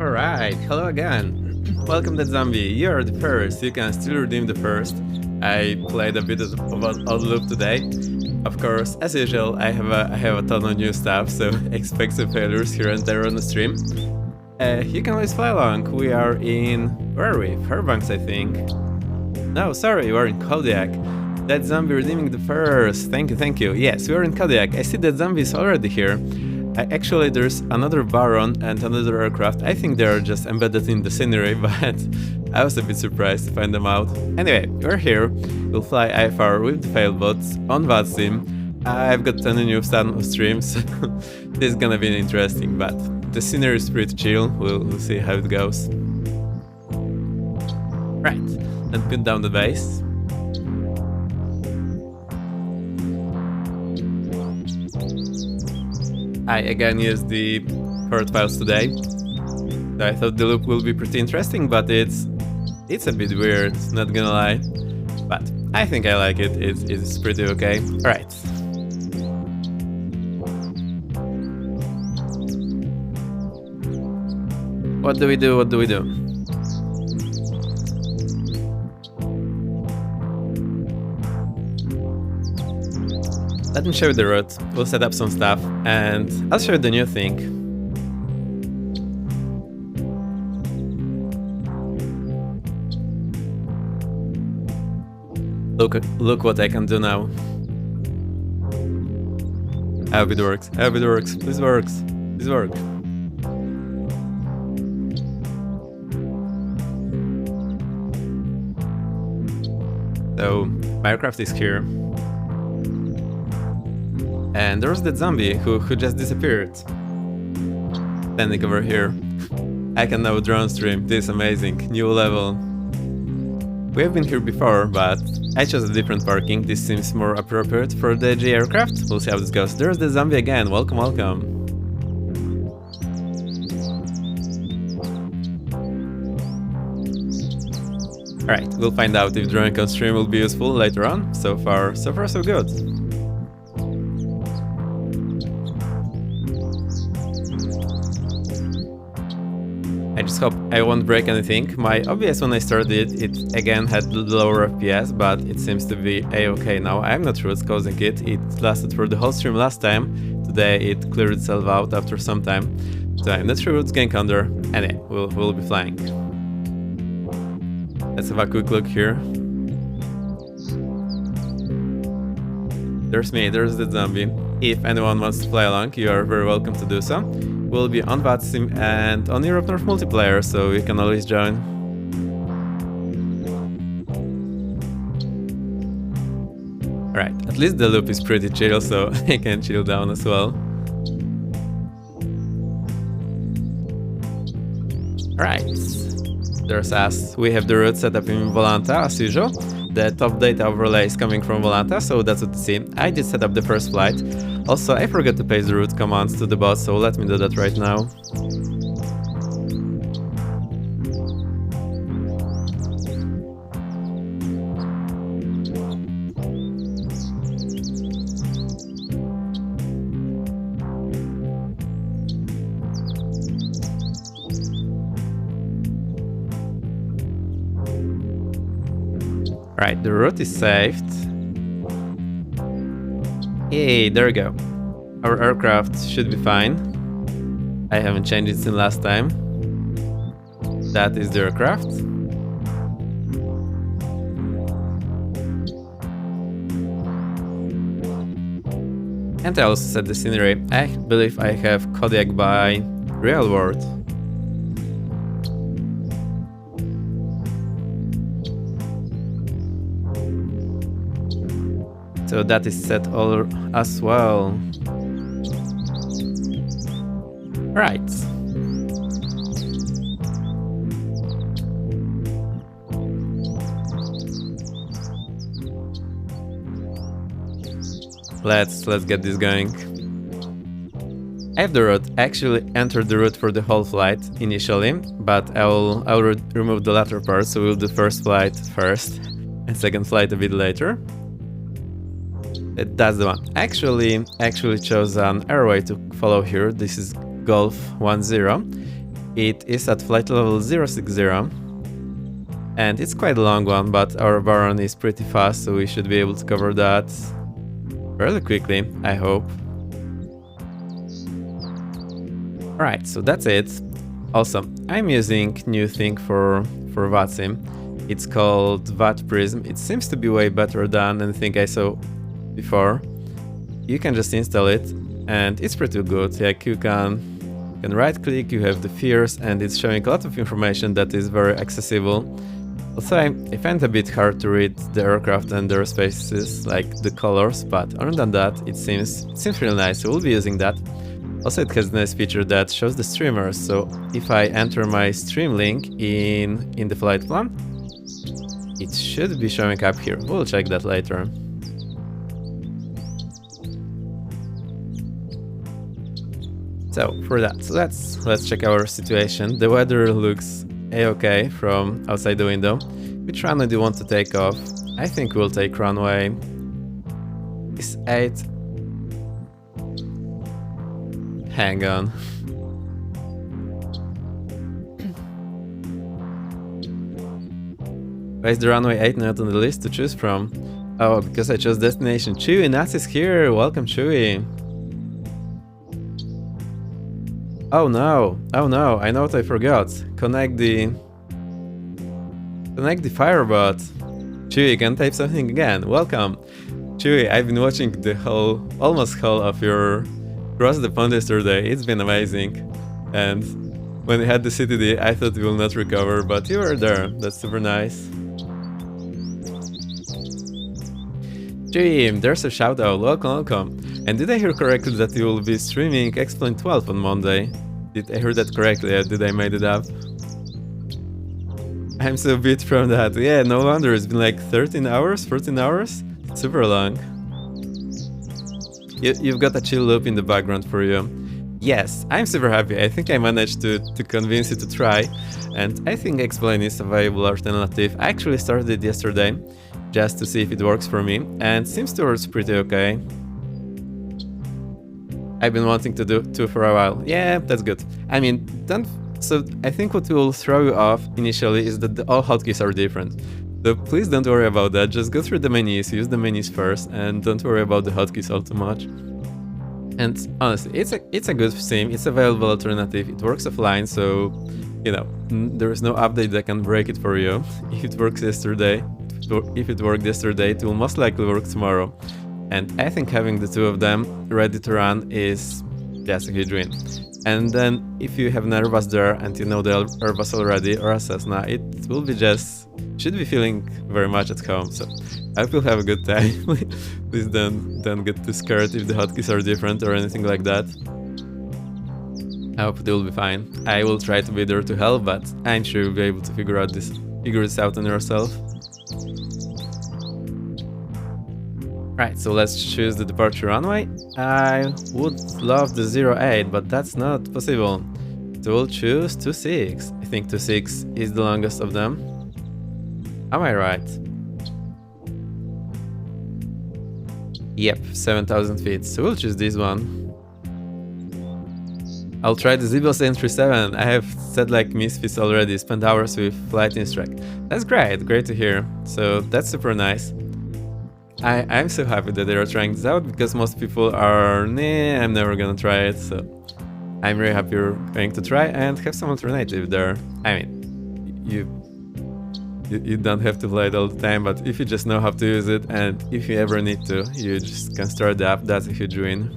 Alright, hello again. Welcome to Zombie. You're the first, you can still redeem the first. I played a bit of Outloop today. Of course, as usual, I have a ton of new stuff, so expect some failures here and there on the stream. You can always fly along. We are in... where are we? Fairbanks, I think. No, sorry, we're in Kodiak. That zombie redeeming the first. Thank you. Yes, we are in Kodiak. I see that zombie is already here. Actually, there's another Baron and another aircraft. I think they are just embedded in the scenery, but I was a bit surprised to find them out. Anyway, we're here. We'll fly IFR with the FailBot on VATSIM. I've got 10 new streams, so this is gonna be interesting, but the scenery is pretty chill. We'll see how it goes. Right, and put down the base. I again used the card files today. So I thought the loop will be pretty interesting, but it's a bit weird, not gonna lie. But I think I like it, it's pretty okay. Alright. What do we do? Let me show you the route, we'll set up some stuff, and I'll show you the new thing. Look what I can do now. I hope it works, this works. So, my aircraft is here. And there's that zombie who just disappeared. Standing over here. I can now drone stream, this is amazing, new level. We have been here before, but I chose a different parking, this seems more appropriate for the G aircraft. We'll see how this goes. There's the zombie again, welcome. Alright, we'll find out if droning on stream will be useful later on. So far so good. I just hope I won't break anything. My OBS when I started it again had lower FPS, but it seems to be a-okay now. I'm not sure what's causing it. It lasted for the whole stream last time. Today it cleared itself out after some time. So I'm not sure what's going under. Anyway, we'll be flying. Let's have a quick look here. There's me, there's the zombie. If anyone wants to fly along, you are very welcome to do so. We'll be on VATSIM and on Europe North multiplayer, so you can always join. Alright, at least the loop is pretty chill, so I can chill down as well. Alright, there's us. We have the route set up in Volanta as usual. The top data overlay is coming from Volanta, so that's what you see. I did set up the first flight. Also, I forgot to paste the route commands to the bot, so let me do that right now. Right, the route is saved. Hey, there we go. Our aircraft should be fine. I haven't changed it since last time. That is the aircraft. And I also set the scenery. I believe I have Kodiak by Real World. So that is set all as well. Right. Let's get this going. I have the route. I actually entered the route for the whole flight initially, but I'll remove the latter part, so we'll do first flight first and second flight a bit later. That's the one. Actually chose an airway to follow here. This is Golf 10. It is at flight level 060, and it's quite a long one, but our Baron is pretty fast, so we should be able to cover that fairly quickly, I hope. Alright, so that's it. Also, I'm using new thing for VATSIM. It's called VAT Prism. It seems to be way better than anything I saw before. You can just install it and it's pretty good. Like you can right click, you have the fears, and it's showing a lot of information that is very accessible. Also, I find it a bit hard to read the aircraft and their spaces, like the colors, but other than that, it seems really nice, so we'll be using that. Also, it has a nice feature that shows the streamers, so if I enter my stream link in the flight plan, it should be showing up here. We'll check that later. So for that, let's check our situation. The weather looks a-okay from outside the window. Which runway do you want to take off? I think we'll take runway is 8. Hang on. Why is the runway 8 not on the list to choose from? Oh, because I chose destination. Chewy, Nats is here. Welcome, Chewy. Oh no, I know what I forgot. Connect the FailBot. Chewy, can type something again. Welcome. Chewy, I've been watching the almost whole of your Cross the Pond yesterday. It's been amazing. And when we had the CTD, I thought we will not recover, but you were there. That's super nice. Chewy, there's a shout out. Welcome. And did I hear correctly that you will be streaming Explain 12 on Monday? Did I hear that correctly? Or did I made it up? I'm so beat from that. Yeah, no wonder. It's been like 13 hours, 14 hours. Super long. You've got a chill loop in the background for you. Yes, I'm super happy. I think I managed to convince you to try. And I think Explain is a viable alternative. I actually started it yesterday just to see if it works for me. And seems to work pretty okay. I've been wanting to do 2 for a while. Yeah, that's good. I mean, so I think what will throw you off initially is that all hotkeys are different. So please don't worry about that. Just go through the menus, use the menus first, and don't worry about the hotkeys all too much. And honestly, it's a good sim. It's a valuable alternative. It works offline, so you know there is no update that can break it for you. If it works yesterday, if it worked yesterday, it will most likely work tomorrow. And I think having the 2 of them ready to run is just a huge win. And then if you have an Airbus there and you know the Airbus already or a Cessna, it will be should be feeling very much at home. So I hope you'll have a good time. Please don't get too scared if the hotkeys are different or anything like that. I hope it will be fine. I will try to be there to help, but I'm sure you'll be able to figure this out on yourself. Right, so let's choose the departure runway. I would love the 08, but that's not possible. So we'll choose 26. I think 26 is the longest of them. Am I right? Yep, 7,000 feet. So we'll choose this one. I'll try the Zibos N37. I have said like misfits already, spent hours with flight instruct. That's great to hear. So that's super nice. I'm so happy that they are trying this out, because most people are, nah, I'm never gonna try it, so I'm really happy you're going to try and have some alternative there. I mean, you don't have to play it all the time, but if you just know how to use it and if you ever need to, you just can start the app. That's a huge win.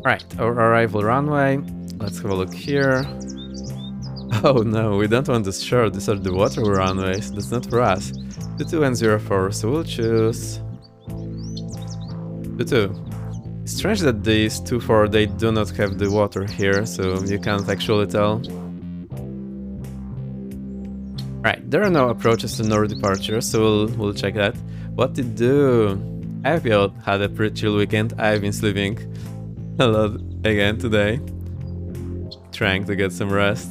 Right, our arrival runway. Let's have a look here. Oh no, we don't want this short. These are the water runways. That's not for us. 22 and 04, so we'll choose 22. Strange that these 24, they do not have the water here, so you can't actually tell. Right, there are no approaches to nor departures, so we'll check that. What to do? I've had a pretty chill weekend. I've been sleeping a lot again today, trying to get some rest.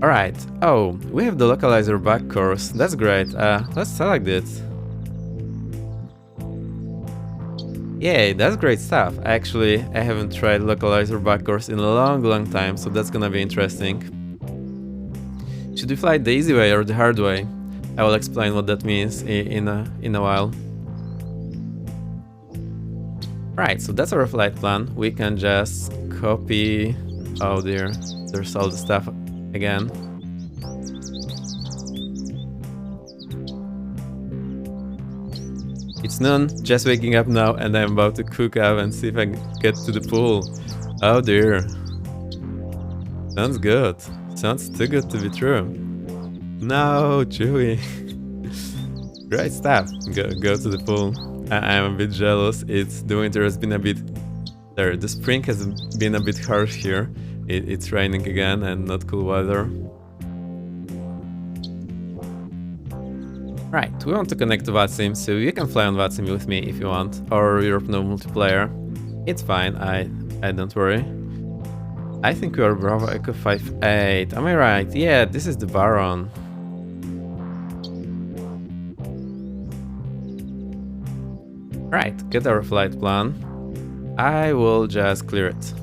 Alright, oh, we have the localizer back course. That's great. Let's select it. Yay, that's great stuff. Actually, I haven't tried localizer back course in a long time, so that's gonna be interesting. Should we fly the easy way or the hard way? I will explain what that means in a while. Right, so that's our flight plan. We can just copy... Oh dear, there's all the stuff again. It's noon, just waking up now, and I'm about to cook up and see if I can get to the pool. Oh dear. Sounds good. Sounds too good to be true. No, Chewy. Great stuff. Go to the pool. I'm a bit jealous. The winter has been a bit... The spring has been a bit harsh here. It's raining again and not cool weather. Right, we want to connect to VATSIM, so you can fly on VATSIM with me if you want, or Europe no multiplayer. It's fine, I don't worry. I think we are Bravo Echo 58. Am I right? Yeah, this is the Baron. Right, get our flight plan. I will just clear it.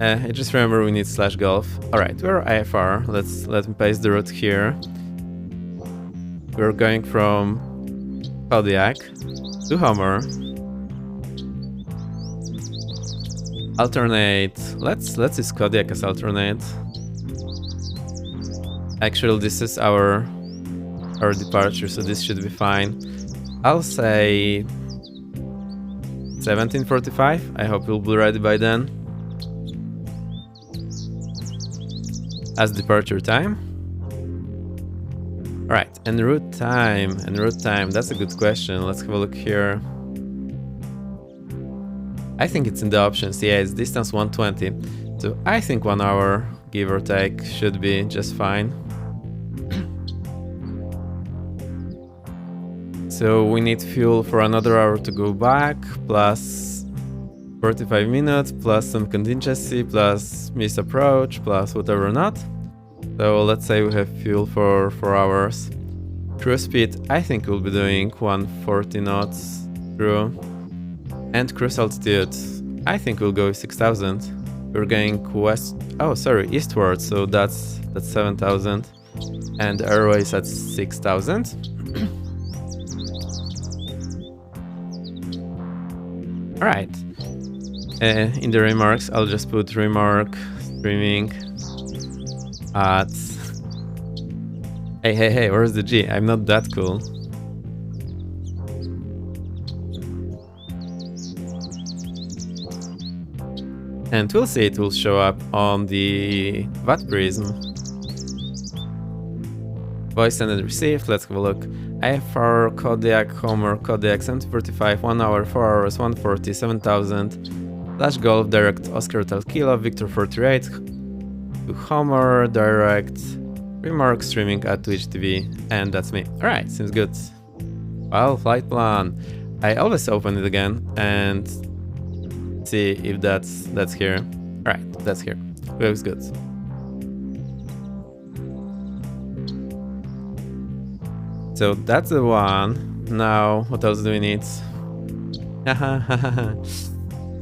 I just remember we need /golf. Alright, we're IFR. Let me paste the route here. We're going from Kodiak to Homer. Alternate. Let's use Kodiak as alternate. Actually, this is our departure, so this should be fine. I'll say 17:45. I hope we'll be ready by then. As departure time. Alright, en route time. That's a good question. Let's have a look here. I think it's in the options. Yeah, it's distance 120. So I think 1 hour, give or take, should be just fine. So we need fuel for another hour to go back, plus 45 minutes, plus some contingency, plus missed approach, plus whatever not. So let's say we have fuel for 4 hours. Cruise speed, I think we'll be doing 140 knots through. And cruise altitude, I think we'll go 6,000. We're going eastward, so that's 7,000. And the airways at 6,000. Alright. In the remarks, I'll just put remark streaming at... Hey, where's the G? I'm not that cool. And we'll see it will show up on the VAT prism. Voice sent and received, let's have a look. IFR, Kodiak, Homer, Kodiak, 7045, 1 hour, 4 hours, 140, 7,000. /golf, direct, Oscar Hotel Kilo, Victor 48. To Homer, direct, remark streaming at Twitch TV, and that's me. Alright, seems good. Well, flight plan. I always open it again and see if that's here. Alright, that's here. Looks good. So that's the one. Now, what else do we need?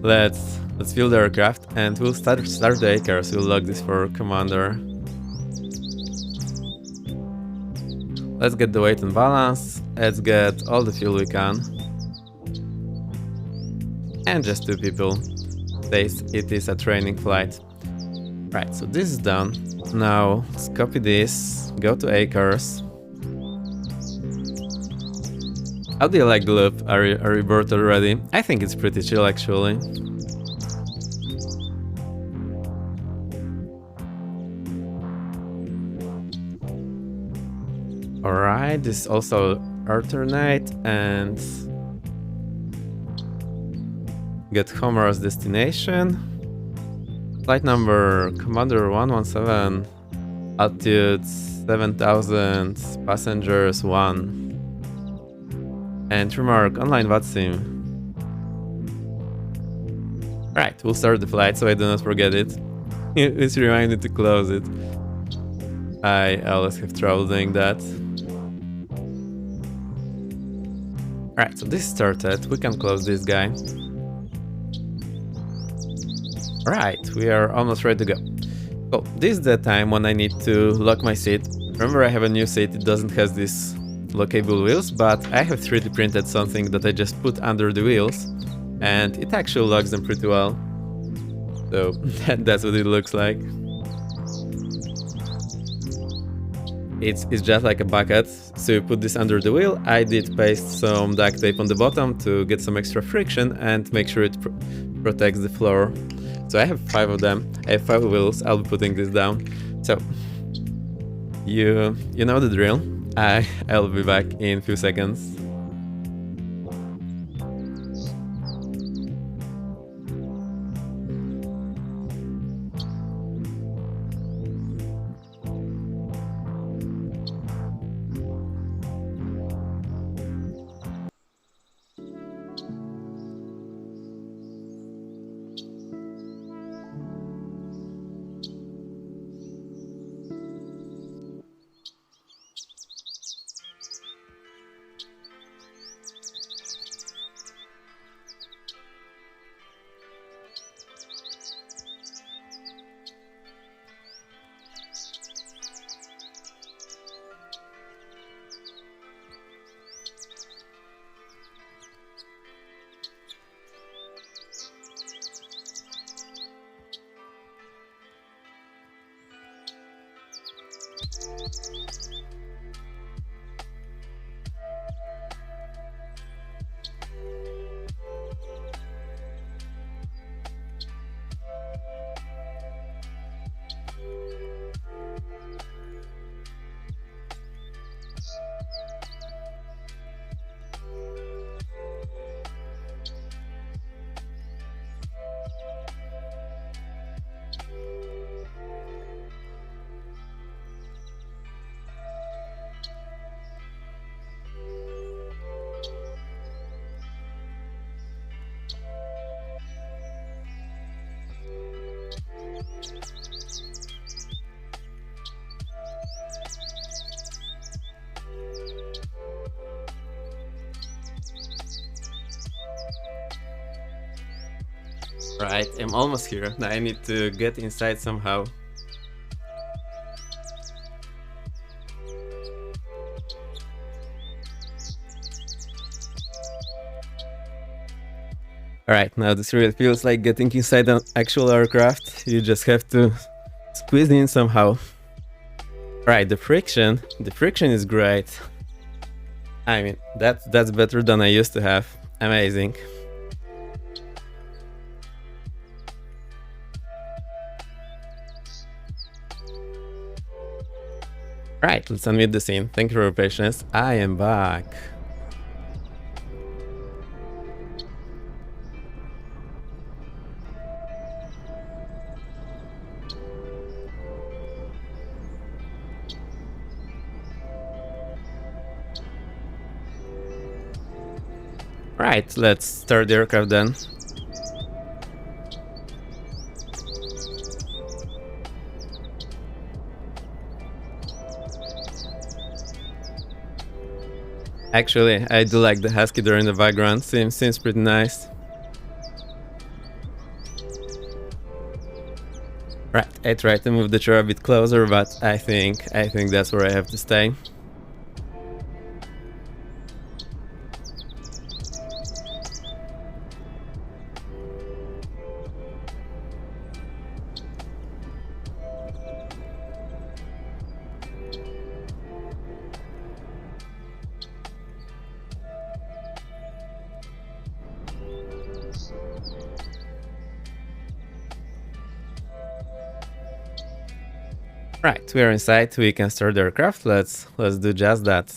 Let's fill the aircraft and we'll start the ACARS. We'll log this for commander. Let's get the weight and balance. let's get all the fuel we can. And just 2 people. It is a training flight. Right, so this is done. Now let's copy this, go to Acres. How do you like the loop? Are you bored already? I think it's pretty chill actually. Alright, this is also alternate and get Homer as destination. Flight number Commander 117, altitude 7000, passengers 1. And remark online VATSIM. Right, we'll start the flight so I do not forget it. It's reminded to close it. I always have trouble doing that. Right, so this started. We can close this guy. Right, we are almost ready to go. So this is the time when I need to lock my seat. Remember, I have a new seat. It doesn't have this lockable wheels, but I have 3D printed something that I just put under the wheels, and it actually locks them pretty well. So that's what it looks like. It's just like a bucket, so you put this under the wheel. I did paste some duct tape on the bottom to get some extra friction and make sure it protects the floor. So I have 5 of them. I have 5 wheels. I'll be putting this down. So you know the drill. I'll be back in a few seconds. Right, I'm almost here. Now I need to get inside somehow. Alright, now this really feels like getting inside an actual aircraft. You just have to squeeze in somehow. Right, the friction is great. I mean, that's better than I used to have. Amazing. Right, let's unmute the scene. Thank you for your patience. I am back. Right, let's start the aircraft then. Actually, I do like the husky there in the background. Seems pretty nice. Right, I tried to move the chair a bit closer, but I think that's where I have to stay. Right, we are inside. We can start the aircraft. Let's do just that.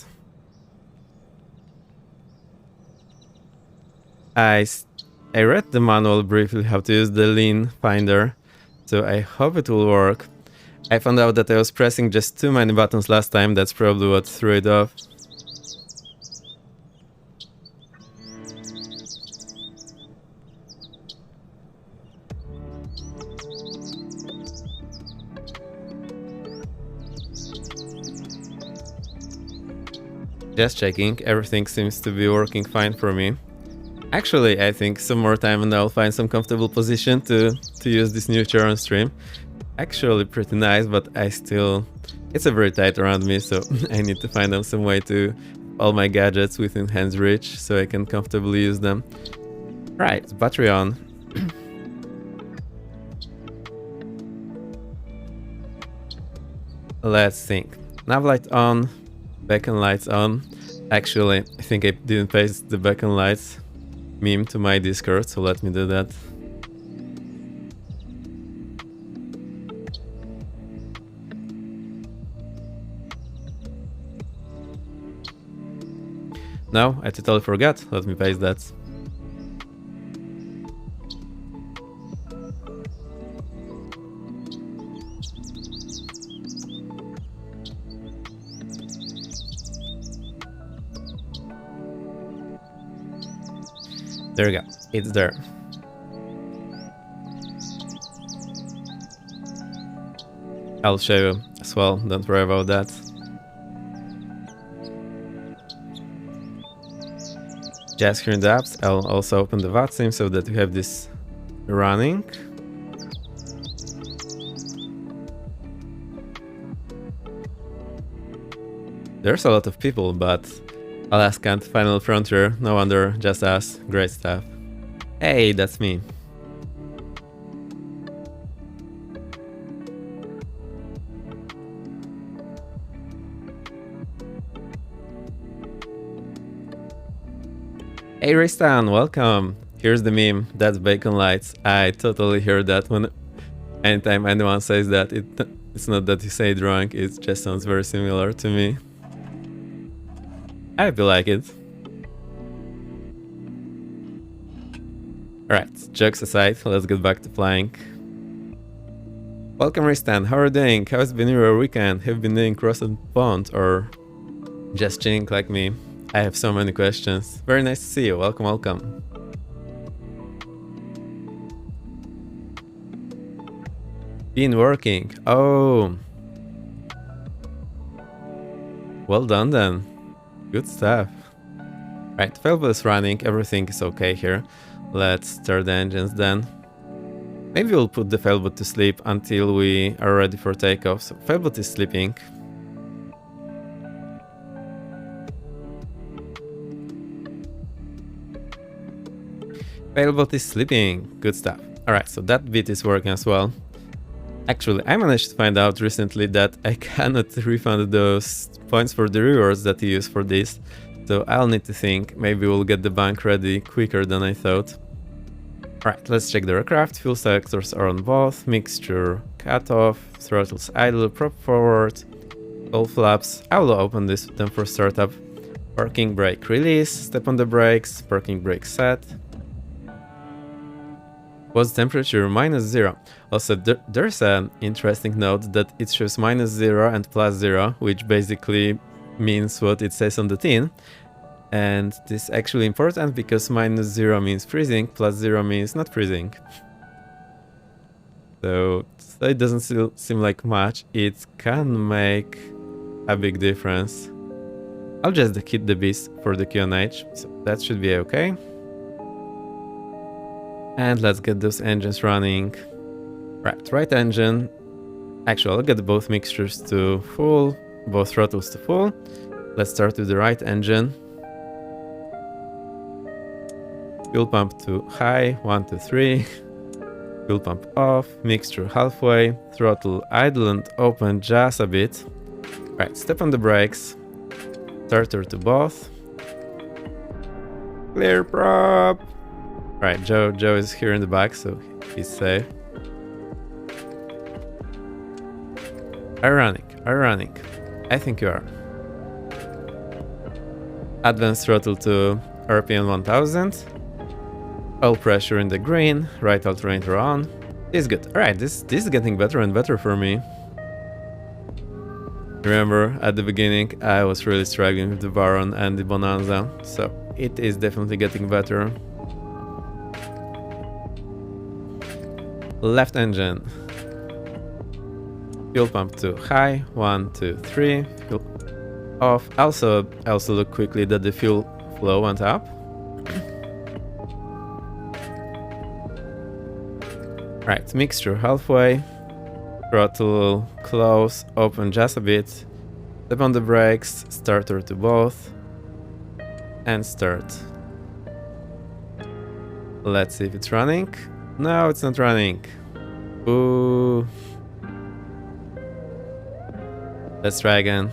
I read the manual briefly how to use the lean finder, so I hope it will work. I found out that I was pressing just too many buttons last time. That's probably what threw it off. Just checking, everything seems to be working fine for me. Actually, I think some more time and I'll find some comfortable position to use this new chair on stream. Actually pretty nice, but it's a very tight around me, so I need to find out some way to all my gadgets within hand's reach so I can comfortably use them. Right, battery on. Let's think. Nav light on, beacon lights on. Actually, I think I didn't paste the beacon lights meme to my Discord, so let me do that. No, I totally forgot. Let me paste that. There we go. It's there. I'll show you as well. Don't worry about that. Just here in the apps, I'll also open the VATSIM so that we have this running. There's a lot of people, but Alaska and Final Frontier, no wonder, just us. Great stuff. Hey, that's me. Hey Raystan, welcome. Here's the meme. That's bacon lights. I totally hear that when anytime anyone says that. It's not that you say it wrong, it just sounds very similar to me. I feel like it. Alright, jokes aside, let's get back to flying. Welcome Raystan, how are you doing? How's been your weekend? Have you been doing crossed pond or just chilling like me? I have so many questions. Very nice to see you. Welcome, welcome. Been working. Oh. Well done then. Good stuff. Right, FailBot is running. Everything is okay here. Let's start the engines then. Maybe we'll put the FailBot to sleep until we are ready for takeoff. So FailBot is sleeping. FailBot is sleeping. Good stuff. Alright, so that bit is working as well. Actually, I managed to find out recently that I cannot refund those points for the rewards that you use for this. So I'll need to think. Maybe we'll get the bank ready quicker than I thought. Alright, let's check the aircraft. Fuel selectors are on both. Mixture cut off. Throttles idle. Prop forward. All flaps. I will open this then for startup. Parking brake release. Step on the brakes. Parking brake set. What's temperature? -0. Also, there's an interesting note that it shows -0 and +0, which basically means what it says on the tin. And this is actually important because -0 means freezing, +0 means not freezing. So it doesn't seem like much. It can make a big difference. I'll just hit the beast for the QNH, so that should be okay. And let's get those engines running. Right engine. Actually, I'll get both mixtures to full, both throttles to full. Let's start with the right engine. Fuel pump to high, 1, 2, 3. Fuel pump off, mixture halfway, throttle idle and open just a bit. Right, step on the brakes. Starter to both. Clear prop. Right, Joe is here in the back, so he's safe. Ironic. I think you are. Advanced throttle to RPM 1000. Oil pressure in the green. Right alternator on. This is good. Alright, this is getting better and better for me. Remember, at the beginning, I was really struggling with the Baron and the Bonanza, so it is definitely getting better. Left engine. Fuel pump to high. 1, 2, 3. Fuel off. Also look quickly that the fuel flow went up. Right, mixture halfway. Throttle close, open just a bit. Step on the brakes, starter to both. And start. Let's see if it's running. No, it's not running. Ooh. Let's try again.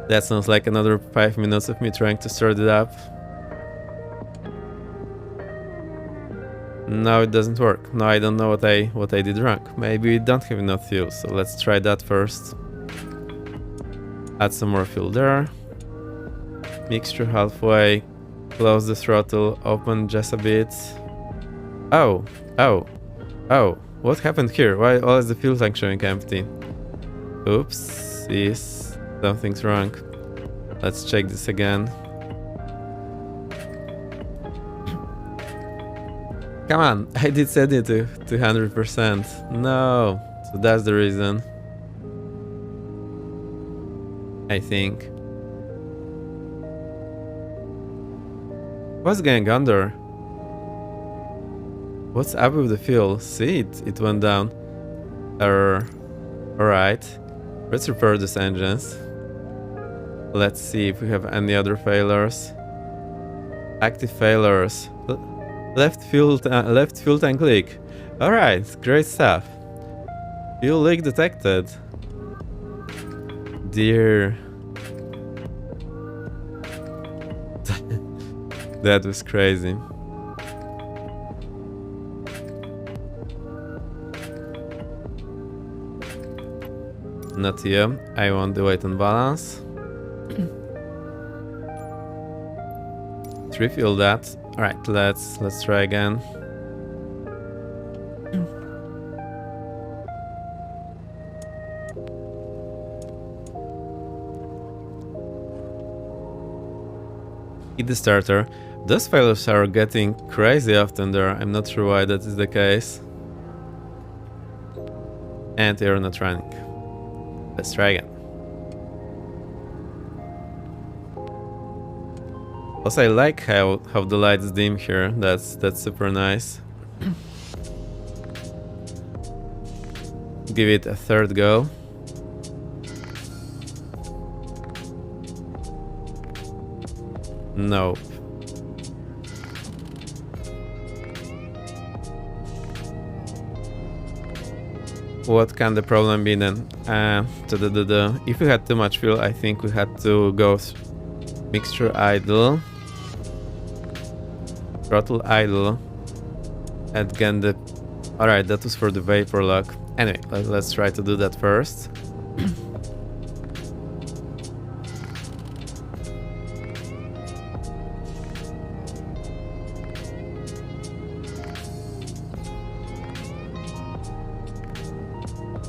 That sounds like another 5 minutes of me trying to start it up. No, it doesn't work. No, I don't know what I did wrong. Maybe we don't have enough fuel, so let's try that first. Add some more fuel there. Mixture halfway. Close the throttle, open just a bit. Oh. What happened here? Why is the fuel tank showing empty? Oops, something's wrong. Let's check this again. Come on, I did set it to 100%. No, so that's the reason. I think. What's going on there? What's up with the fuel? See, it went down. Alright. Let's repair these engines. Let's see if we have any other failures. Active failures. Left fuel tank leak. Alright, great stuff. Fuel leak detected. Dear. That was crazy. Not you. I want the weight and balance. Refuel that. Alright, let's try again. Hit the starter. Those failures are getting crazy often there. I'm not sure why that is the case. And they are not running. Let's try again. Also, I like how the lights dim here. That's super nice. Give it a third go. No. What can the problem be then? If we had too much fuel, I think we had to go mixture idle. Throttle idle. And again the... Alright, that was for the vapor lock. Anyway, let's try to do that first.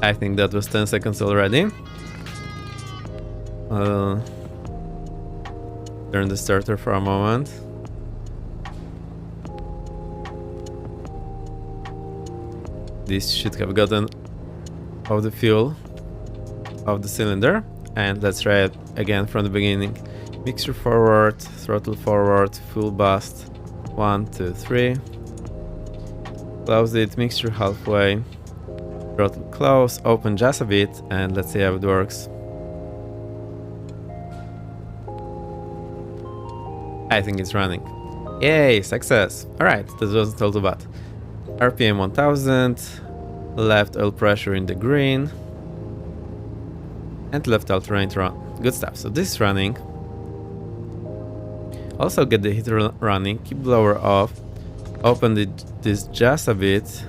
I think that was 10 seconds already. Turn the starter for a moment. This should have gotten all the fuel of the cylinder. And let's try it again from the beginning. Mixture forward, throttle forward, full bust. 1, 2, 3. Close it, mixture halfway. Throttle close, open just a bit, and let's see how it works. I think it's running. Yay, success! Alright, that wasn't all too bad. RPM 1000, left oil pressure in the green, and left alternator on. Good stuff, so this is running. Also get the heater running, keep blower off, open this just a bit.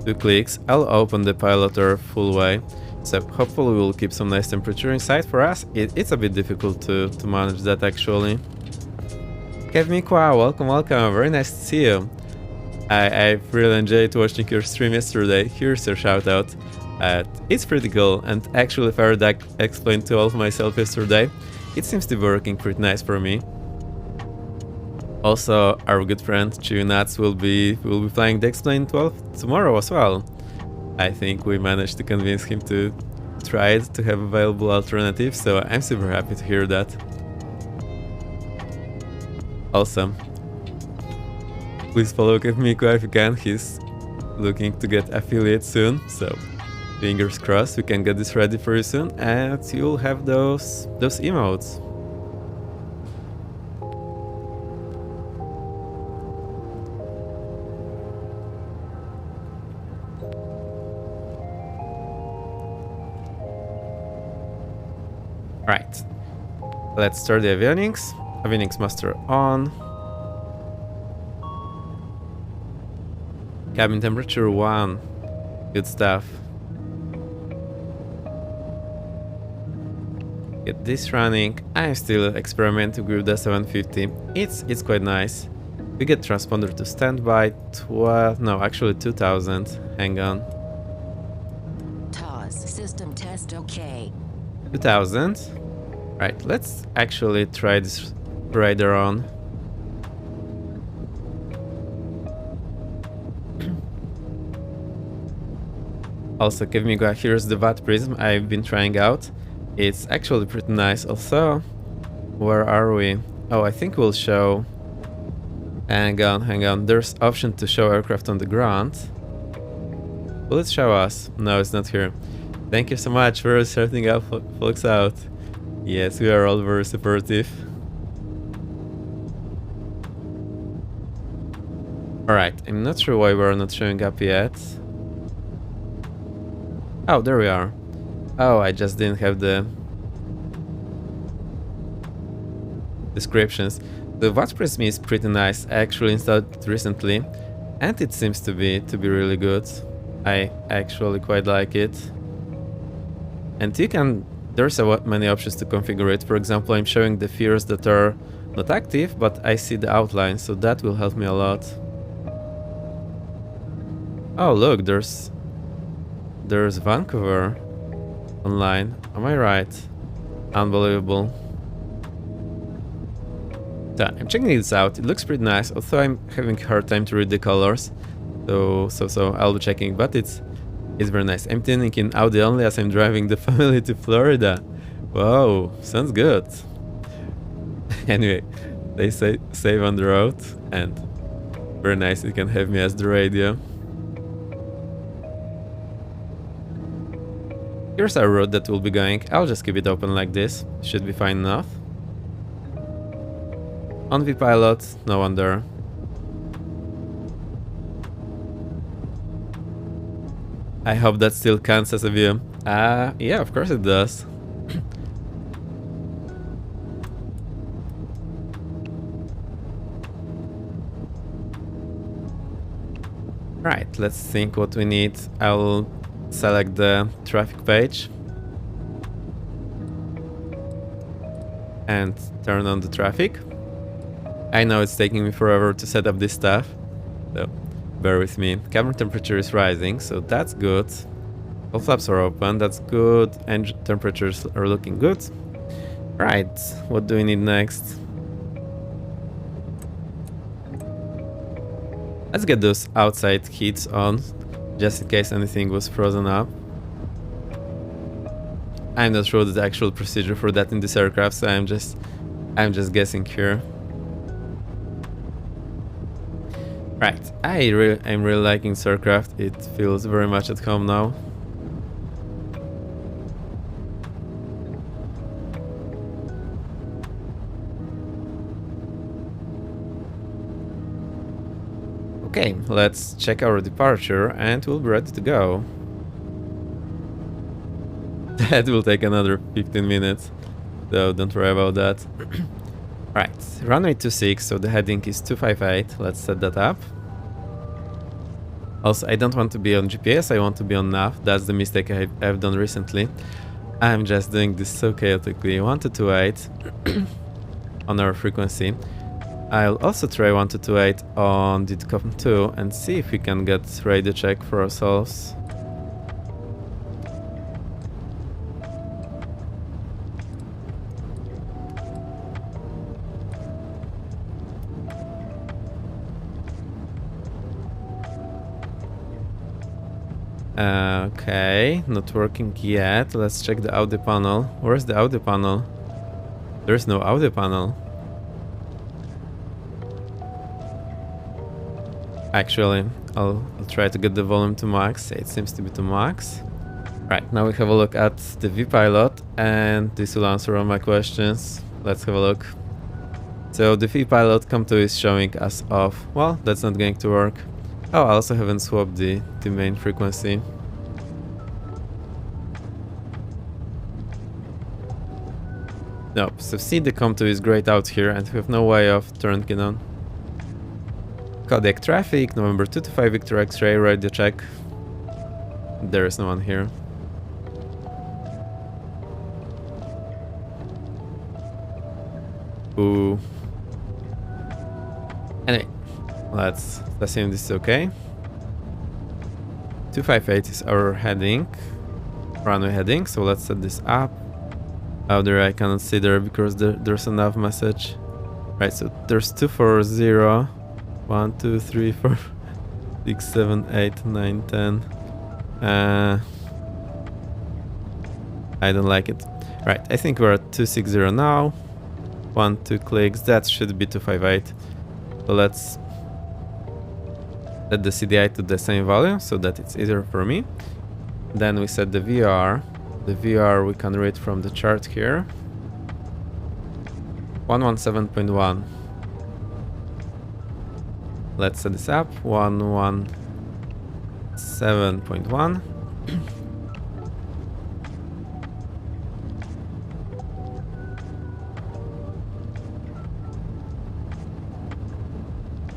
2 clicks, I'll open the piloter full way. So hopefully we'll keep some nice temperature inside. For us, it's a bit difficult to manage that actually. Kevmikwa, welcome, welcome, very nice to see you. I've really enjoyed watching your stream yesterday. Here's your shout out. It's pretty cool, and actually FailBot explained to all of myself yesterday. It seems to be working pretty nice for me. Also, our good friend Nuts will be playing the Explain 12 tomorrow as well. I think we managed to convince him to try it, to have available alternatives, so I'm super happy to hear that. Awesome. Please follow Kevmiko if you can, he's looking to get affiliate soon, so fingers crossed we can get this ready for you soon and you'll have those emotes. Right, let's start the avionics. Avionics master on. Cabin temperature 1. Good stuff. Get this running. I'm still experimenting with the 750. It's quite nice. We get transponder to standby. 2000. Hang on. TOS system test okay. 2000. Right, let's actually try this radar on. Also, Kevmiko, here's the VAT prism I've been trying out. It's actually pretty nice. Also, where are we? Oh, I think we'll show... Hang on. There's option to show aircraft on the ground. Will it show us? No, it's not here. Thank you so much for starting out, folks out. Yes, we are all very supportive. Alright, I'm not sure why we're not showing up yet. Oh, there we are. Oh, I just didn't have the descriptions. The VAT Prism is pretty nice. I actually installed it recently, and it seems to be really good. I actually quite like it. And you can... There's many options to configure it. For example, I'm showing the fears that are not active, but I see the outline, so that will help me a lot. Oh, look, there's Vancouver online. Am I right? Unbelievable. So I'm checking this out. It looks pretty nice, although I'm having a hard time to read the colors. So I'll be checking, but it's very nice. I'm tuning in audio only as I'm driving the family to Florida. Whoa, sounds good. Anyway, they say save on the road, and very nice. You can have me as the radio. Here's our road that we'll be going. I'll just keep it open like this. Should be fine enough. On the pilot, no one there. I hope that still counts as a view. Yeah, of course it does. Right, let's think what we need. I'll select the traffic page and turn on the traffic. I know it's taking me forever to set up this stuff, so bear with me. Cabin temperature is rising, so that's good. All flaps are open, that's good. Engine temperatures are looking good. Right, what do we need next? Let's get those outside heats on, just in case anything was frozen up. I'm not sure the actual procedure for that in this aircraft, so I'm just guessing here. Right, I'm really liking this aircraft. It feels very much at home now. Okay, let's check our departure and we'll be ready to go. That will take another 15 minutes, so don't worry about that. Right, runway 26, so the heading is 258. Let's set that up. Also, I don't want to be on GPS, I want to be on nav. That's the mistake I've done recently. I'm just doing this so chaotically. 1228 on our frequency. I'll also try 1228 on DTCOM 2 and see if we can get radio check for ourselves. Okay, not working yet. Let's check the audio panel. Where's the audio panel? There's no audio panel. Actually, I'll try to get the volume to max. It seems to be to max. Right, now we have a look at the VPilot, and this will answer all my questions. Let's have a look. So the VPilot COM2 is showing us off. Well, that's not going to work. Oh, I also haven't swapped the main frequency. Nope, so see, the COM2 is grayed out here and we have no way of turning it on. Kodiak traffic, November 225 Victor X-ray, radio check. There is no one here. Ooh. Anyway, let's assume this is okay. 258 is our heading, runway heading, so let's set this up. Out there I cannot see there because there's a nav message. Right, so there's 240, 1, 2, 3, 4, 6, 7, 8, 9, 10. I don't like it. Right, I think we're at 260 now. 1, 2 clicks, that should be 258. So let's set the CDI to the same value so that it's easier for me. Then we set the VR. The VR we can read from the chart here. 117.1. Let's set this up. 117.1.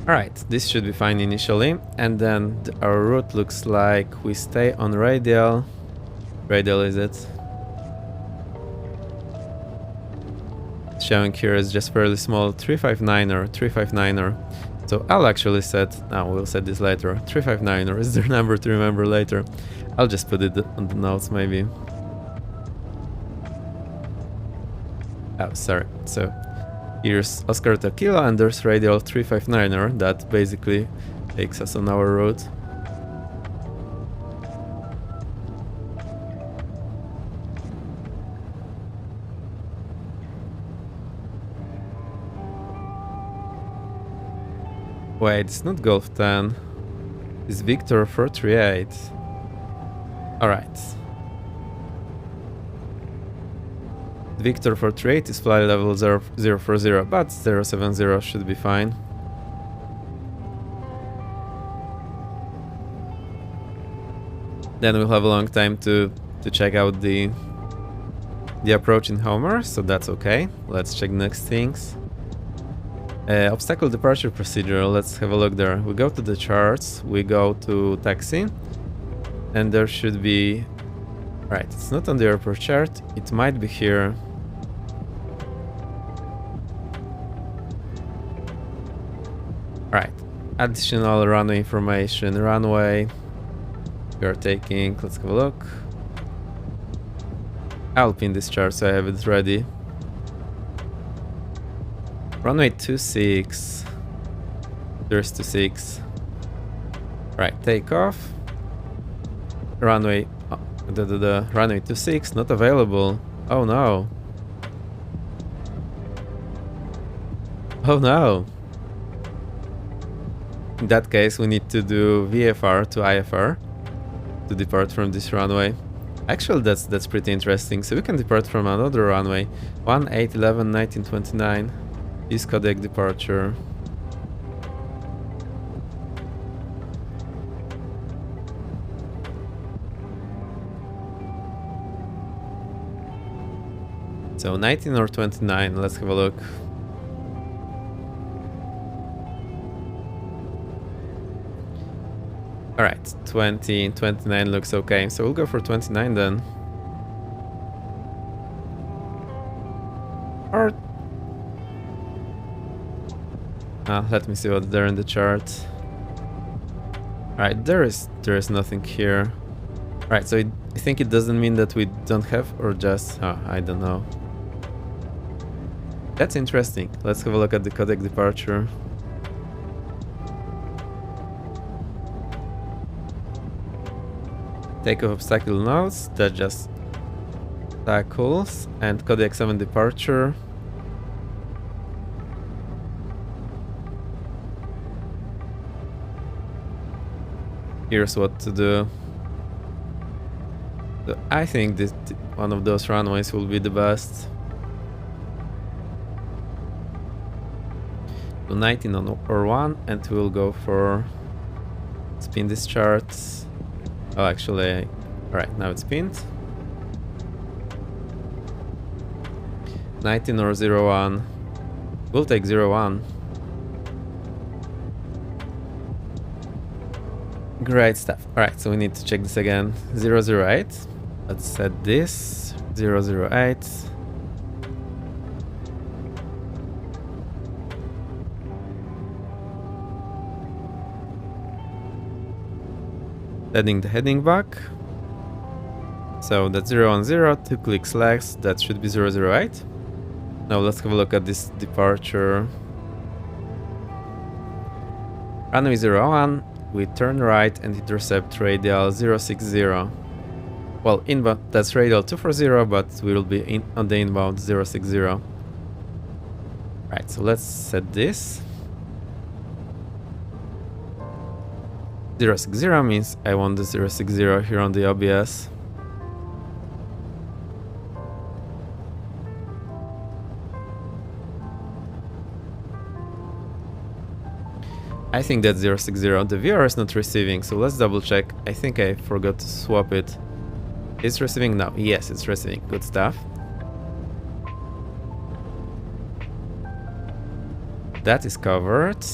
Alright, this should be fine initially, and then our route looks like we stay on radial. Radial is it? Showing here is just fairly small 359er, 359er. So I'll actually set, we'll set this later. 359er is their number to remember later. I'll just put it on the notes maybe. Oh, sorry. So here's Oscar Tequila and there's radial 359er that basically takes us on our route. Wait, it's not Golf 10. It's Victor 438. Alright. Victor 438 is flight level 040, but 070 should be fine. Then we'll have a long time to check out the approach in Homer, so that's okay. Let's check next things. Obstacle departure procedure, let's have a look there. We go to the charts, we go to taxi, and there should be... Right, it's not on the airport chart, it might be here. Right, additional runway information, runway we are taking, let's have a look. I'll pin this chart so I have it ready. Runway 26. There's 26. Right, takeoff. Runway. Runway 26 not available. Oh no. Oh no. In that case, we need to do VFR to IFR to depart from this runway. Actually, that's pretty interesting. So we can depart from another runway. 1811 1929. East Kodiak departure. So 19 or 29, let's have a look. Alright, 20, 29 looks okay. So we'll go for 29 then. Or... let me see what's there in the chart. Alright, there is nothing here. Alright, so you think it doesn't mean that we don't have, or just... I don't know. That's interesting. Let's have a look at the codec departure. Takeoff obstacle nodes, that just tackles, and codec 7 departure. Here's what to do. So I think this one of those runways will be the best. So 19 on or 1, and we'll go for spin this chart. Oh, actually, alright, now it's pinned. 19 or 01. We'll take 01. Great stuff. Alright, so we need to check this again. 008. Let's set this. 008. Setting the heading back. So that's 010, 2 clicks left. That should be 008. Now let's have a look at this departure. Runway 01. We turn right and intercept radial 060. Well, inbound, that's radial 240, but we will be on the inbound 060. Right, so let's set this. 060 means I want the 060 here on the OBS. I think that's 060. The viewer is not receiving, so let's double check. I think I forgot to swap it. It's receiving now. Yes, it's receiving. Good stuff. That is covered.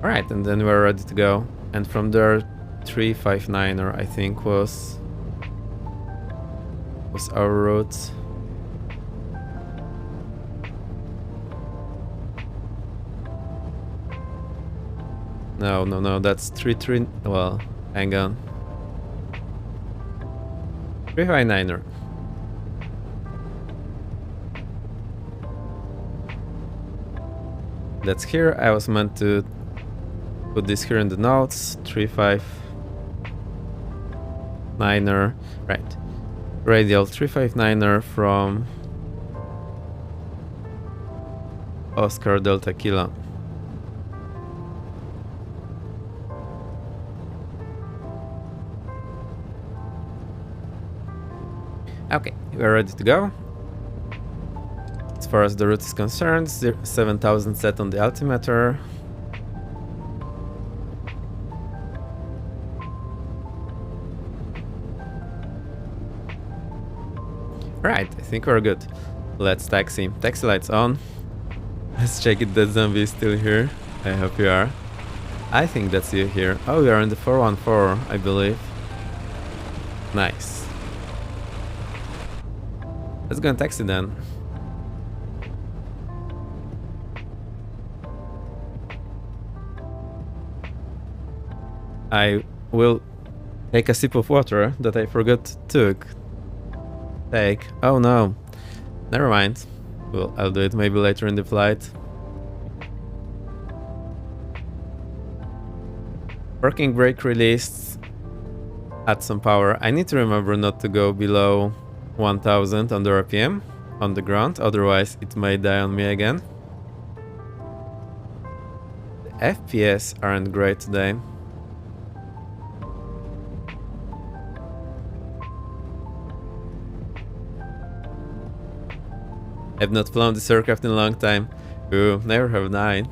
Alright, and then we're ready to go. And from there, 359er I think was our route. No, that's 33. Well, hang on. 359er. That's here. I was meant to put this here in the notes. 359er. Right. Radial 359er from Oscar Delta Kilo. Okay, we're ready to go. As far as the route is concerned, 7000 set on the altimeter. Right, I think we're good. Let's taxi. Taxi lights on. Let's check if that zombie is still here. I hope you are. I think that's you here. Oh, we are in the 414, I believe. Nice. Let's go and taxi then. I will take a sip of water that I forgot to take. Oh no. Never mind. Well, I'll do it maybe later in the flight. Working brake released. Add some power. I need to remember not to go below 1000 on the RPM on the ground, otherwise it may die on me again. The FPS aren't great today. I've not flown this aircraft in a long time. Ooh, never have I.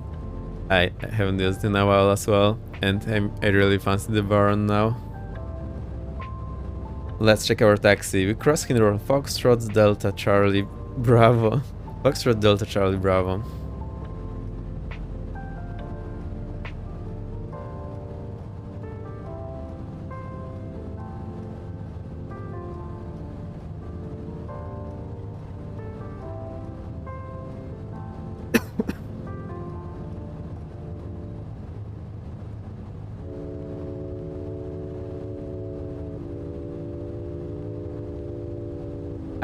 I haven't used it in a while as well, and I really fancy the Baron now. Let's check our taxi. We cross Hinder on Foxtrot Delta Charlie Bravo. Foxtrot Delta Charlie Bravo.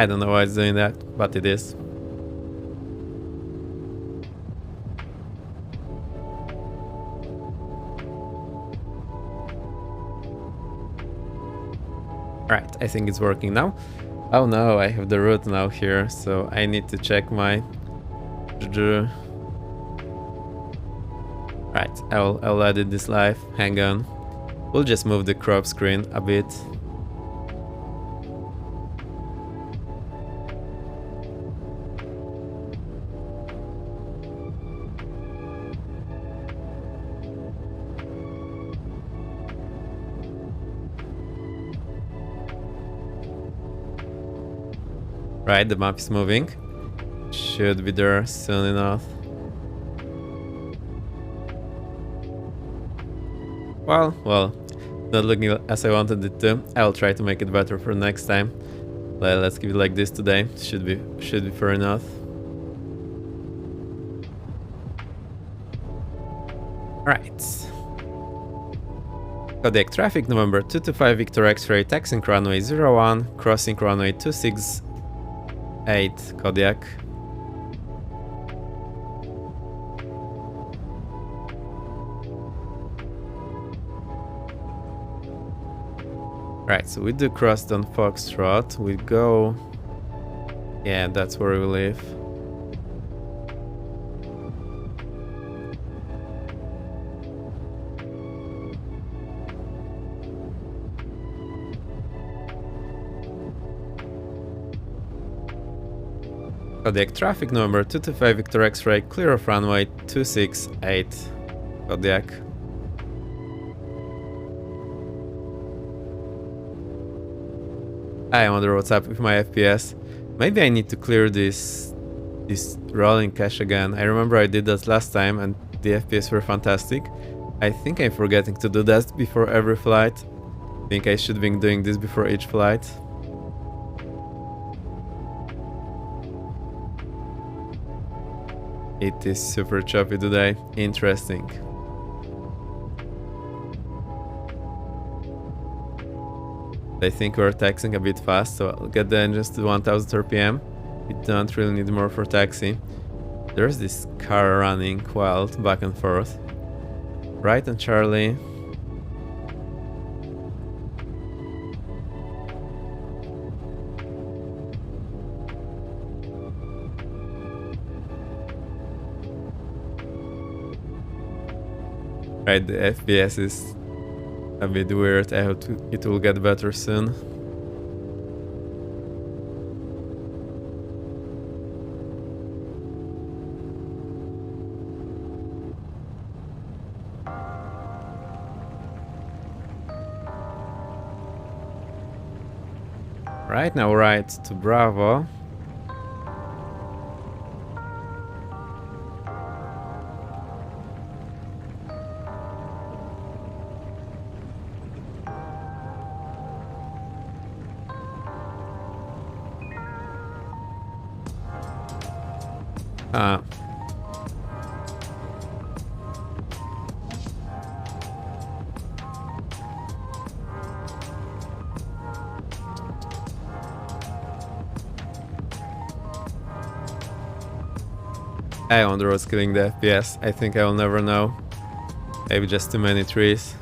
I don't know why it's doing that, but it is. Right, I think it's working now. Oh no, I have the route now here, so I need to check my... Right, I'll edit this live. Hang on. We'll just move the crop screen a bit. Right, the map is moving. Should be there soon enough. Well, not looking as I wanted it to. I'll try to make it better for next time. Let's keep it like this today. Should be fair enough. Right. Kodiak traffic November 225 Victor X-ray, taxing runway 01, crossing runway 268 Kodiak. Right, so we do cross on Foxtrot, we go... Yeah, that's where we live. Kodiak traffic number 225 Victor X-ray, clear of runway 268 Kodiak. I wonder what's up with my FPS. Maybe I need to clear this rolling cache again. I remember I did that last time and the FPS were fantastic. I think I'm forgetting to do that before every flight. I think I should be doing this before each flight. It is super choppy today. Interesting. I think we're taxing a bit fast, so I'll get the engines to 1000 RPM. We don't really need more for taxi. There's this car running wild back and forth. Right on Charlie. Right, the FPS is a bit weird. I hope it will get better soon. Right now, right to Bravo. I wonder what's killing the FPS. I think I will never know. Maybe just too many trees.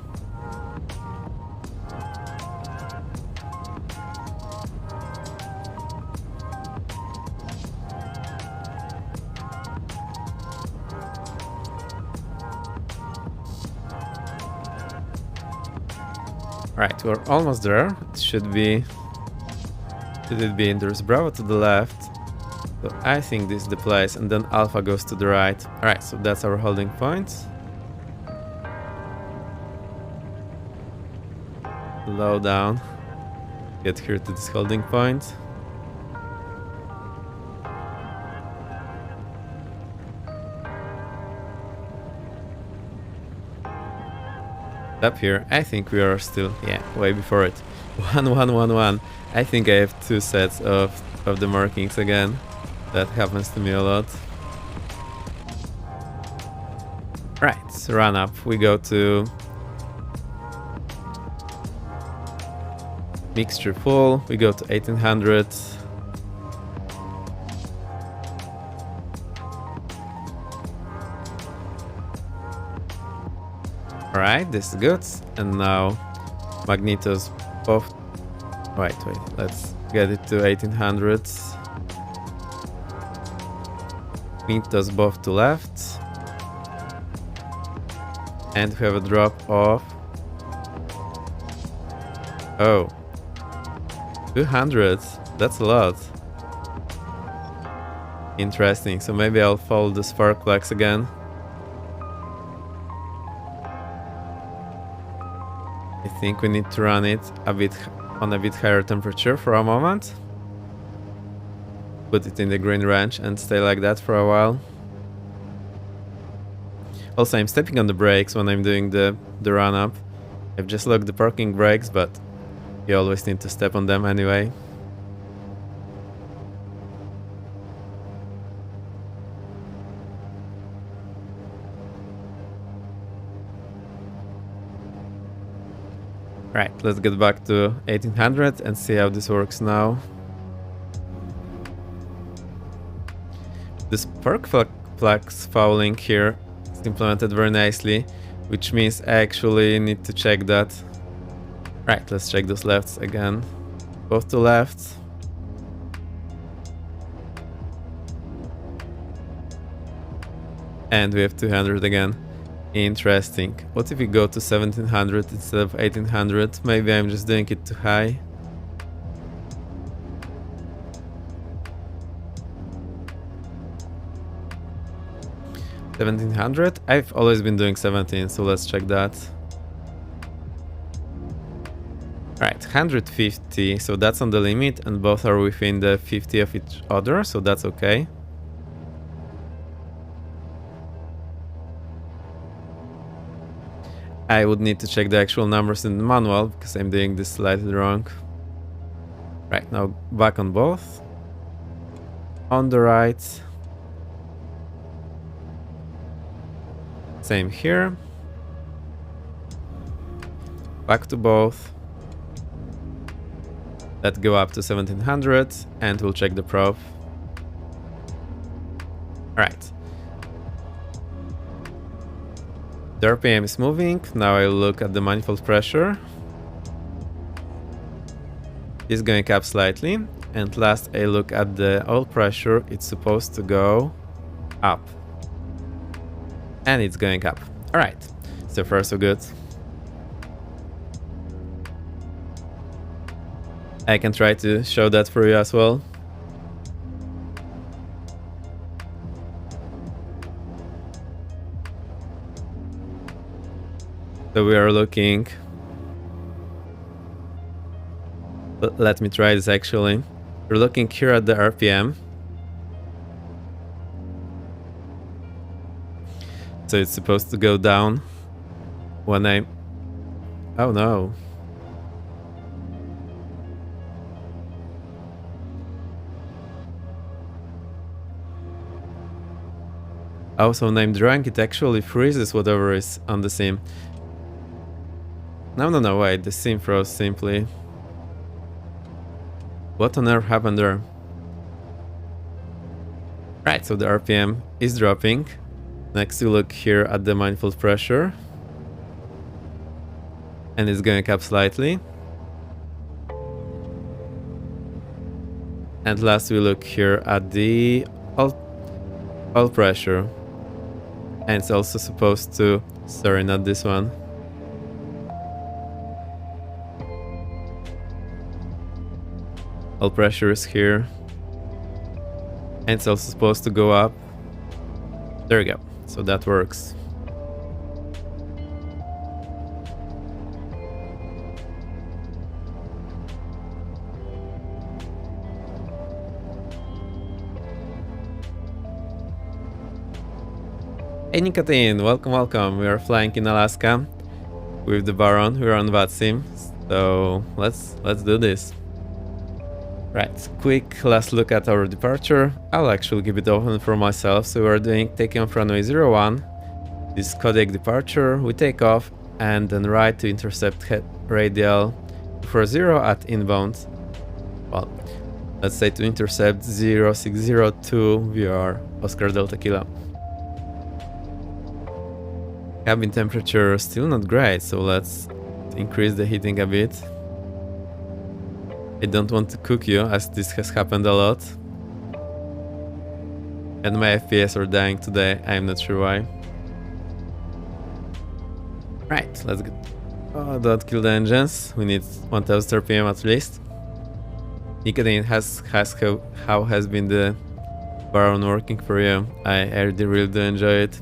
Right, we're almost there. It should be... Should it be? There's Bravo to the left. So I think this is the place, and then Alpha goes to the right. Alright, so that's our holding point. Low down. Get here to this holding point. Up here, I think we are still, yeah, way before it. 1, 1, 1, 1. I think I have 2 sets of the markings again. That happens to me a lot. Right, so run up. We go to mixture full. We go to 1800. Alright, this is good. And now Magnetos both. Wait, let's get it to 1800. Magnetos both to left. And we have a drop of. Oh. 200. That's a lot. Interesting. So maybe I'll follow the spark plugs again. I think we need to run it on a bit higher temperature for a moment. Put it in the green range and stay like that for a while. Also, I'm stepping on the brakes when I'm doing the run up. I've just locked the parking brakes, but you always need to step on them anyway. Right, let's get back to 1800 and see how this works now. This spark plugs fouling here is implemented very nicely, which means I actually need to check that. Right, let's check those lefts again. Both to left. And we have 200 again. Interesting. What if we go to 1700 instead of 1800? Maybe I'm just doing it too high. $1700? I've always been doing 17, so let's check that. Right, 150, so that's on the limit, and both are within the 50 of each other, so that's okay. I would need to check the actual numbers in the manual because I'm doing this slightly wrong. Right, now back on both. On the right. Same here. Back to both. Let's go up to 1700 and we'll check the probe. Alright. The RPM is moving. Now I look at the manifold pressure. It's going up slightly. And last I look at the oil pressure. It's supposed to go up. And it's going up. Alright. So far so good. I can try to show that for you as well. So we are looking. Let me try this actually. We're looking here at the RPM. So it's supposed to go down when I... Oh no. Oh, so when I'm drunk, it actually freezes whatever is on the sim. No, wait, the sim froze simply. What on earth happened there? Right, so the RPM is dropping. Next we look here at the manifold pressure. And it's going up slightly. And last we look here at the oil pressure. And it's also supposed to... Sorry, not this one. Oil pressure is here. And it's also supposed to go up. There we go. So that works. Hey Nicotine, welcome. We are flying in Alaska with the Baron. We're on VATSIM. So let's do this. Right, quick last look at our departure. I'll actually keep it open for myself. So we're taking off runway 01. This Kodiak departure. We take off and then right to intercept radial 40 at inbound. Well, let's say to intercept 0602 VR Oscar Delta Kilo. Cabin temperature still not great, so let's increase the heating a bit. I don't want to cook you, as this has happened a lot. And my FPS are dying today, I'm not sure why. Right, let's go. Oh, don't kill the engines, we need 1000 RPM at least. Nicotine how has been the Baron working for you? I really do enjoy it.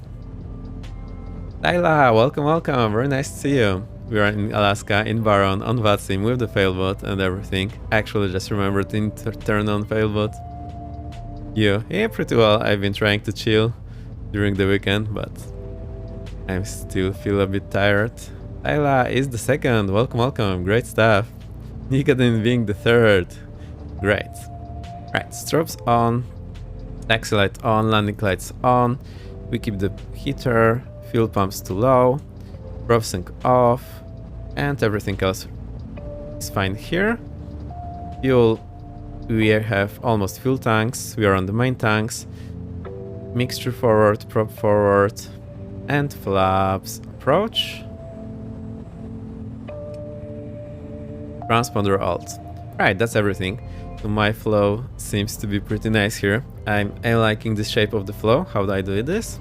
Tyla, welcome, very nice to see you. We are in Alaska, in Baron, on VATSIM with the FailBot and everything. Actually just remembered to turn on FailBot. You? Yeah, pretty well. I've been trying to chill during the weekend, but I still feel a bit tired. Tyla is the second, welcome, great stuff. Nicotine being the third, great. Right, strobes on, taxi light on, landing lights on. We keep the heater, fuel pumps too low, prop sync off, and everything else is fine here. Fuel, we have almost full tanks, we are on the main tanks. Mixture forward, prop forward, and flaps approach. Transponder alt. Right, that's everything. So my flow seems to be pretty nice here. I'm liking the shape of the flow. How do I do this?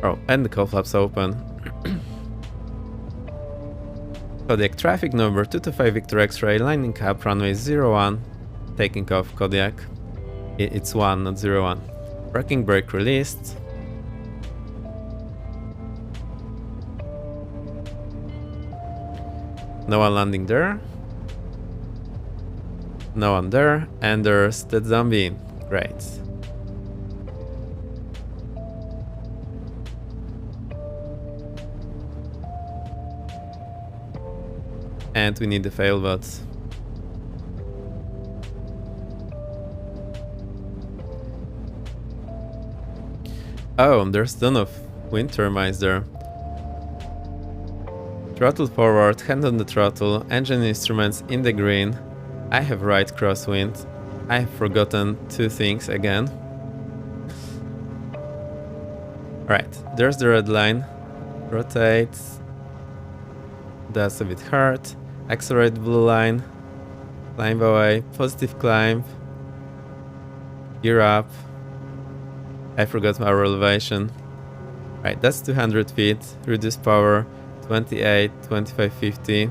Oh, and the cowl flaps open. Kodiak traffic number 225 Victor X-ray, lining up runway 01, taking off Kodiak. It's 1, not 01. Braking brake released. No one landing there. No one there, and there's that zombie. Great. And we need the FailBot. Oh, there's a ton of wind turbines there. Throttle forward, hand on the throttle, engine instruments in the green. I have right crosswind. I have forgotten two things again. Right, there's the red line. Rotate. That's a bit hard. Accelerate blue line. Climb away. Positive climb. Gear up. I forgot our elevation. Right, that's 200 feet. Reduce power. 28, 25, 50.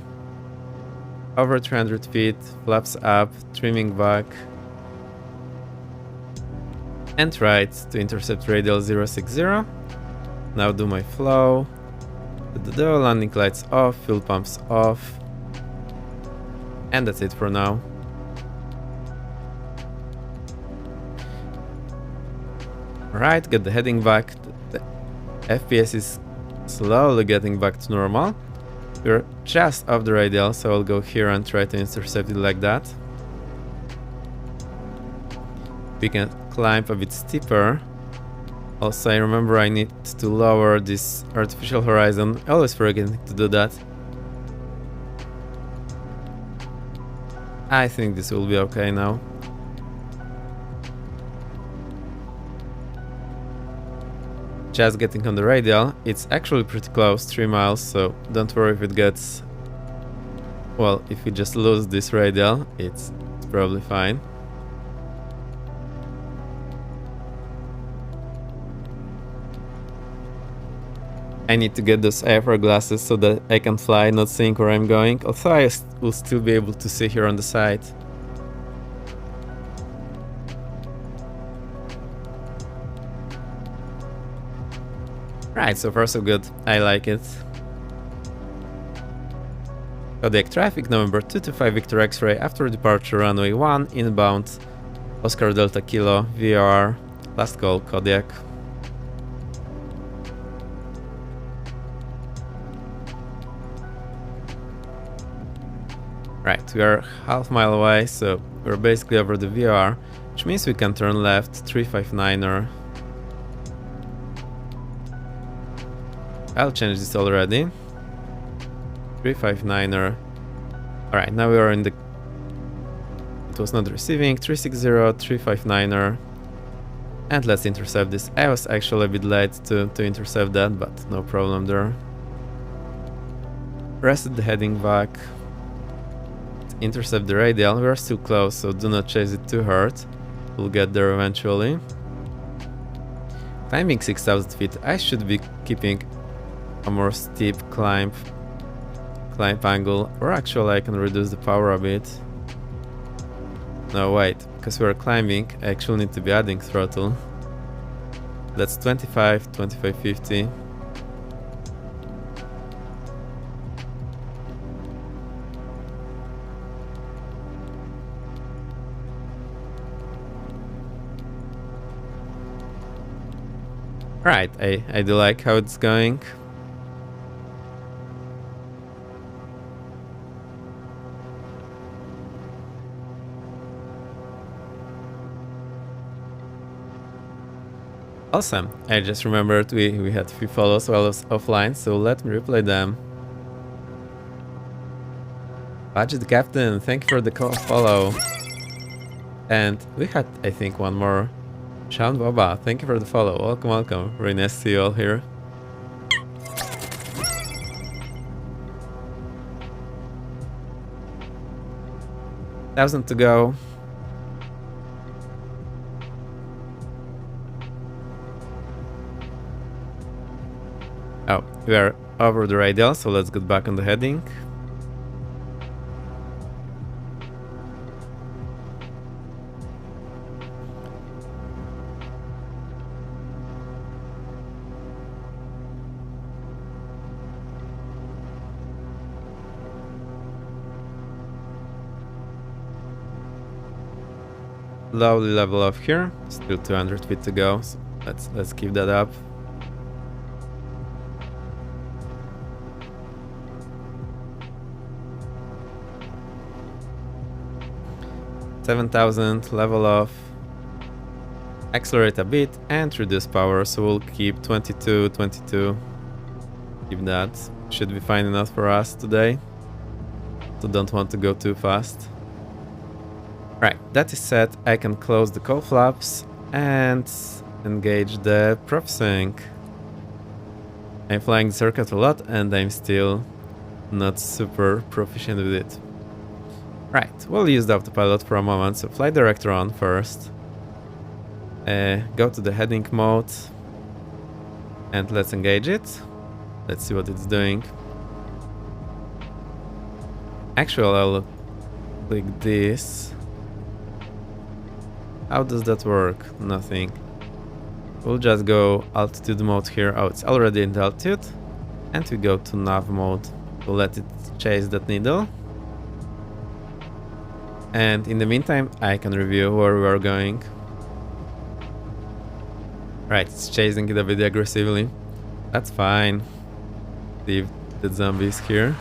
Over 300 feet, flaps up, trimming back. And right to intercept radial 060. Now do my flow. The landing lights off, fuel pumps off. And that's it for now. Right, get the heading back. The FPS is slowly getting back to normal. We're just off the radial, so I'll go here and try to intercept it like that. We can climb a bit steeper. Also, I remember I need to lower this artificial horizon. I always forget to do that. I think this will be okay now. Just getting on the radial. It's actually pretty close, 3 miles, so don't worry if it gets... Well, if we just lose this radial, it's probably fine. I need to get those IFR glasses so that I can fly, not seeing where I'm going, although I will still be able to see here on the side. Right, so far so good. I like it. Kodiak traffic number 225 Victor X-ray after departure runway 1 inbound. Oscar Delta Kilo VAR. Last call Kodiak. Right, we are half mile away, so we're basically over the VAR, which means we can turn left 359er. I'll change this already. 359er. Alright, now we are in the... It was not receiving. 360, 359er. And let's intercept this. I was actually a bit late to intercept that, but no problem there. reset the heading back. Intercept the radial. We are still close, so do not chase it too hard. We'll get there eventually. Climbing 6,000 feet, I should be keeping a more steep climb angle, or actually I can reduce the power a bit. No, wait, because we're climbing, I actually need to be adding throttle. That's 25, 50. Right, I do like how it's going. Awesome. I just remembered we had 3 follows while I was offline, so let me replay them. Budget Captain, thank you for the follow. And we had, I think, one more. Sean Baba, thank you for the follow. Welcome, welcome. Very nice to see you all here. Thousand to go. Oh, we are over the radial, so let's get back on the heading. Lovely level up here. Still 200 feet to go, so let's keep that up. $7,000 level off. Accelerate a bit and reduce power, so we'll keep 22. Keep that. Should be fine enough for us today. So don't want to go too fast. Right, that is set. I can close the cowl flaps and engage the prop sync. I'm flying the circuit a lot and I'm still not super proficient with it. Right, we'll use the autopilot for a moment, so flight director on first. Go to the heading mode and let's engage it. Let's see what it's doing. Actually, I'll click this. How does that work? Nothing. We'll just go altitude mode here. Oh, it's already in the altitude. And we go to nav mode. We'll let it chase that needle. And in the meantime, I can review where we are going. Right, it's chasing it a bit aggressively. That's fine. Leave the zombies here.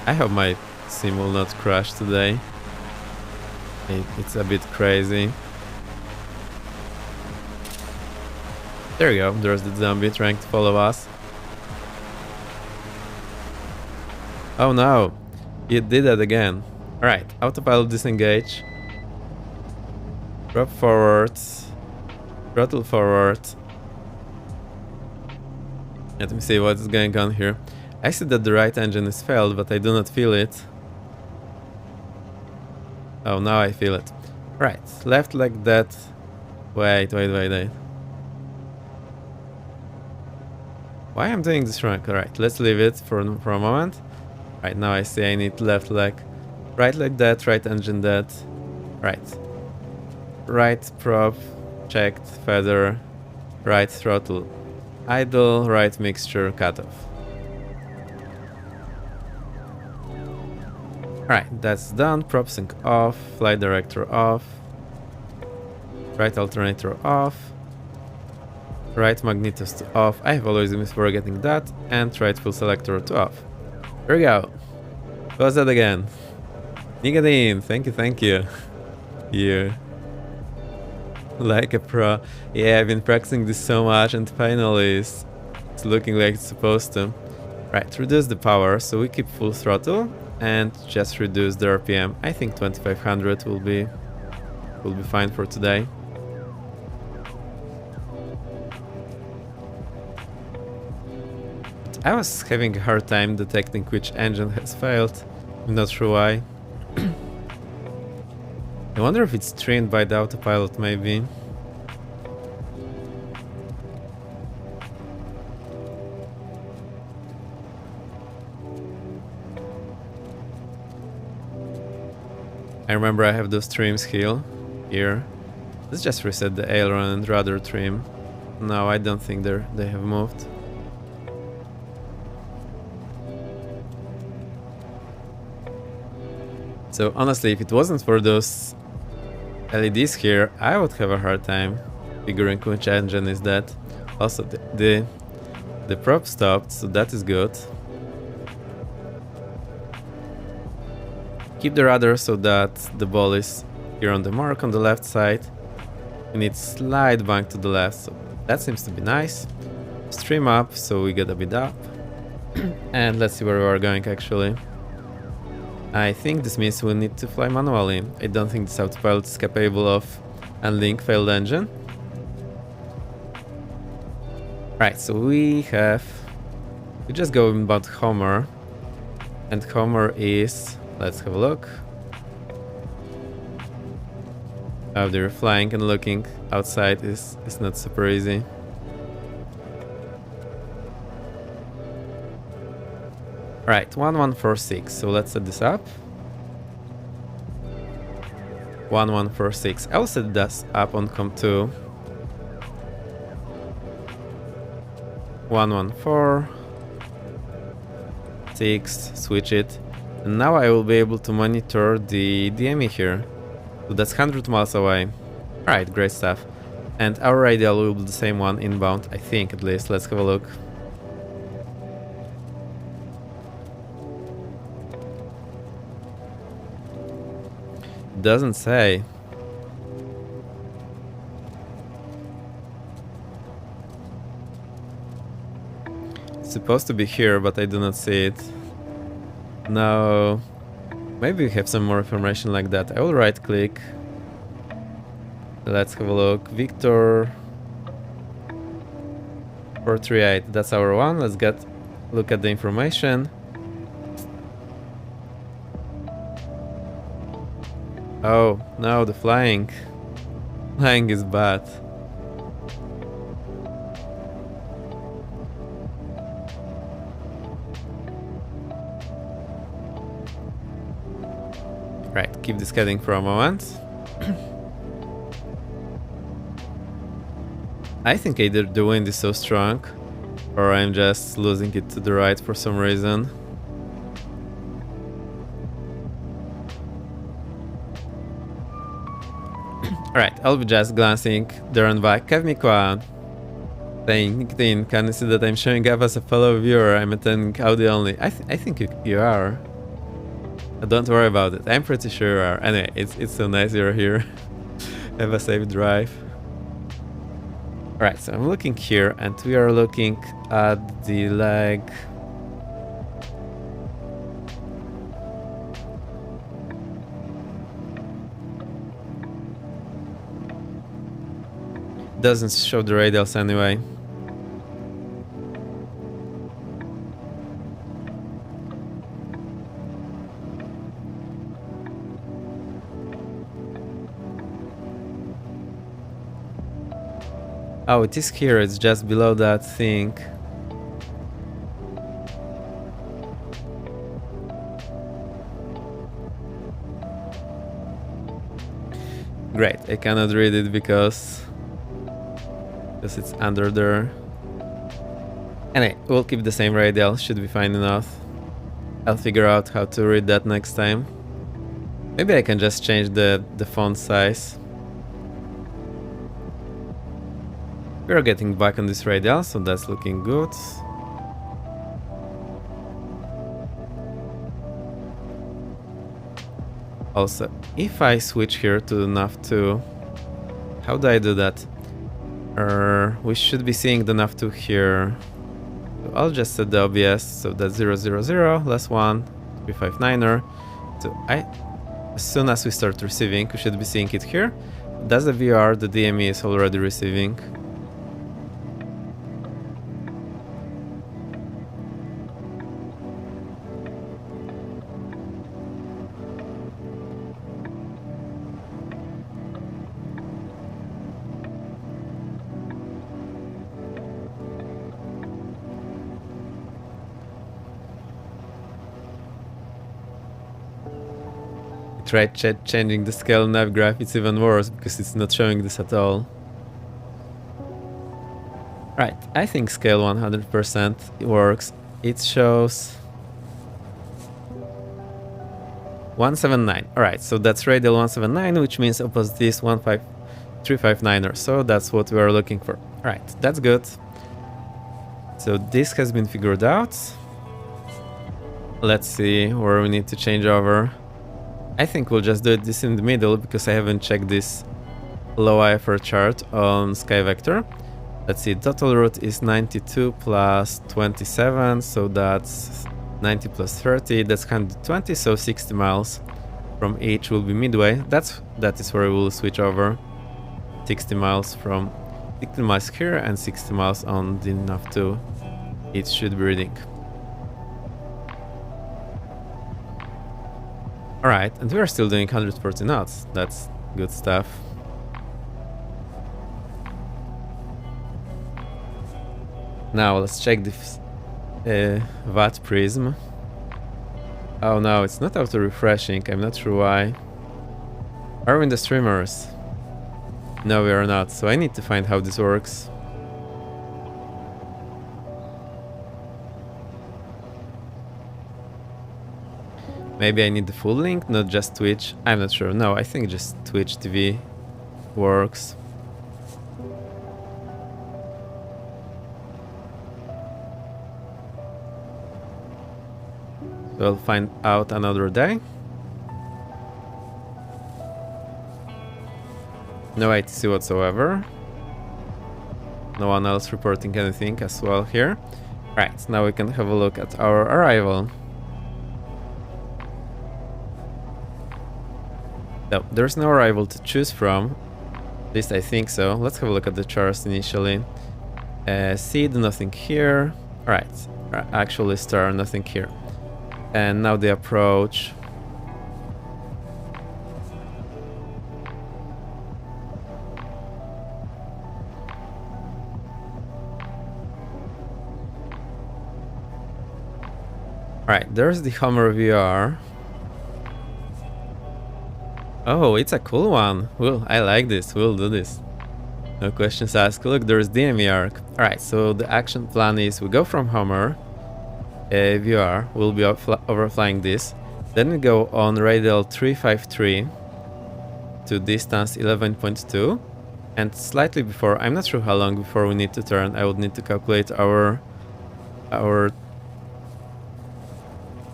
I hope my sim will not crash today. It's a bit crazy. There we go, there's the zombie trying to follow us. Oh no, it did that again. Alright, autopilot disengage. Drop forward. Throttle forward. Let me see what is going on here. I see that the right engine is failed, but I do not feel it. Oh, now I feel it. Right, left like that. Wait. Why I'm doing this wrong? Alright, let's leave it for a moment. Right, now I see I need left leg. Right like that, right engine that. Right. Right prop, checked, feather. Right throttle. Idle, right mixture, cutoff. Alright, that's done. Prop sync off, flight director off, right alternator off, right magnetos to off. I have always been forgetting that, and right full selector to off. There we go. Close that again. Nigadin, thank you. You like a pro. Yeah, I've been practicing this so much, and finally it's looking like it's supposed to. Right, reduce the power, so we keep full throttle. And just reduce the RPM. I think 2500 will be fine for today. I was having a hard time detecting which engine has failed. I'm not sure why. I wonder if it's trained by the autopilot, maybe. I remember I have those trims here. Let's just reset the aileron and rudder trim. No, I don't think they have moved. So honestly, if it wasn't for those LEDs here, I would have a hard time figuring which engine is that. Also, the prop stopped, so that is good. Keep the rudder so that the ball is here on the mark on the left side. We need slight bank to the left, so that seems to be nice. Stream up, so we get a bit up. And let's see where we are going actually. I think this means we need to fly manually. I don't think this autopilot is capable of handling failed engine. Right, so we just go about Homer. And Homer is, let's have a look. Oh, they're flying and looking outside is not super easy. Right, 1146, so let's set this up. 1146, I'll set this up on COM2. 1146, switch it. And now I will be able to monitor the DME here. So that's 100 miles away. Right, great stuff. And our radial will be the same one inbound, I think at least. Let's have a look. Doesn't say. It's supposed to be here, but I do not see it. No. Maybe we have some more information like that. I will right click. Let's have a look. Victor 438. That's our one. Let's look at the information. Oh, no, the flying. Flying is bad. Right, keep this heading for a moment. I think either the wind is so strong, or I'm just losing it to the right for some reason. Alright, I'll be just glancing there and back. Kevmikwa saying, LinkedIn, can you see that I'm showing up as a fellow viewer? I'm attending audio only. I think you are. Don't worry about it. I'm pretty sure you are. Anyway, it's so nice you're here. Have a safe drive. Alright, so I'm looking here and we are looking at the leg. Doesn't show the radials anyway. Oh, it is here, it's just below that thing. Great, I cannot read it because it's under there. Anyway, we'll keep the same radial, should be fine enough. I'll figure out how to read that next time. Maybe I can just change the font size. We're getting back on this radial, so that's looking good. Also, if I switch here to the nav2, how do I do that? We should be seeing the nav2 here. So I'll just set the OBS, so that's 000 less 1, 359er. So as soon as we start receiving, we should be seeing it here. That's the VR, the DME is already receiving. try changing the scale nav graph, it's even worse because it's not showing this at all. Right, I think scale 100% works. It shows 179. Alright, so that's radial 179, which means opposite is 15359er. So that's what we are looking for. Alright, that's good. So this has been figured out. Let's see where we need to change over. I think we'll just do this in the middle because I haven't checked this low IFR chart on Sky Vector. Let's see, total route is 92 plus 27, so that's 90 plus 30, that's 120, so 60 miles from each will be midway. That is where we will switch over. 60 miles from 60 miles here and 60 miles on the NAV2. It should be reading. Alright, and we are still doing 140 knots. That's good stuff. Now let's check this VAT prism. Oh no, it's not auto-refreshing. I'm not sure why. Are we in the streamers? No, we are not. So I need to find how this works. Maybe I need the full link, not just Twitch. I'm not sure. No, I think just Twitch TV works. We'll find out another day. No ATC whatsoever. No one else reporting anything as well here. Right, now we can have a look at our arrival. No, there's no arrival to choose from. At least I think so. Let's have a look at the charts initially. Seed, nothing here. Alright, actually star, nothing here. And now the approach. Alright, there's the Homer VR. Oh, it's a cool one. Well, I like this. We'll do this. No questions asked. Look, there's DME arc. Alright, so the action plan is we go from Homer. VR, we'll be overflying this. Then we go on radial 353 to distance 11.2. And slightly before, I'm not sure how long before we need to turn. I would need to calculate our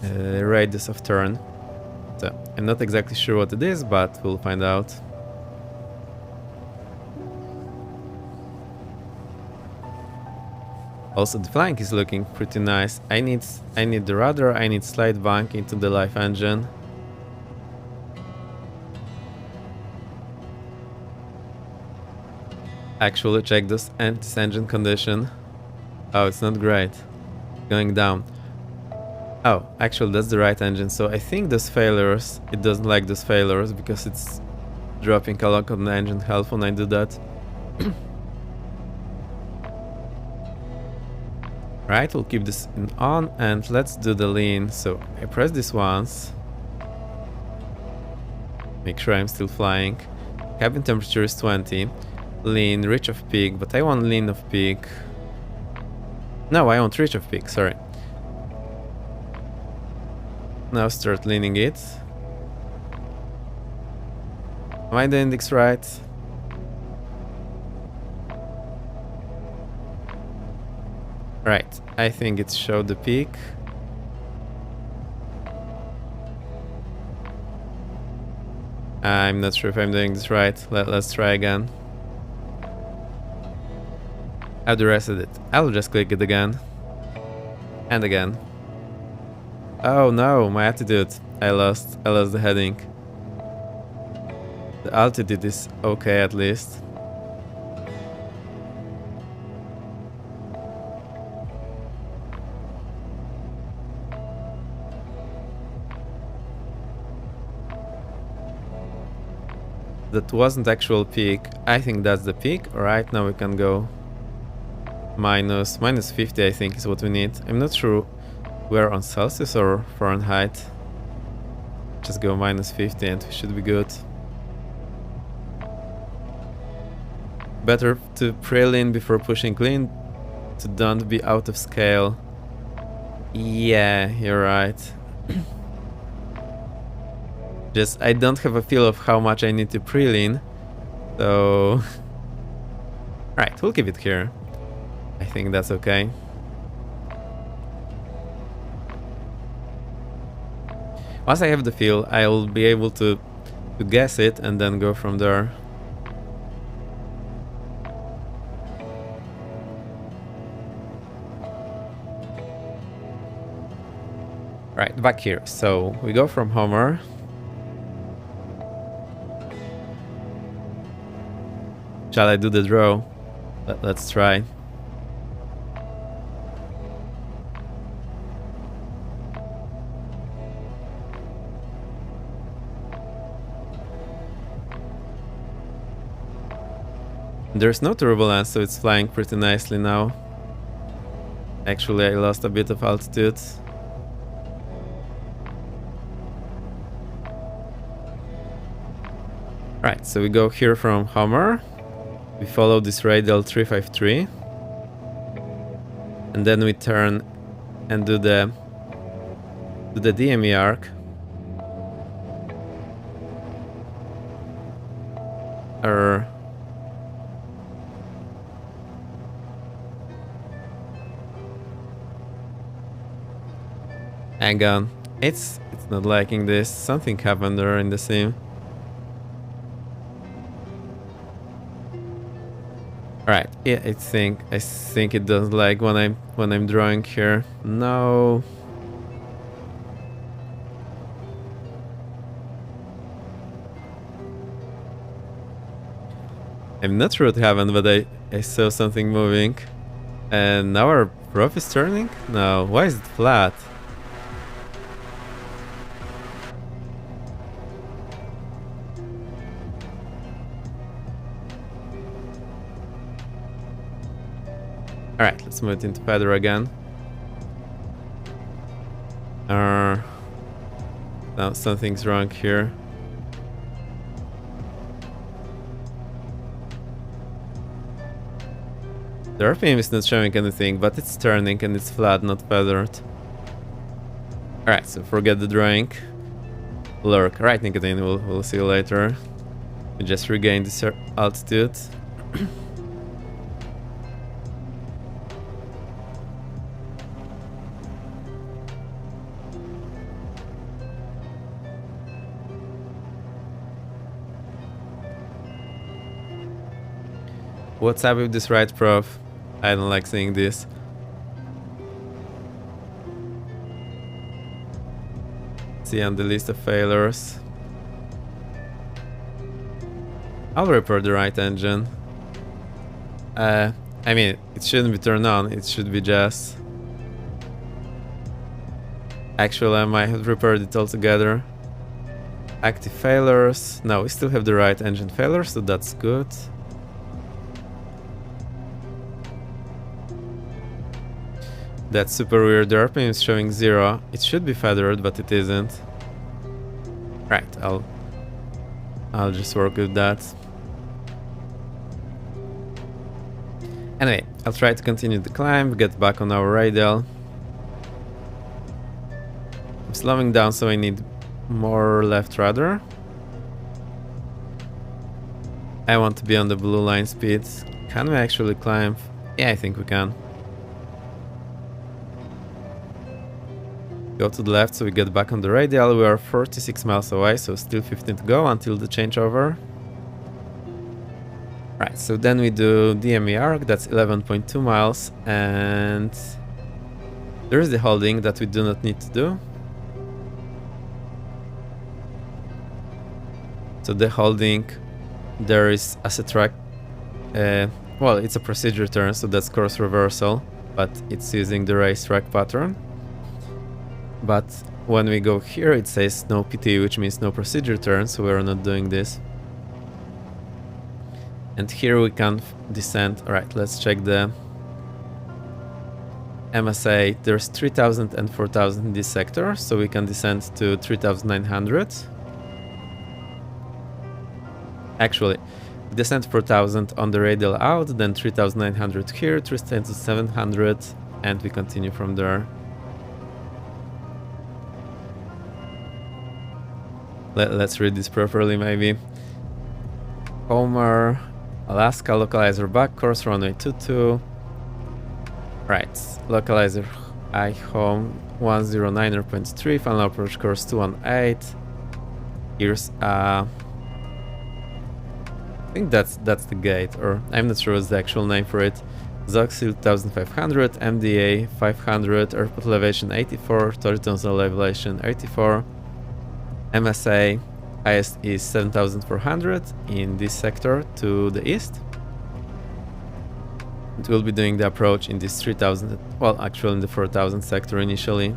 radius of turn. So I'm not exactly sure what it is, but we'll find out. Also, the flank is looking pretty nice. I need the rudder. I need slide bank into the live engine. Actually, check this engine condition. Oh, it's not great. Going down. Oh, actually that's the right engine, so I think those failures, it doesn't like those failures because it's dropping a lot on the engine health when I do that. Right, we'll keep this on and let's do the lean. So I press this once. Make sure I'm still flying. Cabin temperature is 20. Lean, reach of peak, but I want lean of peak. No, I want reach of peak, sorry. Now start leaning it. Am I the index right? Right, I think it showed the peak. I'm not sure if I'm doing this right. Let's try again. I've reset it. I'll just click it again. And again. Oh no, my attitude. I lost the heading. The altitude is okay at least. That wasn't actual peak. I think that's the peak. Alright, now we can go minus 50, I think is what we need. I'm not sure we're on Celsius or Fahrenheit. just go -50 and we should be good. Better to pre-lean before pushing clean, to don't be out of scale. Yeah, you're right. Just I don't have a feel of how much I need to pre-lean, so right, we'll keep it here. I think that's okay. Once I have the feel, I'll be able to guess it and then go from there. Right, back here. So we go from Homer. Shall I do the draw? Let's try. There's no turbulence, so it's flying pretty nicely now. Actually, I lost a bit of altitude. Right, so we go here from Homer. We follow this radial 353. And then we turn and do the DME arc. Hang on. It's not liking this. Something happened there in the sim. Alright, yeah, I think it does like when I'm drawing here. No. I'm not sure what happened, but I saw something moving. And now our prop is turning? No, why is it flat? Alright, let's move it into feather again. Now something's wrong here. The RPM is not showing anything, but it's turning and it's flat, not feathered. Alright, so forget the drawing. Lurk. Right, Nicotine, we'll see you later. We just regained this altitude. What's up with this right prof? I don't like seeing this. See on the list of failures. I'll report the right engine. I mean, it shouldn't be turned on, it should be just... Actually, I might have repaired it altogether. Active failures. No, we still have the right engine failure, so that's good. That's super weird. The RPM is showing 0. It should be feathered, but it isn't. Right, I'll just work with that. Anyway, I'll try to continue the climb, get back on our radial. I'm slowing down, so I need more left rudder. I want to be on the blue line speed. Can we actually climb? Yeah, I think we can. Go to the left so we get back on the radial. We are 46 miles away, so still 15 to go until the changeover. Right, so then we do DME arc, that's 11.2 miles, and there is the holding that we do not need to do. So the holding, there is as a track, well, it's a procedure turn, so that's course reversal, but it's using the racetrack pattern. But when we go here, it says no PT, which means no procedure turn, so we're not doing this. And here we can descend. Alright, let's check the MSA, there's 3000 and 4000 in this sector, so we can descend to 3900. Actually, descend 4000 on the radial out, then 3900 here, 3700, and we continue from there. Let's read this properly, maybe. Homer, Alaska, localizer back, course runway 22. Right, localizer I home 109.3, final approach course 218. Here's I think that's the gate, or I'm not sure what's the actual name for it. Zoxil 1500, MDA 500, airport elevation 84, horizontal elevation 84. MSA highest is 7400 in this sector to the east. And we'll be doing the approach in this 3000, well, actually in the 4000 sector initially.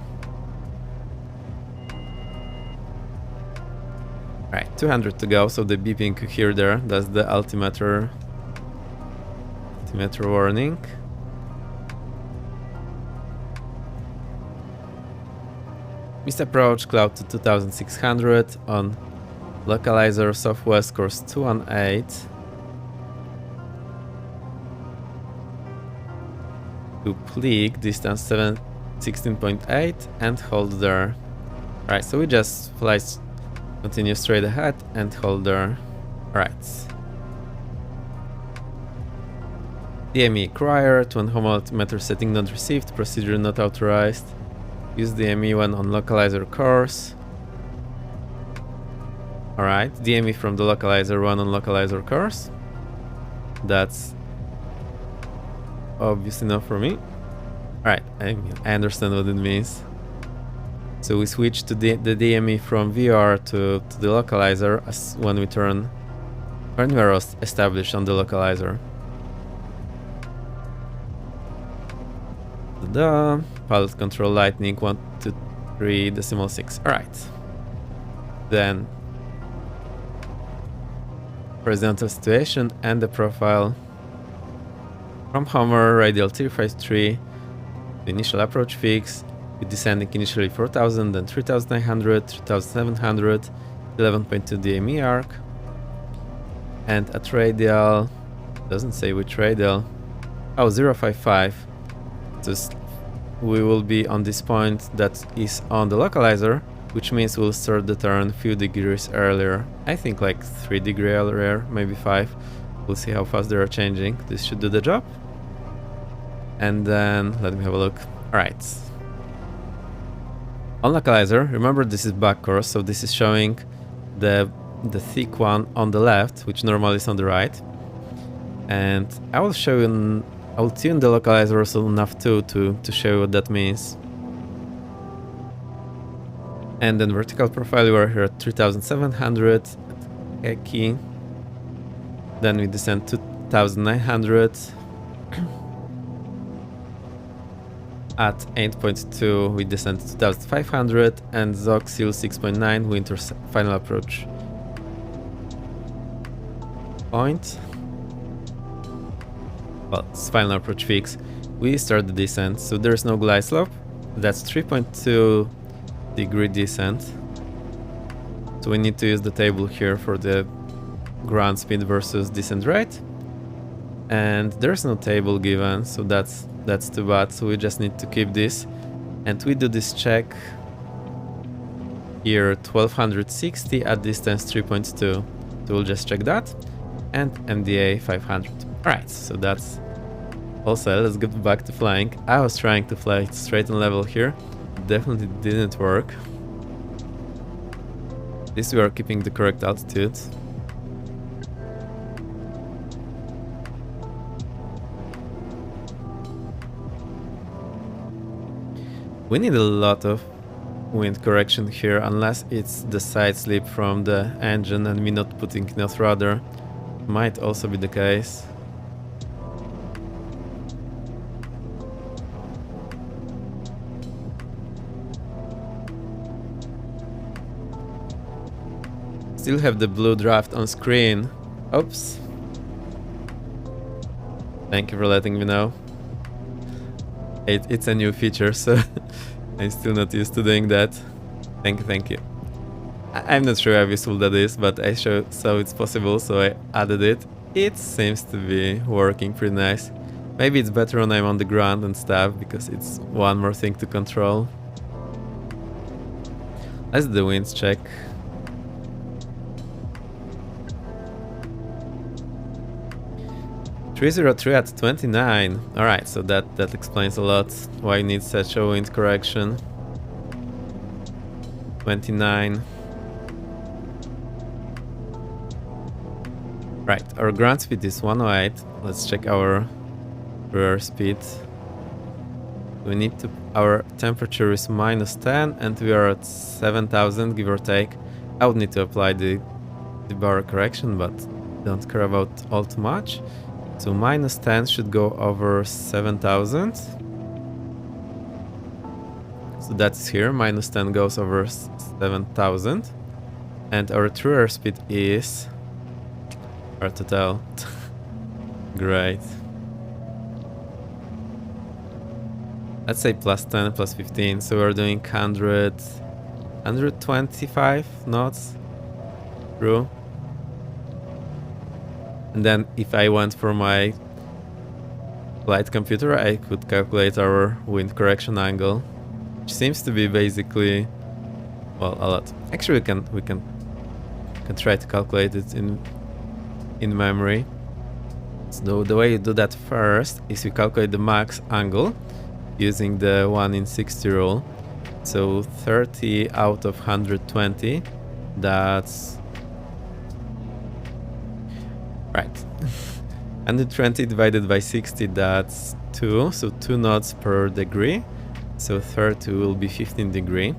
Right, 200 to go, so the beeping here there, that's the altimeter warning. Missed approach, cloud to 2600 on localizer southwest course 218. To Pleak, distance 16.8 and hold there. Right, so we just continue straight ahead and hold there. Right. DME required when home altimeter setting not received, procedure not authorized. Use DME when on localizer course. Alright, DME from the localizer when on localizer course. That's obvious enough for me. Alright, I understand what it means. So we switch to the DME from VR to the localizer as when we are established on the localizer. The pilot control lightning 123.6. Alright. Then horizontal situation and the profile. From Homer, radial 353, the initial approach fix, with descending initially 4000, then 3900, 3700, 11.2 DME arc, and at radial, doesn't say which radial, 055, so we will be on this point that is on the localizer, which means we'll start the turn a few degrees earlier. I think like 3 degrees earlier, maybe 5. We'll see how fast they are changing. This should do the job. And then let me have a look. Alright. On localizer, remember this is back course, so this is showing the thick one on the left, which normally is on the right. And I will tune the localizer also enough too to show you what that means. And then vertical profile, we are here at 3700 at key. Then we descend to 2900. At 8.2 we descend to 2500 and Zoxil 6.9 we enter final approach point. Well, it's final approach fix. We start the descent, so there's no glide slope. That's 3.2 degree descent. So we need to use the table here for the ground speed versus descent rate. And there's no table given, so that's too bad. So we just need to keep this. And we do this check here, 1260 at distance 3.2. So we'll just check that. And MDA 500. Alright, so that's also, let's get back to flying. I was trying to fly straight on level here. Definitely didn't work. At least we are keeping the correct altitude. We need a lot of wind correction here, unless it's the side slip from the engine and me not putting enough rudder. Might also be the case. Still have the blue draft on screen. Oops. Thank you for letting me know. It's a new feature, so I'm still not used to doing that. Thank you. I'm not sure how useful that is, but I saw it's possible, so I added it. It seems to be working pretty nice. Maybe it's better when I'm on the ground and stuff, because it's one more thing to control. Let's do the winds check. .303 at 29. Alright, so that explains a lot why you need such a wind correction. 29. Right, our ground speed is 108. Let's check our rear speed. We need to... Our temperature is -10 and we are at 7,000, give or take. I would need to apply the bar correction, but don't care about all too much. So -10 should go over 7,000. So that's here, -10 goes over 7,000. And our true airspeed is... hard to tell. Great. Let's say +10, +15, so we're doing 125 knots through. And then if I went for my flight computer, I could calculate our wind correction angle, which seems to be basically, well, a lot. Actually, we can try to calculate it in memory. So the way you do that first is you calculate the max angle using the 1 in 60 rule. So 30 out of 120, that's right. 120 divided by 60, that's 2, so 2 knots per degree. So 30 will be 15 degree.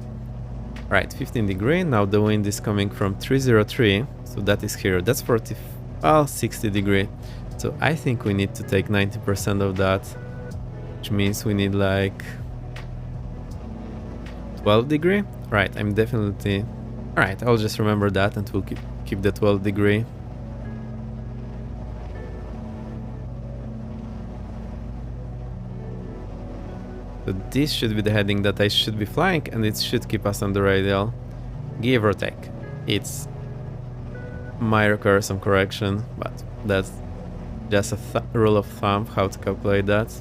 Right, 15 degree. Now the wind is coming from 303, so that is here. That's 60 degree. So I think we need to take 90% of that, which means we need like 12 degree. Right, I'm definitely... Alright, I'll just remember that and we'll keep the 12 degree. So this should be the heading that I should be flying, and it should keep us on the radial, give or take. It's might require some correction, but that's just a rule of thumb how to calculate that.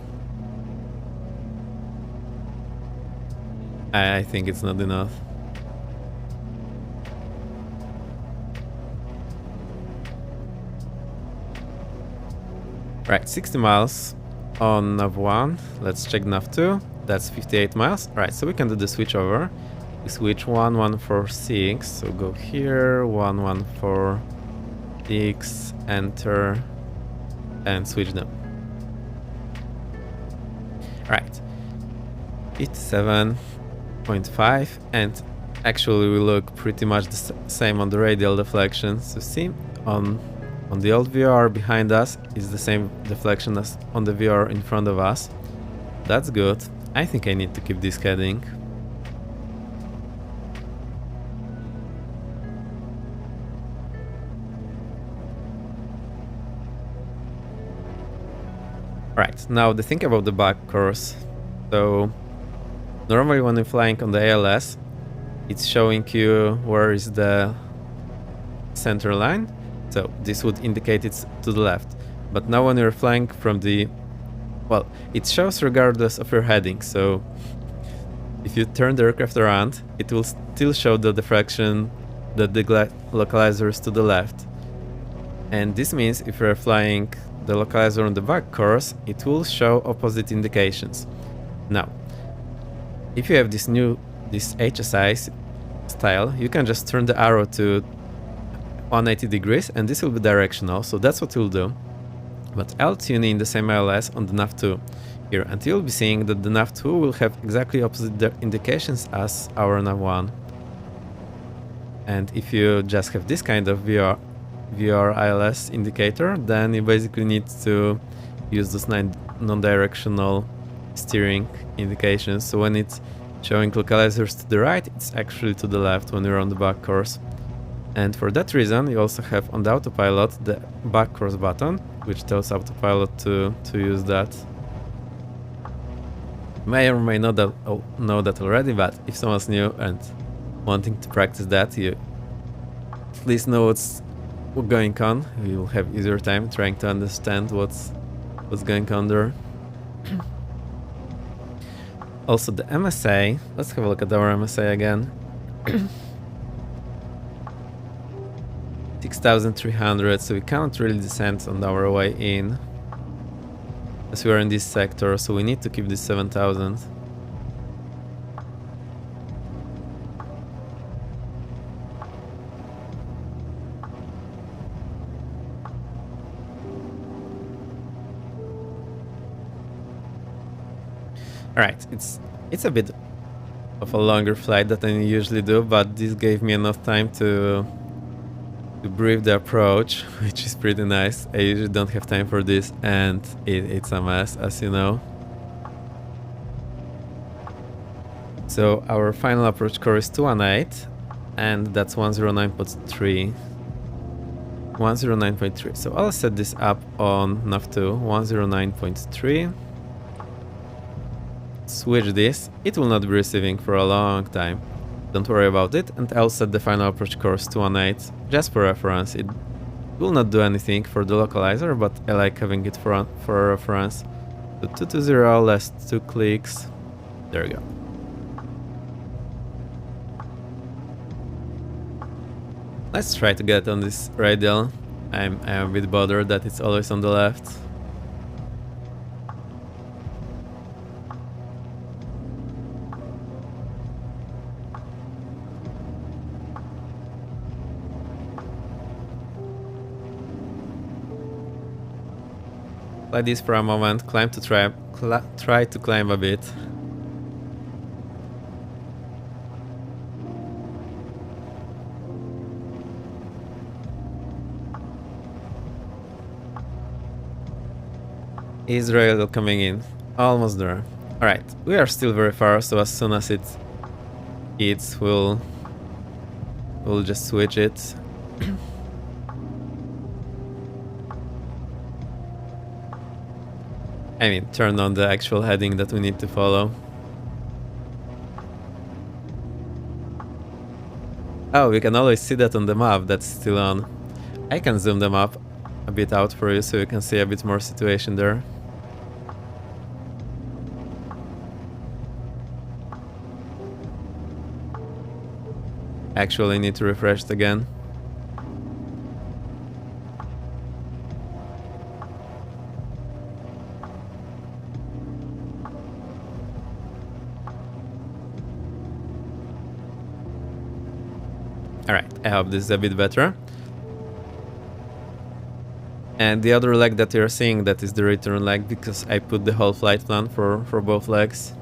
I think it's not enough. Right, 60 miles on nav 1. Let's check nav 2. That's 58 miles. Right, so we can do the switch over. We switch 1146. So go here, 1146, enter, and switch them. Right, 57.5, and actually we look pretty much the same on the radial deflection. So see, on the old VR behind us is the same deflection as on the VR in front of us. That's good. I think I need to keep this heading. Right, now the thing about the back course. So normally when you're flying on the ALS, it's showing you where is the center line. So this would indicate it's to the left. But now when you're flying from the... Well, it shows regardless of your heading. So if you turn the aircraft around, it will still show the diffraction that the localizer is to the left. And this means if you're flying the localizer on the back course, it will show opposite indications. Now, if you have this HSI style, you can just turn the arrow to 180 degrees and this will be directional, so that's what we'll do. But I'll tune in the same ILS on the nav2 here, and you'll be seeing that the nav2 will have exactly opposite indications as our nav1. And if you just have this kind of VR ILS indicator, then you basically need to use those non-directional steering indications. So when it's showing localizers to the right, it's actually to the left when you're on the back course. And for that reason, you also have on the autopilot the back course button, which tells autopilot to use that. May or may not know that already, but if someone's new and wanting to practice that, you at least know what's going on. You will have easier time trying to understand what's going on there. Also the MSA, let's have a look at our MSA again. 6,300, so we can't really descend on our way in, as we are in this sector, so we need to keep this 7,000. Alright, it's a bit of a longer flight than I usually do, but this gave me enough time to brief the approach, which is pretty nice. I usually don't have time for this, and it's a mess, as you know. So our final approach core is 218, and that's 109.3. 109.3. So I'll set this up on nav2, 109.3. Switch this. It will not be receiving for a long time. Don't worry about it, and I'll set the final approach course to 218, just for reference. It will not do anything for the localizer, but I like having it for reference. So 220, last 2 clicks. There we go. Let's try to get on this radial. I'm a bit bothered that it's always on the left. Like this for a moment, try to climb a bit. Israel coming in, almost there. Alright, we are still very far, so as soon as it hits, we'll just switch it. I mean, turn on the actual heading that we need to follow. Oh, we can always see that on the map that's still on. I can zoom the map a bit out for you so you can see a bit more situation there. Actually, I need to refresh it again. Alright, I hope this is a bit better. And the other leg that you're seeing, that is the return leg, because I put the whole flight plan for both legs.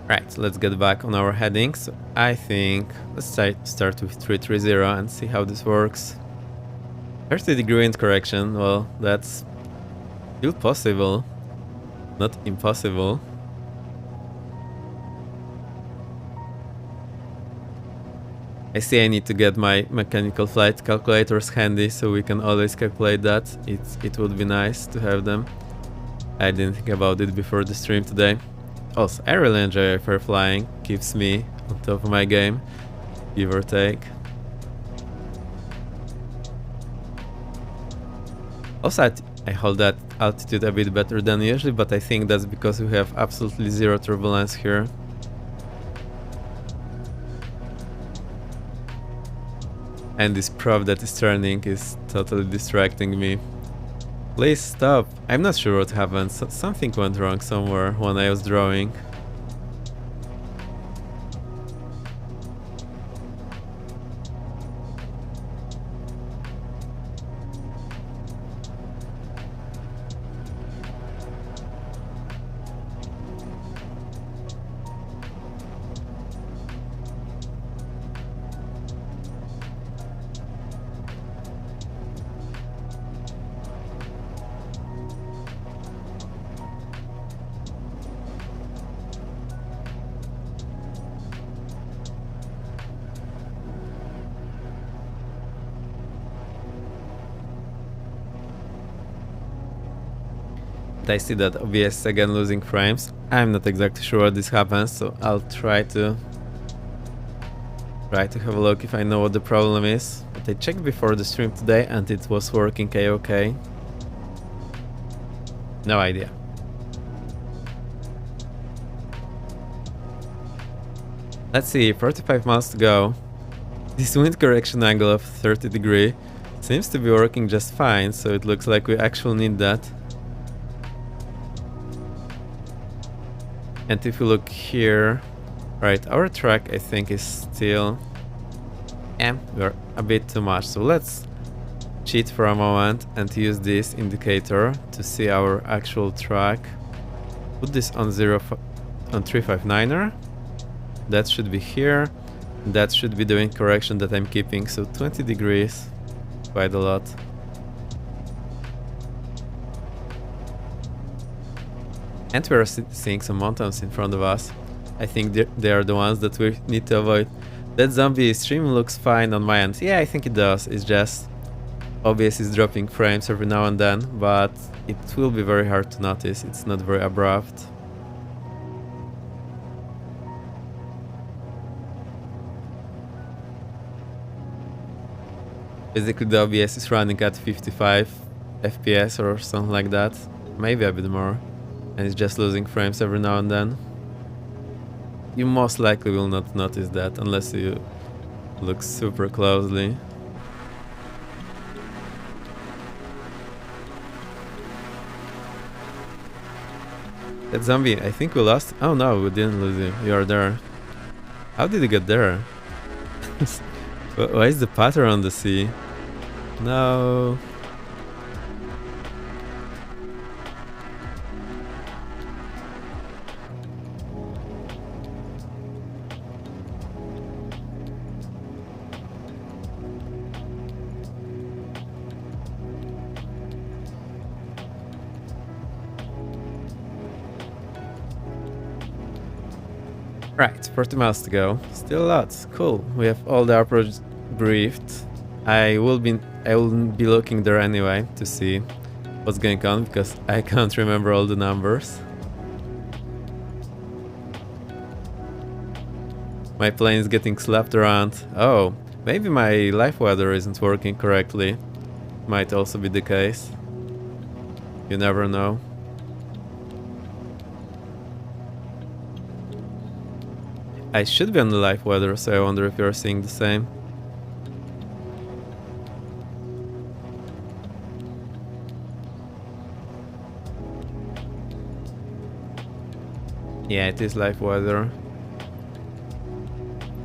Right, let's get back on our headings. I think let's start with 330 and see how this works. 30-degree wind correction, well, that's still possible, not impossible. I see I need to get my mechanical flight calculators handy so we can always calculate that. It would be nice to have them. I didn't think about it before the stream today. Also, I really enjoy fair flying, keeps me on top of my game, give or take. Also, I hold that altitude a bit better than usually, but I think that's because we have absolutely zero turbulence here. And this prop that is turning is totally distracting me. Please stop. I'm not sure what happened. Something went wrong somewhere when I was drawing. I see that OBS is again losing frames. I'm not exactly sure what this happens, so I'll try to have a look if I know what the problem is. But I checked before the stream today and it was working okay. No idea. Let's see, 45 miles to go. This wind correction angle of 30 degrees seems to be working just fine, so it looks like we actually need that. And if you look here, right, our track I think is still... we're a bit too much, so let's cheat for a moment and use this indicator to see our actual track. Put this on 359er. That should be here. That should be the wind correction that I'm keeping, so 20 degrees, quite a lot. And we're seeing some mountains in front of us. I think they are the ones that we need to avoid. That zombie stream looks fine on my end. Yeah, I think it does. It's just OBS is dropping frames every now and then, but it will be very hard to notice. It's not very abrupt. Basically the OBS is running at 55 FPS or something like that. Maybe a bit more. And it's just losing frames every now and then. You most likely will not notice that unless you look super closely. That zombie, I think we lost. Oh no, we didn't lose you. You are there. How did you get there? Why is the pattern on the sea? No. Right, 40 miles to go. Still a lot. Cool. We have all the approach briefed. I will be looking there anyway to see what's going on because I can't remember all the numbers. My plane is getting slapped around. Oh, maybe my live weather isn't working correctly. Might also be the case. You never know. I should be on the live weather, so I wonder if you're seeing the same. Yeah, it is live weather.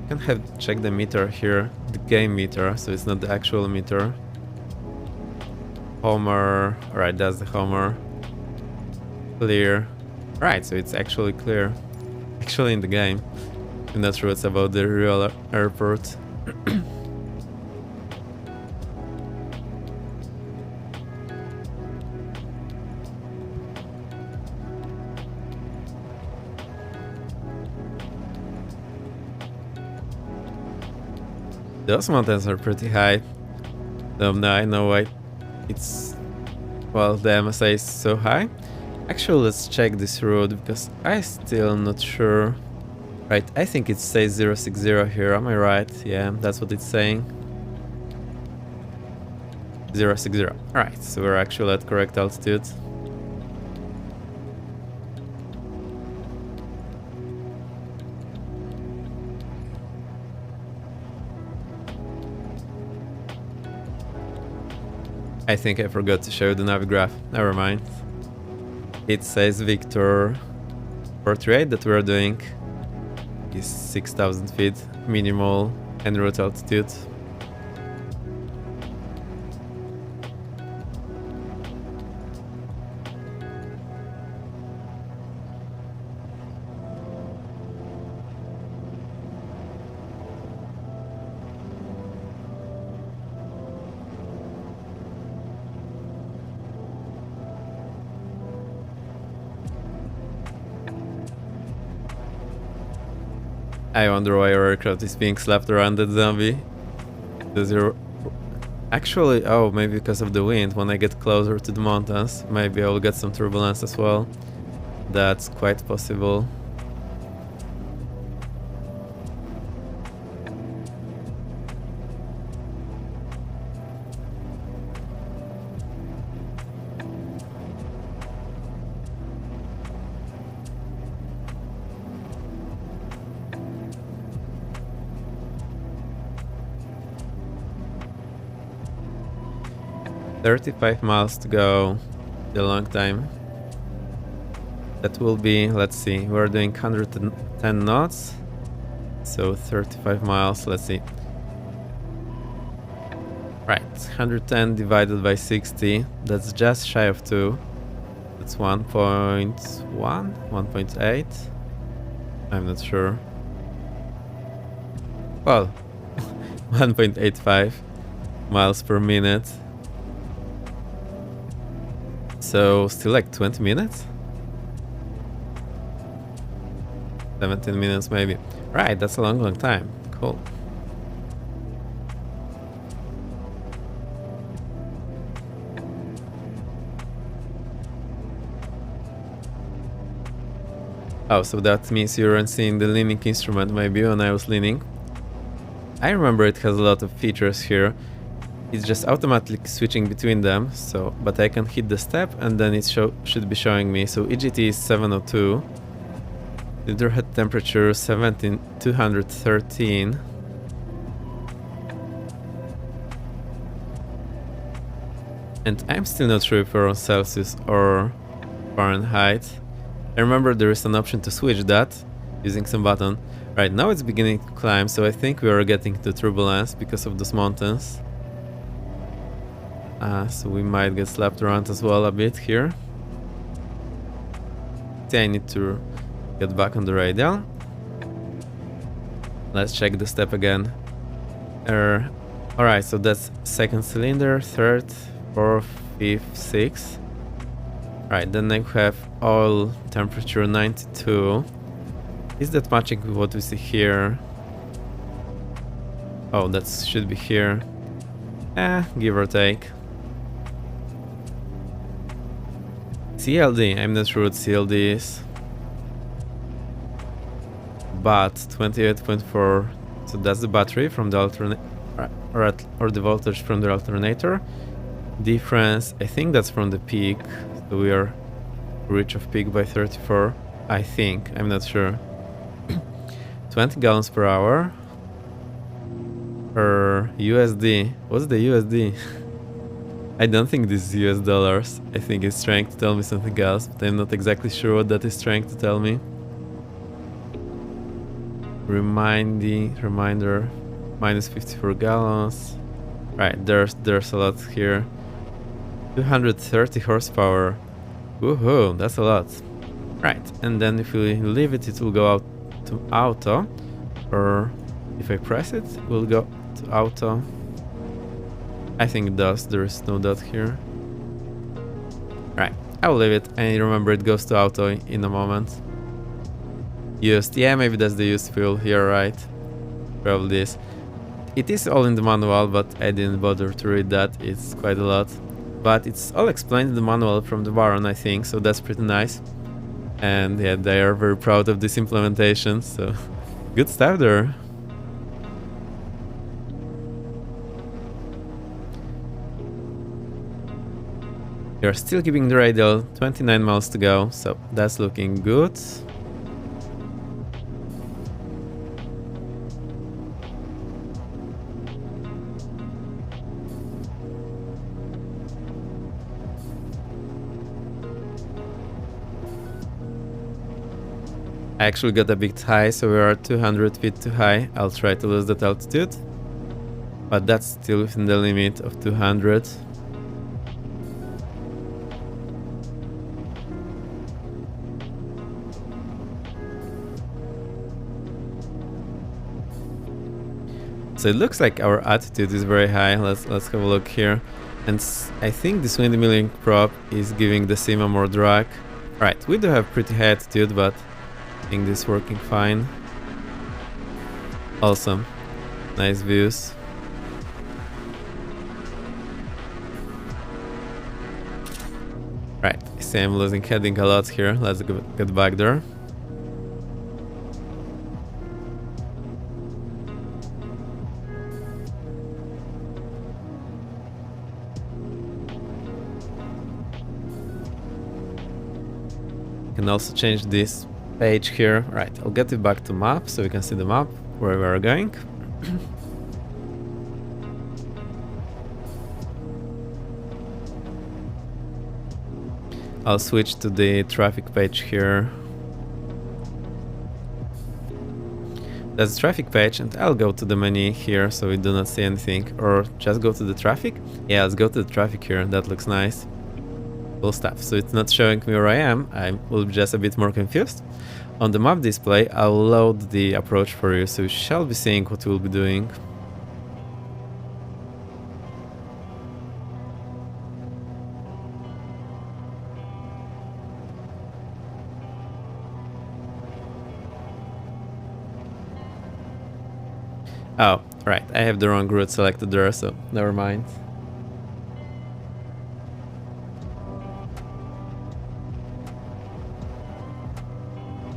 I can have check the meter here, the game meter, so it's not the actual meter. Homer, right, that's the Homer. Clear. Right, so it's actually clear. Actually in the game. I'm not sure what's about the real airport. Those mountains are pretty high. So now I know why it's... well, the MSA is so high. Actually, let's check this road because I'm still not sure. Right, I think it says 060 here, am I right? Yeah, that's what it's saying. 060. Alright, so we're actually at correct altitude. I think I forgot to show the navigraph. Never mind. It says Victor 48 that we're doing is 6,000 feet minimal en route altitude. I wonder why our aircraft is being slapped around that zombie. Actually, oh, maybe because of the wind, when I get closer to the mountains, maybe I will get some turbulence as well. That's quite possible. "35 miles to go." A long time. That will be, let's see, we're doing 110 knots. So 35 miles, let's see. Right, 110 divided by 60. That's just shy of 2. That's 1.1, 1.8. I'm not sure. Well, 1.85 miles per minute. So still like 20 minutes? 17 minutes maybe. Right, that's a long time. Cool. Oh, so that means you weren't seeing the leaning instrument maybe when I was leaning. I remember it has a lot of features here. It's just automatically switching between them, so but I can hit the step and then it should be showing me. So EGT is 702. Leader head temperature 17,213. And I'm still not sure if we're on Celsius or Fahrenheit. I remember there is an option to switch that using some button. Right, now it's beginning to climb, so I think we are getting to turbulence because of those mountains. So we might get slapped around as well a bit here. I need to get back on the radial. Let's check the step again. Alright, so that's second cylinder, third, fourth, fifth, sixth. Right, then I have oil temperature 92. Is that matching with what we see here? Oh, that should be here. Give or take. CLD, I'm not sure what CLD is. But 28.4, so that's the battery from the alternator, or the voltage from the alternator. Difference, I think that's from the peak, so we are reach of peak by 34, I think, I'm not sure. 20 gallons per hour. Or USD, what's the USD? I don't think this is US dollars. I think it's trying to tell me something else, but I'm not exactly sure what that is trying to tell me. Reminder, minus 54 gallons. Right, there's a lot here. 230 horsepower. Woohoo, that's a lot. Right, and then if we leave it, it will go out to auto. Or if I press it, it will go to auto. I think it does, there is no dot here. Right, I will leave it, and remember it goes to auto in a moment. Used, yeah, maybe that's the used fuel here, right? Probably is. It is all in the manual, but I didn't bother to read that, it's quite a lot. But it's all explained in the manual from the Baron, I think, so that's pretty nice. And yeah, they are very proud of this implementation, so good stuff there. You're still keeping the radial, 29 miles to go, so that's looking good. I actually got a bit high, so we are 200 feet too high. I'll try to lose that altitude, but that's still within the limit of 200. So it looks like our altitude is very high. Let's have a look here. And I think this windmilling prop is giving the Sima more drag. Right, we do have pretty high altitude, but I think this is working fine. Awesome. Nice views. Right, see I'm losing heading a lot here. Let's get back there. Can also change this page here. Right, I'll get it back to map so we can see the map where we are going. I'll switch to the traffic page here. That's the traffic page, and I'll go to the menu here so we do not see anything. Or just go to the traffic? Yeah, let's go to the traffic here. That looks nice. Cool stuff. So it's not showing me where I am. I will be just a bit more confused. On the map display, I'll load the approach for you, so you shall be seeing what we'll be doing. Oh, right, I have the wrong route selected there, so never mind.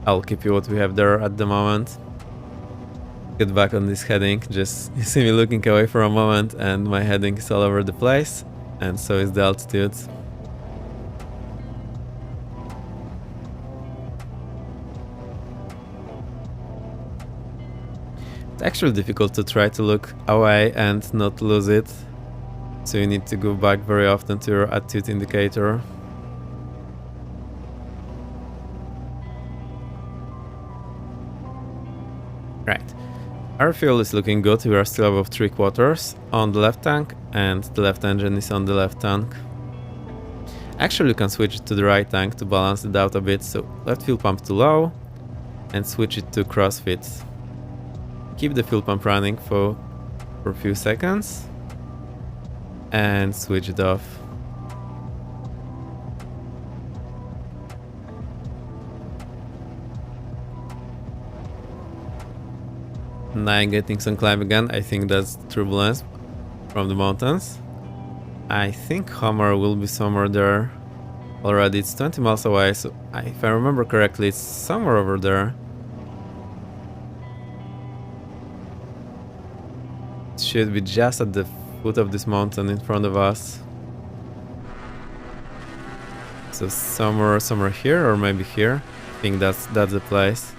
I'll keep you what we have there at the moment. Get back on this heading, just you see me looking away for a moment and my heading is all over the place, and so is the altitude. It's actually difficult to try to look away and not lose it, so you need to go back very often to your attitude indicator. Right, our fuel is looking good, we are still above 3/4 on the left tank and the left engine is on the left tank. Actually, you can switch it to the right tank to balance it out a bit, so left fuel pump to low and switch it to crossfit. Keep the fuel pump running for a few seconds and switch it off. Now I'm getting some climb again. I think that's turbulence from the mountains. I think Homer will be somewhere there already. It's 20 miles away, so if I remember correctly, it's somewhere over there. It should be just at the foot of this mountain in front of us. So somewhere here or maybe here. I think that's the place.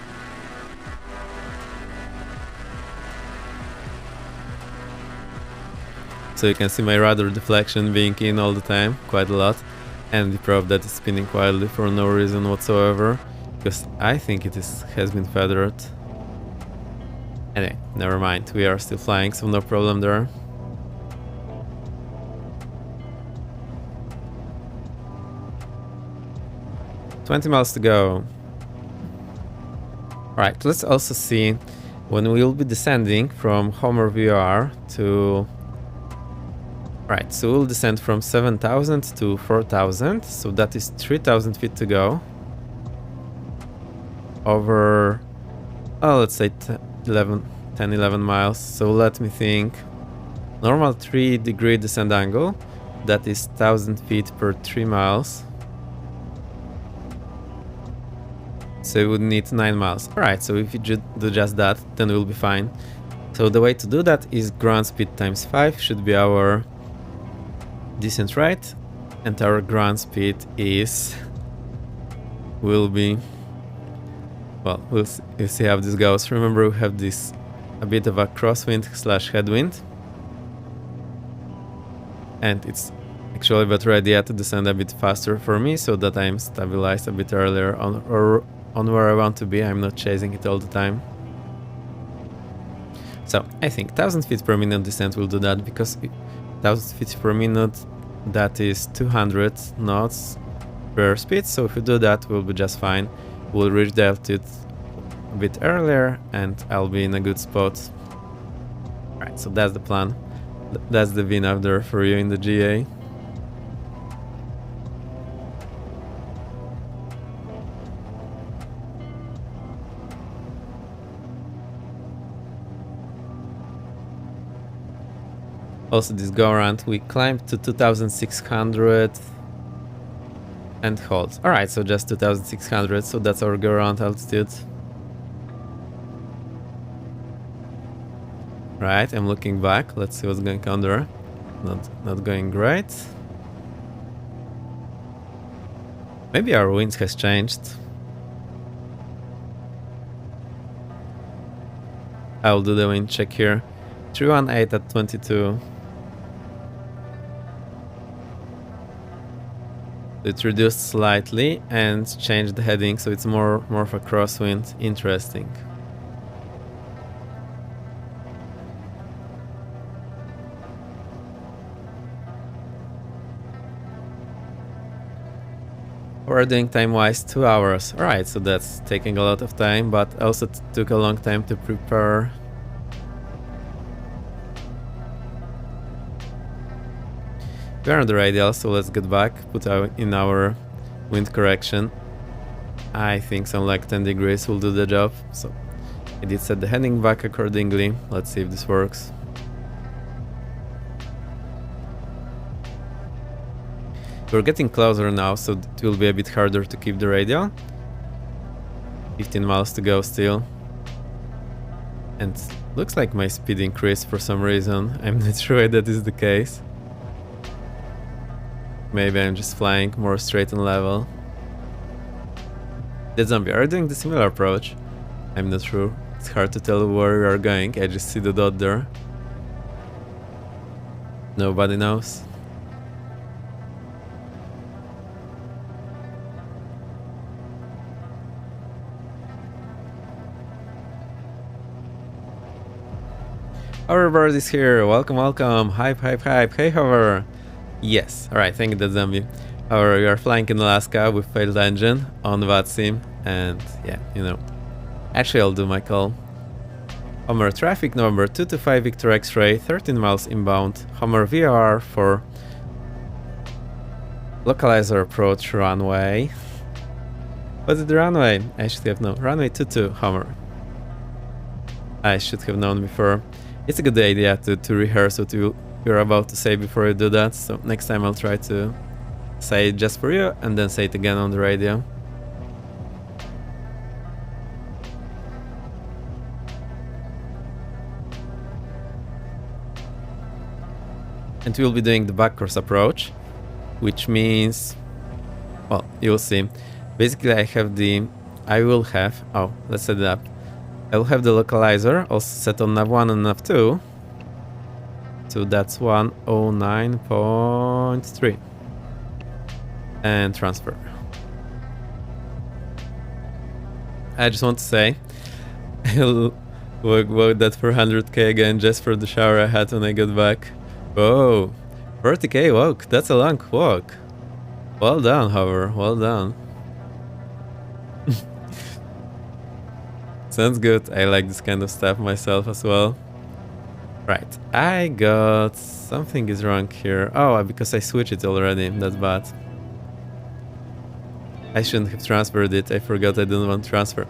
So you can see my rudder deflection being in all the time, quite a lot, and the prop that is spinning wildly for no reason whatsoever, because I think it has been feathered. Anyway, never mind, we are still flying, so no problem there. $20 miles to go. Alright, let's also see when we'll be descending from Homer VR to... Right, so we'll descend from 7,000 to 4,000, so that is 3,000 feet to go. Over, oh, let's say 10-11 miles, so let me think. Normal 3-degree descent angle, that is 1,000 feet per 3 miles. So we would need 9 miles. Alright, so if you do just that, then we'll be fine. So the way to do that is ground speed times 5 should be our descent rate, and our ground speed will be, well, we'll see how this goes. Remember, we have this a bit of a crosswind / headwind, and it's actually a better idea to descend a bit faster for me so that I'm stabilized a bit earlier on where I want to be. I'm not chasing it all the time. So I think 1,000 feet per minute descent will do that, because 1,000 feet per minute, that is 200 knots per speed, so if we do that, we'll be just fine. We'll reach the altitude a bit earlier and I'll be in a good spot. Alright, so that's the plan. That's the VNAV there for you in the GA. Also, this go around, we climbed to 2,600. and hold. Alright, so just 2600, so that's our go around altitude. Right, I'm looking back. Let's see what's going on there. Not going great. Maybe our wind has changed. I'll do the wind check here. 318 at 22. It reduced slightly and changed the heading, so it's more of a crosswind. Interesting. We're doing time-wise 2 hours. Alright, so that's taking a lot of time, but also took a long time to prepare. We're on the radial, so let's get back, put in our wind correction. I think some like 10 degrees will do the job, so I did set the heading back accordingly. Let's see if this works. We're getting closer now, so it will be a bit harder to keep the radial. 15 miles to go still. And looks like my speed increased for some reason. I'm not sure why that is the case. Maybe I'm just flying more straight and level. The zombie are doing the similar approach. I'm not sure. It's hard to tell where we are going. I just see the dot there. Nobody knows. Our bird is here. Welcome, welcome. Hype, hype, hype. Hey, hover. Yes. Alright, thank you, that zombie. However, we are flying in Alaska with failed engine on VATSIM. And yeah, you know. Actually, I'll do my call. Homer traffic number 225 Victor X-ray, 13 miles inbound. Homer VOR for localizer approach runway. What's the runway? I should have known. Runway 22, Homer. I should have known before. It's a good idea to rehearse what you're about to say before you do that, so next time I'll try to say it just for you and then say it again on the radio. And we'll be doing the backcourse approach, which means, well, you'll see. Basically I will have, oh, let's set it up. I will have the localizer also set on nav1 and nav2. So that's 109.3. And transfer. I just want to say, I'll walk that 400k again just for the shower I had when I got back. Whoa, 40k walk, that's a long walk. Well done, however, well done. Sounds good. I like this kind of stuff myself as well. Right, I got... something is wrong here. Oh, because I switched it already. That's bad. I shouldn't have transferred it. I forgot I didn't want to transfer.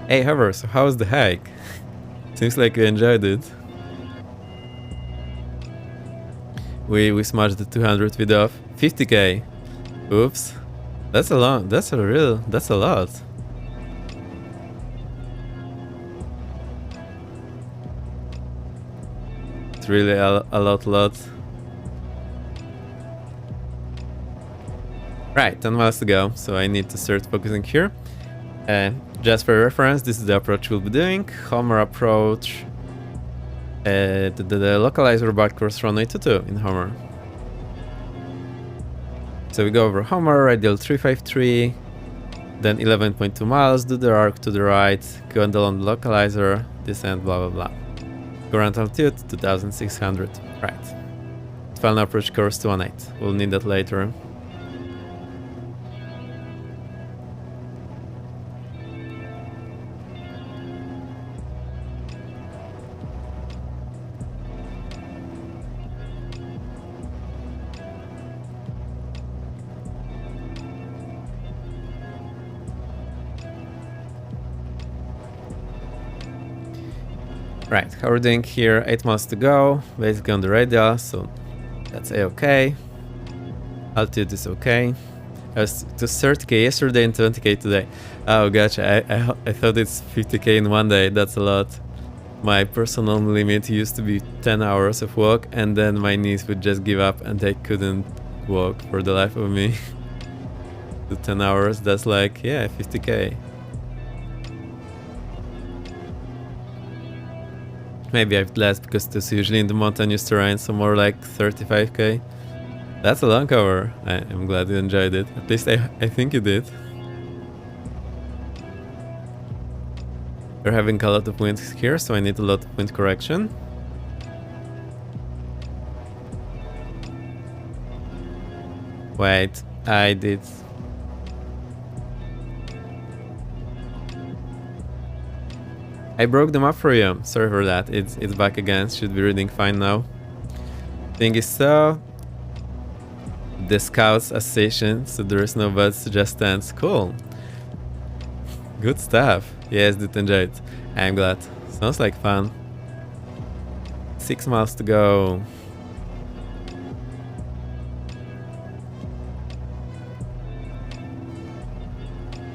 Hey, however, so how was the hike? Seems like you enjoyed it. We smashed the 200 feet off. 50k. Oops. That's a lot. That's a lot. It's really a lot. Right, 10 miles to go, so I need to start focusing here. Just for reference, this is the approach we'll be doing. Homer approach. The localizer backcourse runway 22 in Homer. So we go over Homer, radial 353, then 11.2 miles, do the arc to the right, go and along the localizer, descend, blah blah blah. Current altitude 2600. Right. Final approach course 218. We'll need that later. Right, how we're doing here, 8 miles to go, basically on the radial, so that's a-okay. Altitude is okay. I was to 30k yesterday and 20k today. Oh, gotcha. I thought it's 50k in one day. That's a lot. My personal limit used to be 10 hours of walk, and then my knees would just give up and I couldn't walk for the life of me. To 10 hours, that's like, yeah, 50k. Maybe I've less because it's usually in the mountainous terrain, so more like 35k. That's a long cover. I'm glad you enjoyed it. At least I think you did. We're having a lot of wind here, so I need a lot of wind correction. Wait, I did. I broke the map for you. Sorry for that. It's back again. Should be reading fine now. Thing is so. The scouts assassin, so there is no buts, just stands. Cool. Good stuff. Yes, did enjoy it. I'm glad. Sounds like fun. 6 miles to go.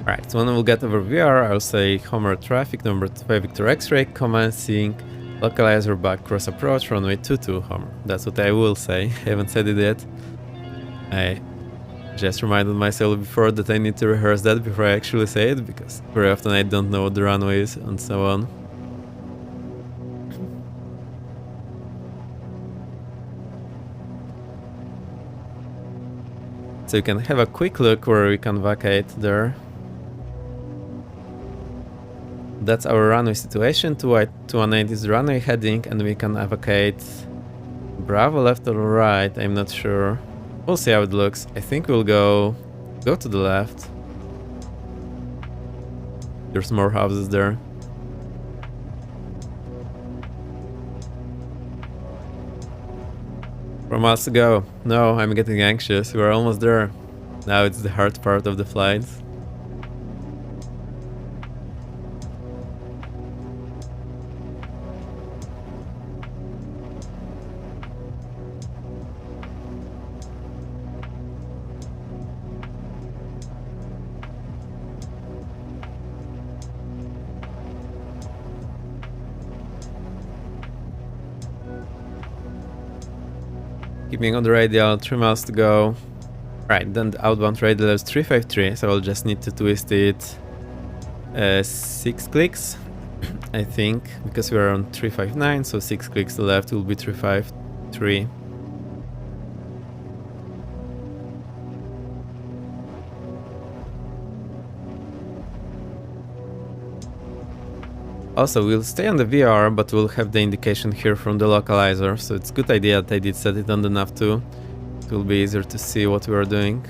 Right, so when we'll get over VR, I'll say Homer traffic, number 5 Victor X-ray, commencing, localizer back cross approach, runway 22 Homer. That's what I will say. I haven't said it yet. I just reminded myself before that I need to rehearse that before I actually say it, because very often I don't know what the runway is and so on. So you can have a quick look where we can vacate there. That's our runway situation. 218 is the runway heading, and we can vacate Bravo left or right, I'm not sure. We'll see how it looks. I think we'll go to the left. There's more houses there. From us to go. No, I'm getting anxious. We're almost there. Now it's the hard part of the flight. Keeping on the radial, 3 miles to go. Right, then the outbound radial is 353, so I'll just need to twist it 6 clicks, I think, because we're on 359, so 6 clicks to the left will be 353. Also, we'll stay on the VR, but we'll have the indication here from the localizer, so it's a good idea that I did set it on the nav too. It will be easier to see what we are doing.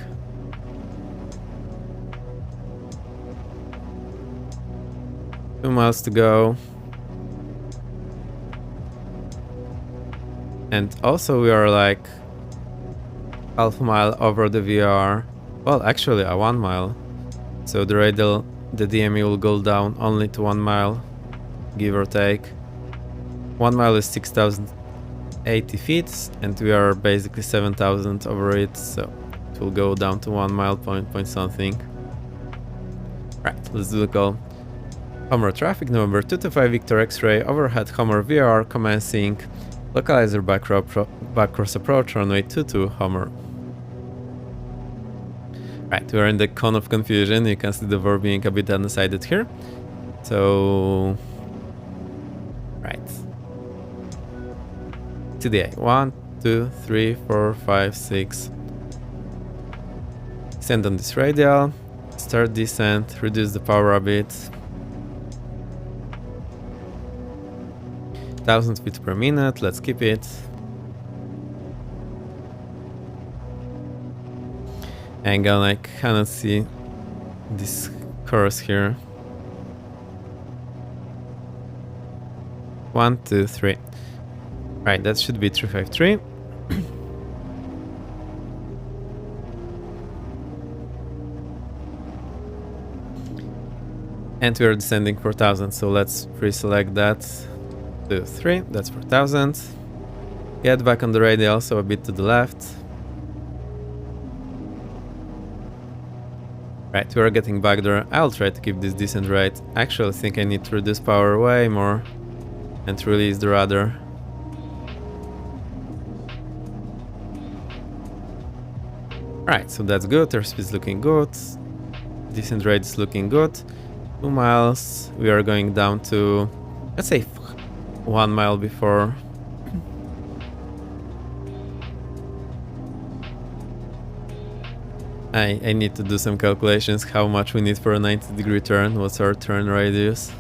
Two miles to go. And also we are like half a mile over the VR. Well, actually a 1 mile. So the radial, the DME will go down only to 1 mile. Give or take. 1 mile is 6,080 feet, and we are basically 7,000 over it, so it will go down to 1 mile point something. Right, let's do the call. Homer traffic number 225 Victor X-ray, overhead Homer VR, commencing, localizer back cross approach, runway 22 Homer. Right, we are in the cone of confusion. You can see the verb being a bit undecided here. So right. TDA 1, 2, 3, 4, 5, 6. Descend on this radial. Start descent. Reduce the power a bit. 1000 feet per minute. Let's keep it. Hang on, I cannot see this course here. 1, 2, 3. Right, that should be 353. And we are descending 4000, so let's pre-select that. 2, 3, that's 4000. Get back on the radial, so a bit to the left. Right, we are getting back there. I'll try to keep this descent rate. I actually think I need to reduce power way more and release the rudder. Right, so that's good. Airspeed is looking good. Descent rate is looking good. 2 miles. We are going down to, let's say, 1 mile before. I need to do some calculations how much we need for a 90-degree turn. What's our turn radius?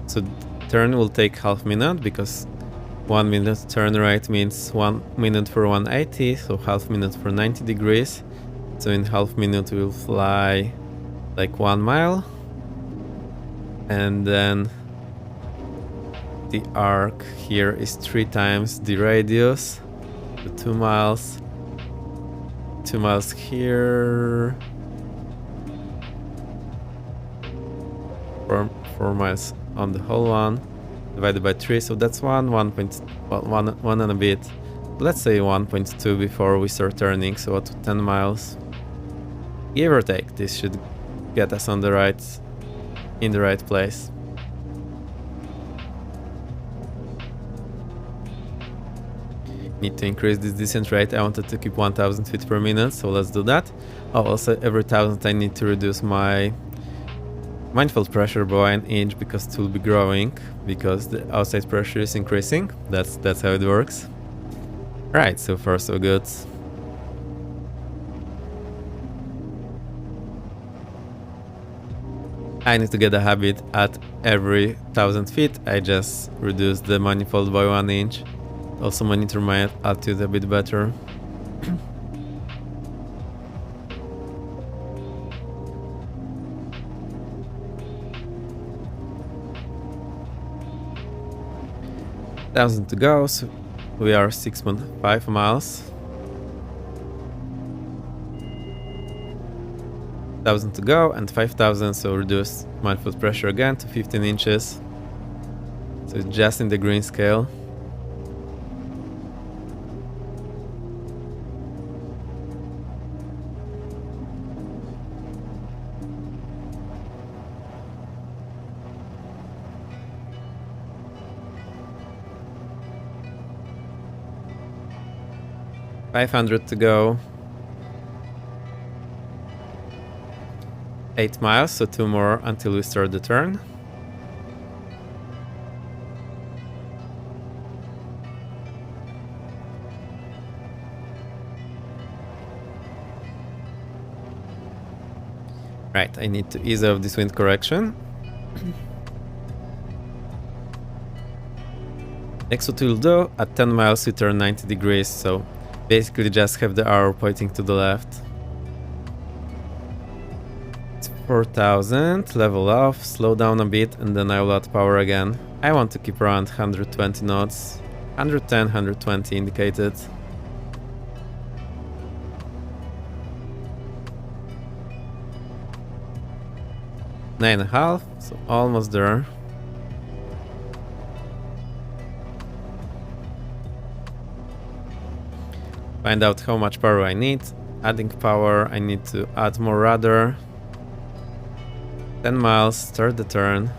So turn will take half minute because 1 minute turn rate means 1 minute for 180, so half minute for 90 degrees. So in half minute we'll fly like 1 mile, and then the arc here is 3 times the radius, so 2 miles. 2 miles here. 4 miles on the whole one, divided by 3, so that's 1 and a bit. Let's say 1.2 before we start turning, so at 10 miles. Give or take, this should get us in the right place. Need to increase this descent rate. I wanted to keep 1000 feet per minute, so let's do that. Oh, also every 1000 I need to reduce my manifold pressure by 1 inch because it will be growing, because the outside pressure is increasing. That's how it works. Right, so far so good. I need to get a habit at every 1000 feet. I just reduce the manifold by 1 inch. Also monitor my altitude a bit better. Thousand to go, so we are 6.5 miles. 1000 to go and 5000, so reduce manifold pressure again to 15 inches. So it's just in the green scale. $500 to go. 8 miles, so 2 more until we start the turn. Right, I need to ease off this wind correction. Next what we'll do, at 10 miles we turn 90 degrees, so basically just have the arrow pointing to the left. It's 4000, level off, slow down a bit, and then I will add power again. I want to keep around 120 knots, 110, 120 indicated. Nine and a half, so almost there. Find out how much power I need. Adding power, I need to add more rudder. 10 miles, start the turn.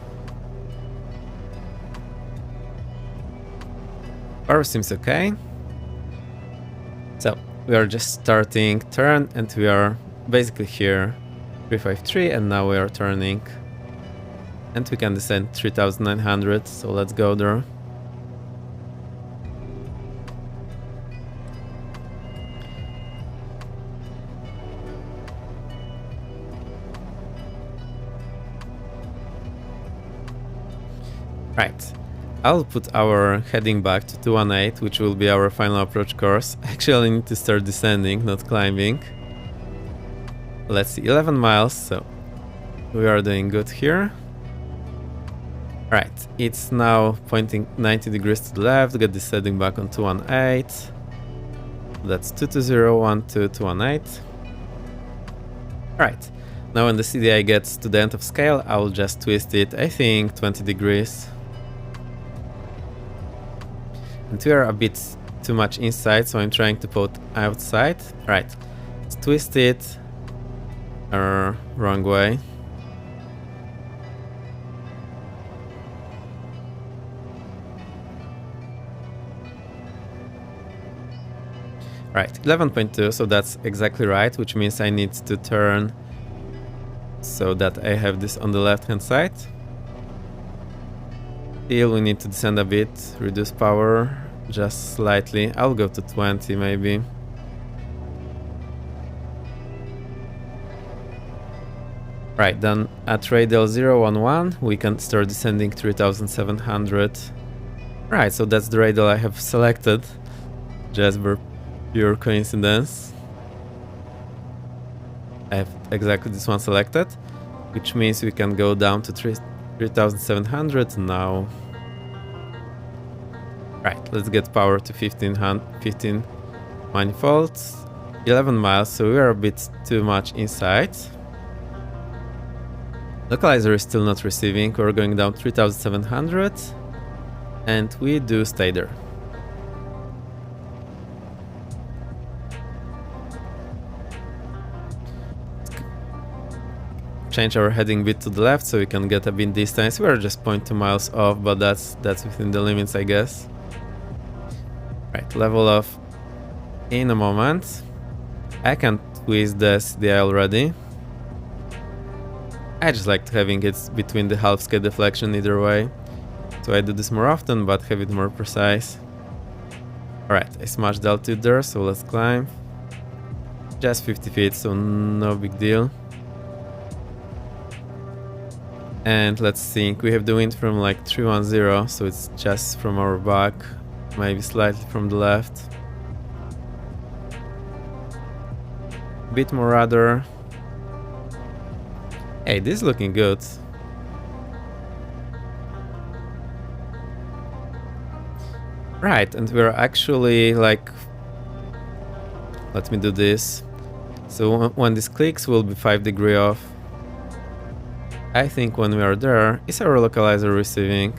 Power seems okay. So we are just starting turn and we are basically here. 353, and now we are turning. And we can descend 3900, so let's go there. Right, I'll put our heading back to 218, which will be our final approach course. Actually, I need to start descending, not climbing. Let's see, 11 miles, so we are doing good here. Right, it's now pointing 90 degrees to the left, get this heading back on 218. That's 220, 12, 218. Right, now when the CDI gets to the end of scale, I will just twist it, I think, 20 degrees. And we are a bit too much inside, so I'm trying to put outside. Right, let's twist it. Wrong way. Right, 11.2, so that's exactly right, which means I need to turn so that I have this on the left hand side. Still, we need to descend a bit, reduce power just slightly. I'll go to 20 maybe. Right, then at radial 011 we can start descending 3700. Right, so that's the radial I have selected, just for pure coincidence. I have exactly this one selected, which means we can go down to 3700 now. Right, let's get power to 15 manifolds. 11 miles, so we are a bit too much inside. Localizer is still not receiving. We're going down 3700 and we do stay there. Change our heading bit to the left so we can get a bit distance. We're just 0.2 miles off, but that's within the limits, I guess. Right, level off in a moment. I can twist the CDI already. I just like having it between the half scale deflection either way. So I do this more often, but have it more precise. Alright, I smashed the altitude there, so let's climb. Just 50 feet, so no big deal. And let's think, we have the wind from like 310, so it's just from our back, maybe slightly from the left. Bit more rudder. Hey, this is looking good. Right, and we're actually like... Let me do this. So when this clicks, we'll be 5 degrees off. I think when we are there, is our localizer receiving?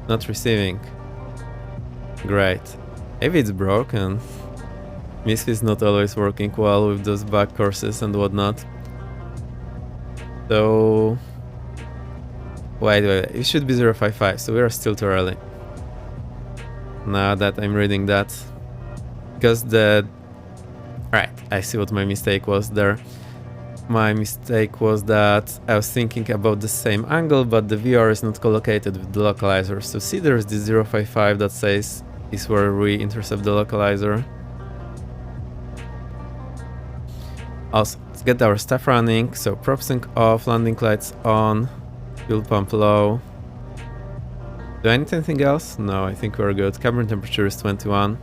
Not receiving. Great. Maybe it's broken. MISF is not always working well with those bug courses and whatnot. So... Wait, it should be 055, so we are still too early. Now that I'm reading that. Because the... Right, I see what my mistake was there. My mistake was that I was thinking about the same angle, but the VR is not collocated with the localizer. So see, there's this 055 that says is where we intercept the localizer. Also, let's get our stuff running. So prop sync off, landing lights on, fuel pump low. Do I need anything else? No, I think we're good. Cabin temperature is 21.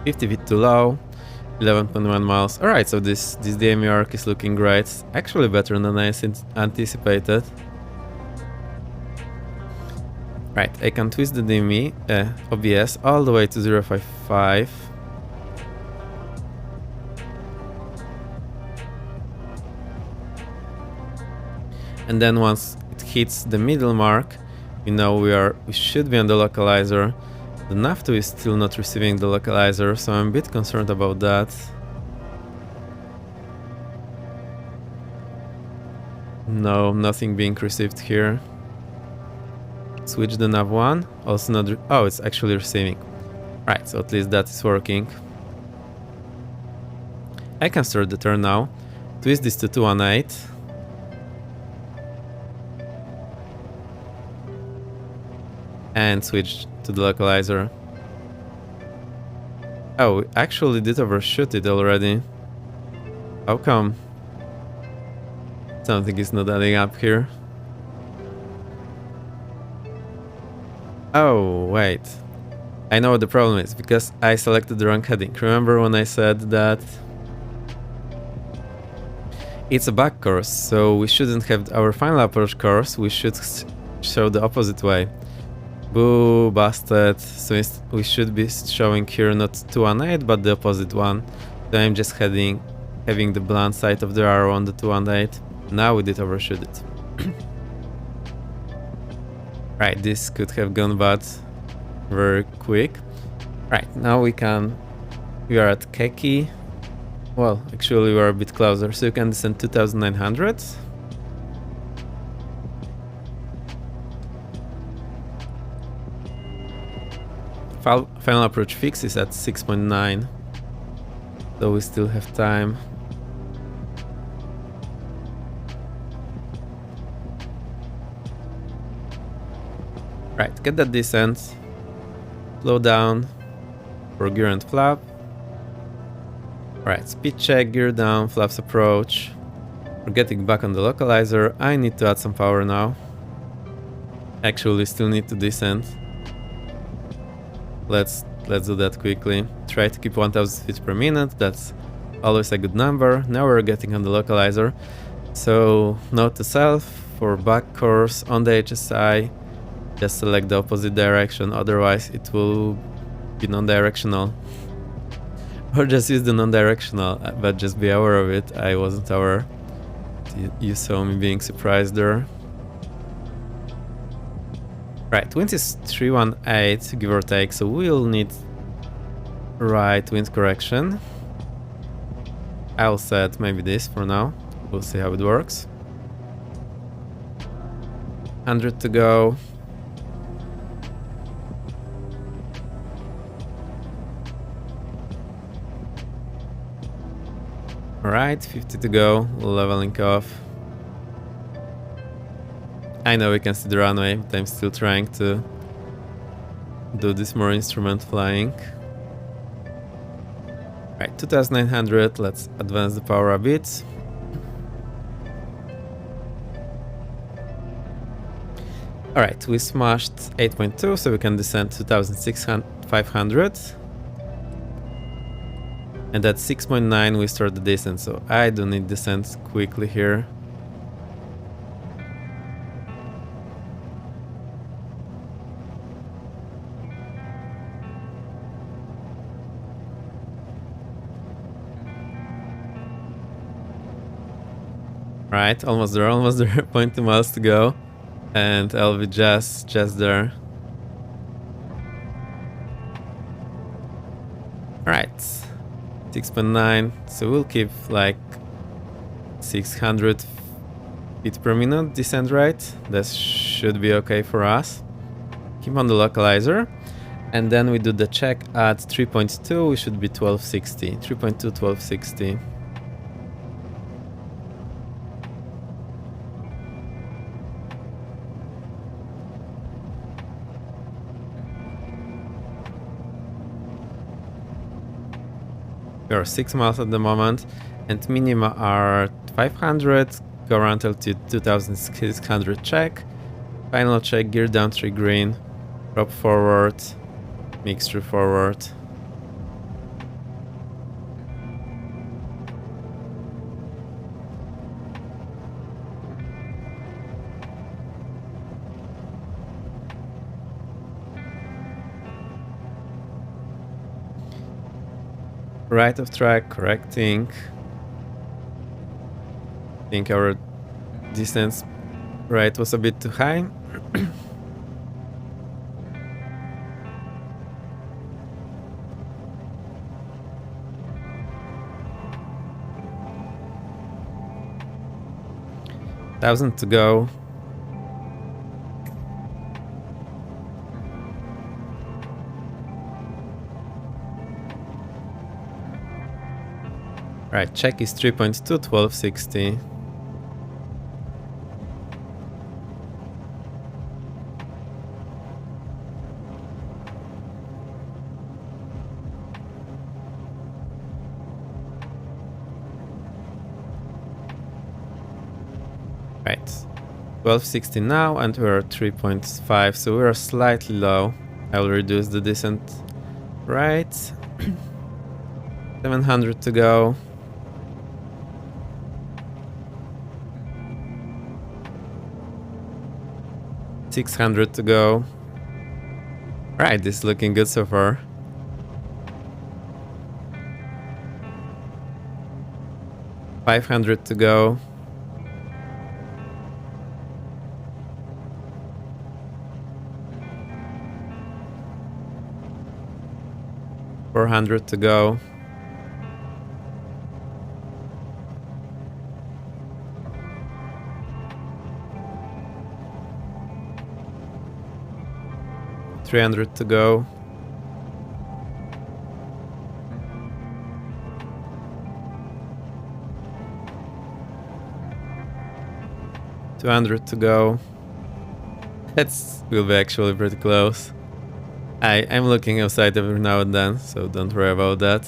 50 feet too low. 11.1 miles. Alright, so this DME arc is looking great. Actually better than I anticipated. Right, I can twist the DME OBS all the way to 055. And then once it hits the middle mark, we know we should be on the localizer. The nav2 is still not receiving the localizer, so I'm a bit concerned about that. No, nothing being received here. Switch the nav1, also not... Oh, it's actually receiving. Right, so at least that is working. I can start the turn now. Twist this to 218. And switch to the localizer. Oh, we actually did overshoot it already. How come? Something is not adding up here. Oh, wait. I know what the problem is, because I selected the wrong heading. Remember when I said that it's a back course, so we shouldn't have our final approach course, we should show the opposite way. Boo, busted. So we should be showing here not 218, but the opposite one. So I'm just having the blunt side of the arrow on the 218. Now we did overshoot it. Right, this could have gone bad very quick. Right, now we are at Keki. Well, actually we are a bit closer, so you can descend 2900. Final approach fix is at 6.9, so we still have time. Right, get that descent, slow down for gear and flap. Right, speed check, gear down, flaps approach. We're getting back on the localizer. I need to add some power now. Actually, still need to descend. Let's do that quickly. Try to keep 1000 feet per minute. That's always a good number. Now we're getting on the localizer. So note to self, for back course on the HSI, just select the opposite direction, otherwise it will be non-directional. Or just use the non-directional, but just be aware of it. I wasn't aware. You saw me being surprised there. Right, wind is 318, give or take, so we'll need right wind correction. I'll set maybe this for now. We'll see how it works. 100 to go. Alright, 50 to go, leveling off. I know we can see the runway, but I'm still trying to do this more instrument flying. Right, 2900, let's advance the power a bit. Alright, we smashed 8.2, so we can descend 2500. And at 6.9 we start the descent, so I do need descent quickly here. Right, almost there, 0.2 miles to go. And I'll be just there. Alright, 6.9, so we'll keep like 600 feet per minute descent rate. That should be okay for us. Keep on the localizer. And then we do the check at 3.2, we should be 1260. 3.2, 1260. We are 6 miles at the moment, and minima are 500, go around altitude 2600 check, final check, gear down 3 green, drop forward, mixture forward. Right of track, correcting. I think our distance right was a bit too high. Thousand to go. Right, check is 3.2, 1260. Right, 1260 now, and we're at 3.5, so we're slightly low. I'll reduce the descent. Right, 700 to go. $600 to go. Right, this is looking good so far. $500 to go. 400 to go. $300 to go. $200 to go. That's will be actually pretty close. I'm looking outside every now and then, so don't worry about that.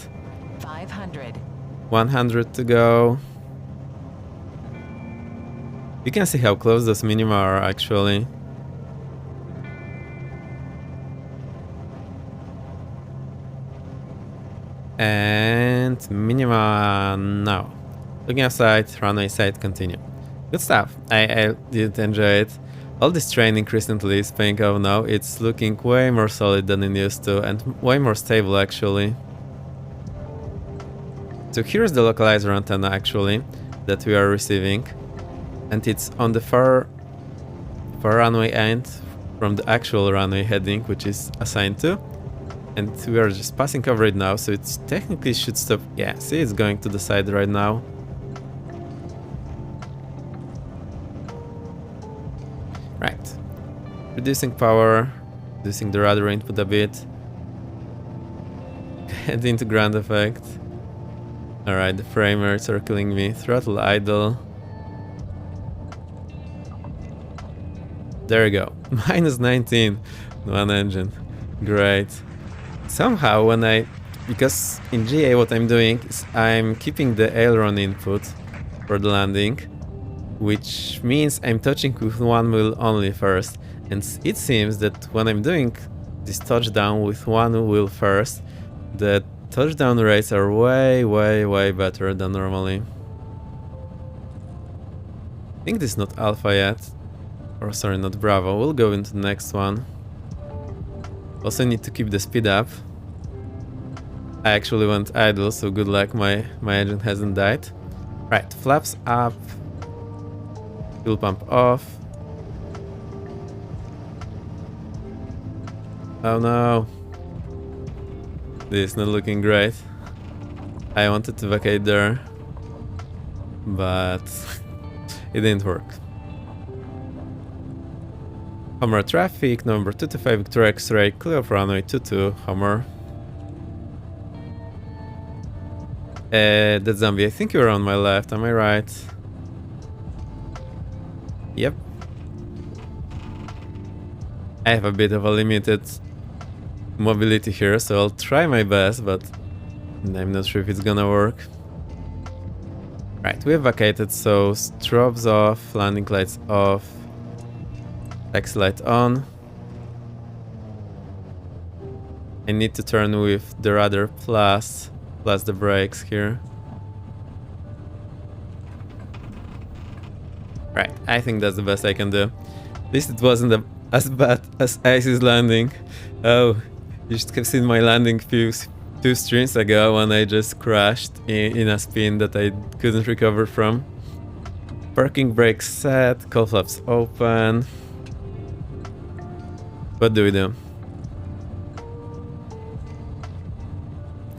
500. 100 to go. You can see how close those minima are actually. And minima now. Looking outside, runway side, continue. Good stuff. I did enjoy it. All this training recently is paying off now. It's looking way more solid than it used to and way more stable actually. So here's the localizer antenna actually that we are receiving. And it's on the far runway end from the actual runway heading, which is assigned to. And we are just passing over it now, so it technically should stop. Yeah, see, it's going to the side right now. Right. Reducing power, reducing the rudder input a bit. Head into ground effect. Alright, the frame rates are killing me. Throttle idle. There we go. Minus 19. One engine. Great. Somehow because in GA what I'm doing is I'm keeping the aileron input for the landing, which means I'm touching with one wheel only first. And it seems that when I'm doing this touchdown with one wheel first, the touchdown rates are way better than normally. I think this is not alpha yet. Or sorry, not Bravo. We'll go into the next one. Also need to keep the speed up. I actually went idle, so good luck, my engine hasn't died. Right, flaps up. Fuel pump off. Oh no. This is not looking great. I wanted to vacate there, but it didn't work. Homer traffic, number 225 Victoria X-ray, clear of runway 22, Homer. That's Zombie. I think you're on my left, am I right? Yep. I have a bit of a limited mobility here, so I'll try my best, but I'm not sure if it's gonna work. Right, we've vacated, so strobes off, landing lights off. Taxi light on. I need to turn with the rudder plus the brakes here. Right, I think that's the best I can do. At least it wasn't as bad as Ice's landing. Oh, you should have seen my landing two streams ago when I just crashed in a spin that I couldn't recover from. Parking brakes set, cowl flaps open. What do we do?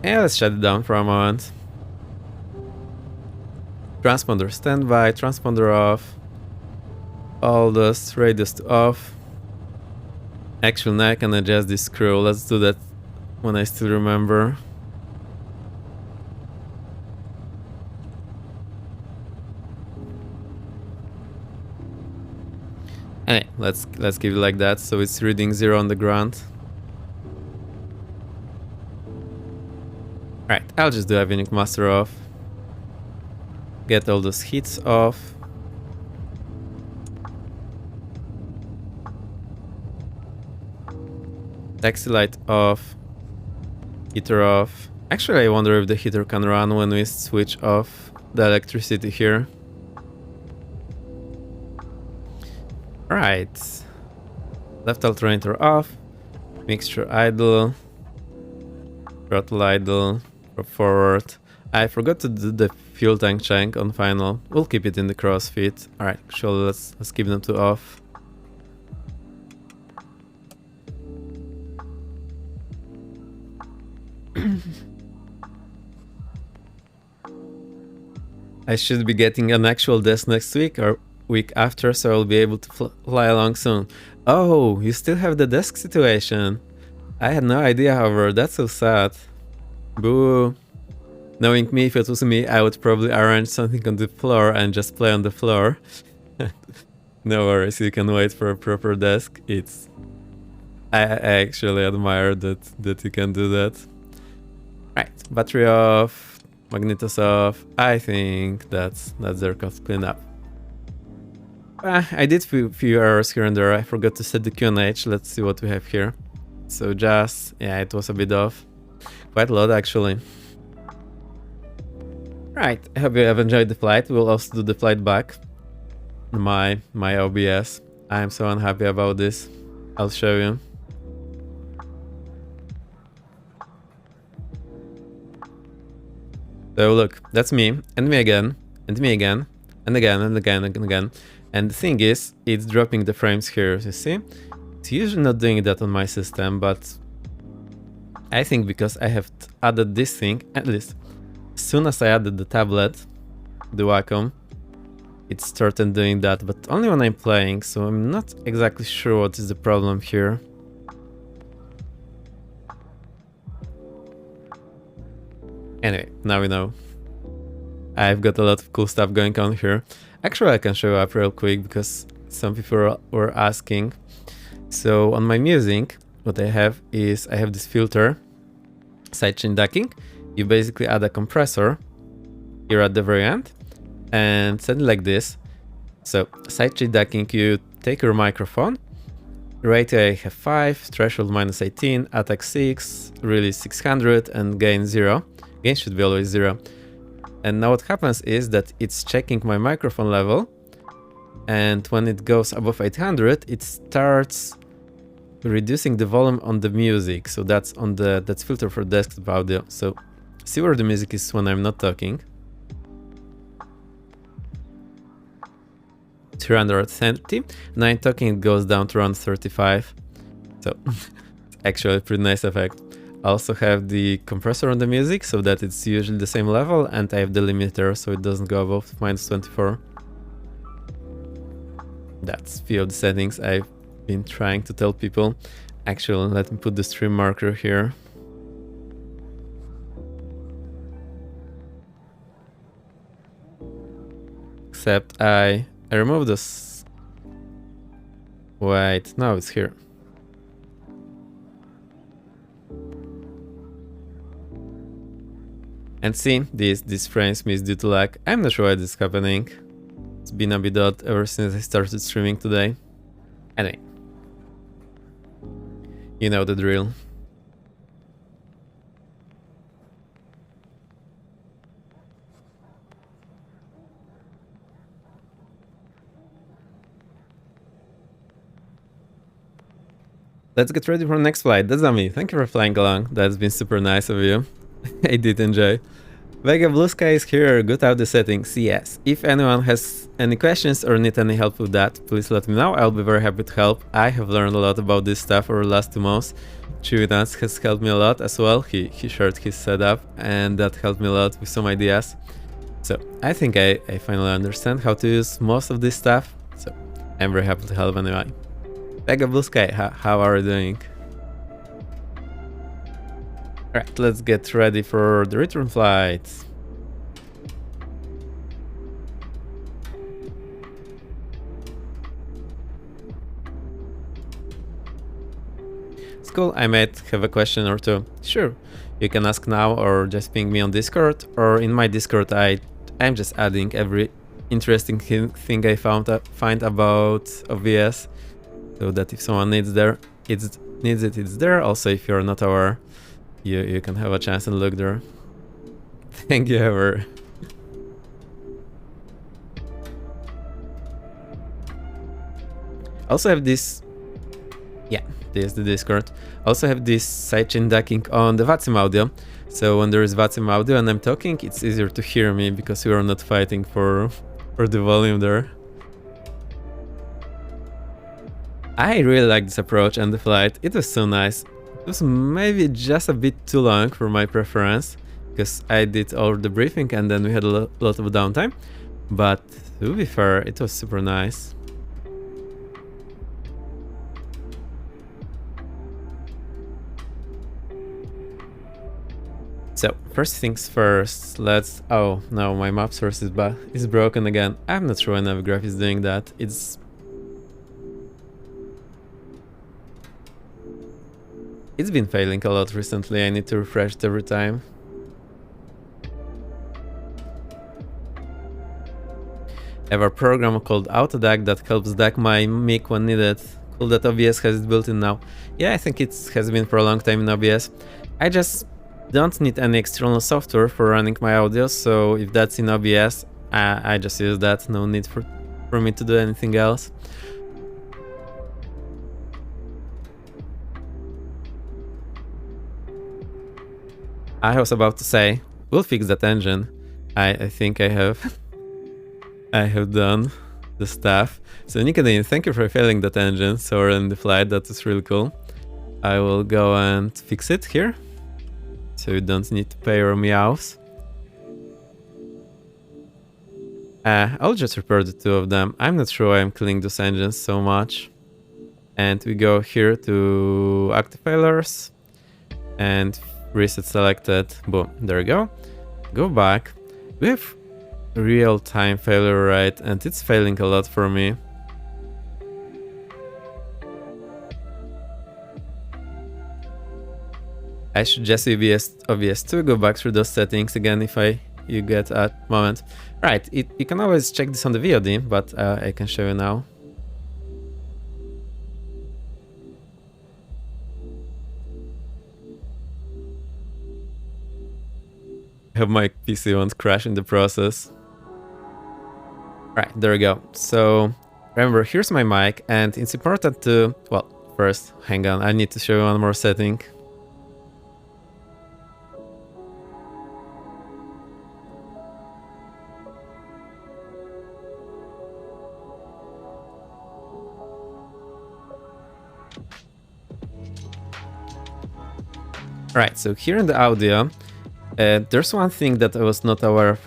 Yeah, let's shut it down for a moment. Transponder standby, transponder off. All those radios to off. Actually, now I can adjust this screw. Let's do that when I still remember. Anyway, let's keep it like that, so it's reading 0 on the ground. Right, I'll just do avionic master off. Get all those hits off. Taxi light off. Heater off. Actually, I wonder if the heater can run when we switch off the electricity here. Right. Left alternator off. Mixture idle. Throttle idle. Prop forward. I forgot to do the fuel tank check on final. We'll keep it in the crossfit. Alright, surely let's keep them to off. I should be getting an actual desk next week or week after, so I'll be able to fly along soon. Oh, you still have the desk situation. I had no idea, however, that's so sad. Boo. Knowing me, if it was me, I would probably arrange something on the floor and just play on the floor. No worries, you can wait for a proper desk. I actually admire that you can do that. Right, battery off, magnetos off. I think that's their cost cleanup. I did few errors here and there. I forgot to set the QNH. Let's see what we have here. So just, yeah, it was a bit off. Quite a lot actually. Right, I hope you have enjoyed the flight. We'll also do the flight back. My OBS. I'm so unhappy about this. I'll show you. So look, that's me, and me again, and me again, and again, and again, and again. And the thing is, it's dropping the frames here, you see? It's usually not doing that on my system, but I think because I have added this thing, at least as soon as I added the tablet, the Wacom, it started doing that, but only when I'm playing, so I'm not exactly sure what is the problem here. Anyway, now we know. I've got a lot of cool stuff going on here. Actually, I can show up real quick because some people were asking. So on my music, what I have is I have this filter, sidechain ducking. You basically add a compressor here at the very end and set it like this. So sidechain ducking, you take your microphone, ratio I have 5, threshold -18, attack 6, release 600, and gain 0. Gain should be always 0. And now what happens is that it's checking my microphone level, and when it goes above 800, it starts reducing the volume on the music. So that's filter for desktop audio. So see where the music is when I'm not talking. 330. When I'm talking, it goes down to around 35. So actually a pretty nice effect. I also have the compressor on the music so that it's usually the same level, and I have the limiter so it doesn't go above -24. That's few of the settings I've been trying to tell people. Actually, let me put the stream marker here. Except I removed this. Wait, no, it's here. And see, these frames missed due to lag. I'm not sure why this is happening. It's been a bit odd ever since I started streaming today. Anyway. You know the drill. Let's get ready for the next flight. That's me. Thank you for flying along. That's been super nice of you. I did enjoy. Vega Blue Sky is here. Good out the settings. Yes. If anyone has any questions or need any help with that, please let me know. I'll be very happy to help. I have learned a lot about this stuff over the last 2 months. Chewy has helped me a lot as well. He shared his setup, and that helped me a lot with some ideas. So I think I finally understand how to use most of this stuff. So I'm very happy to help anyway. Vega Blue Sky, how are you doing? Alright, let's get ready for the return flight. It's cool, I might have a question or two. Sure, you can ask now or just ping me on Discord, or in my Discord I'm just adding every interesting thing I find about OBS, so that if someone needs it, it's there. Also, if you're not aware, you can have a chance and look there. Thank you, ever. Also have this. Yeah, this is the Discord. Also have this sidechain ducking on the VATSIM audio. So when there is VATSIM audio and I'm talking, it's easier to hear me because you are not fighting for the volume there. I really like this approach and the flight. It was so nice. It was maybe just a bit too long for my preference, because I did all the briefing and then we had a lot of downtime. But to be fair, it was super nice. So first things first, let's... Oh no, my map source is broken again. I'm not sure why Navigraph is doing that. It's been failing a lot recently. I need to refresh it every time. I have a program called AutoDAC that helps DAC my mic when needed. Cool that OBS has it built in now. Yeah, I think it has been for a long time in OBS. I just don't need any external software for running my audio, so if that's in OBS, I just use that. No need for me to do anything else. I was about to say, we'll fix that engine. I think I have I have done the stuff. So Nikodine, thank you for failing that engine. So we're in the flight, that is really cool. I will go and fix it here, so you don't need to pay your meows. I'll just repair the two of them. I'm not sure why I'm killing those engines so much. And we go here to active failures and reset selected. Boom, there we go. Go back. We have real-time failure rate and it's failing a lot for me. I should just OBS 2, go back through those settings again if you get a moment. Right, you can always check this on the VOD, but I can show you now. I hope my PC won't crash in the process. Right, there we go. So remember, here's my mic and it's important to... Well, first, hang on, I need to show you one more setting. Right, so here in the audio, there's one thing that I was not aware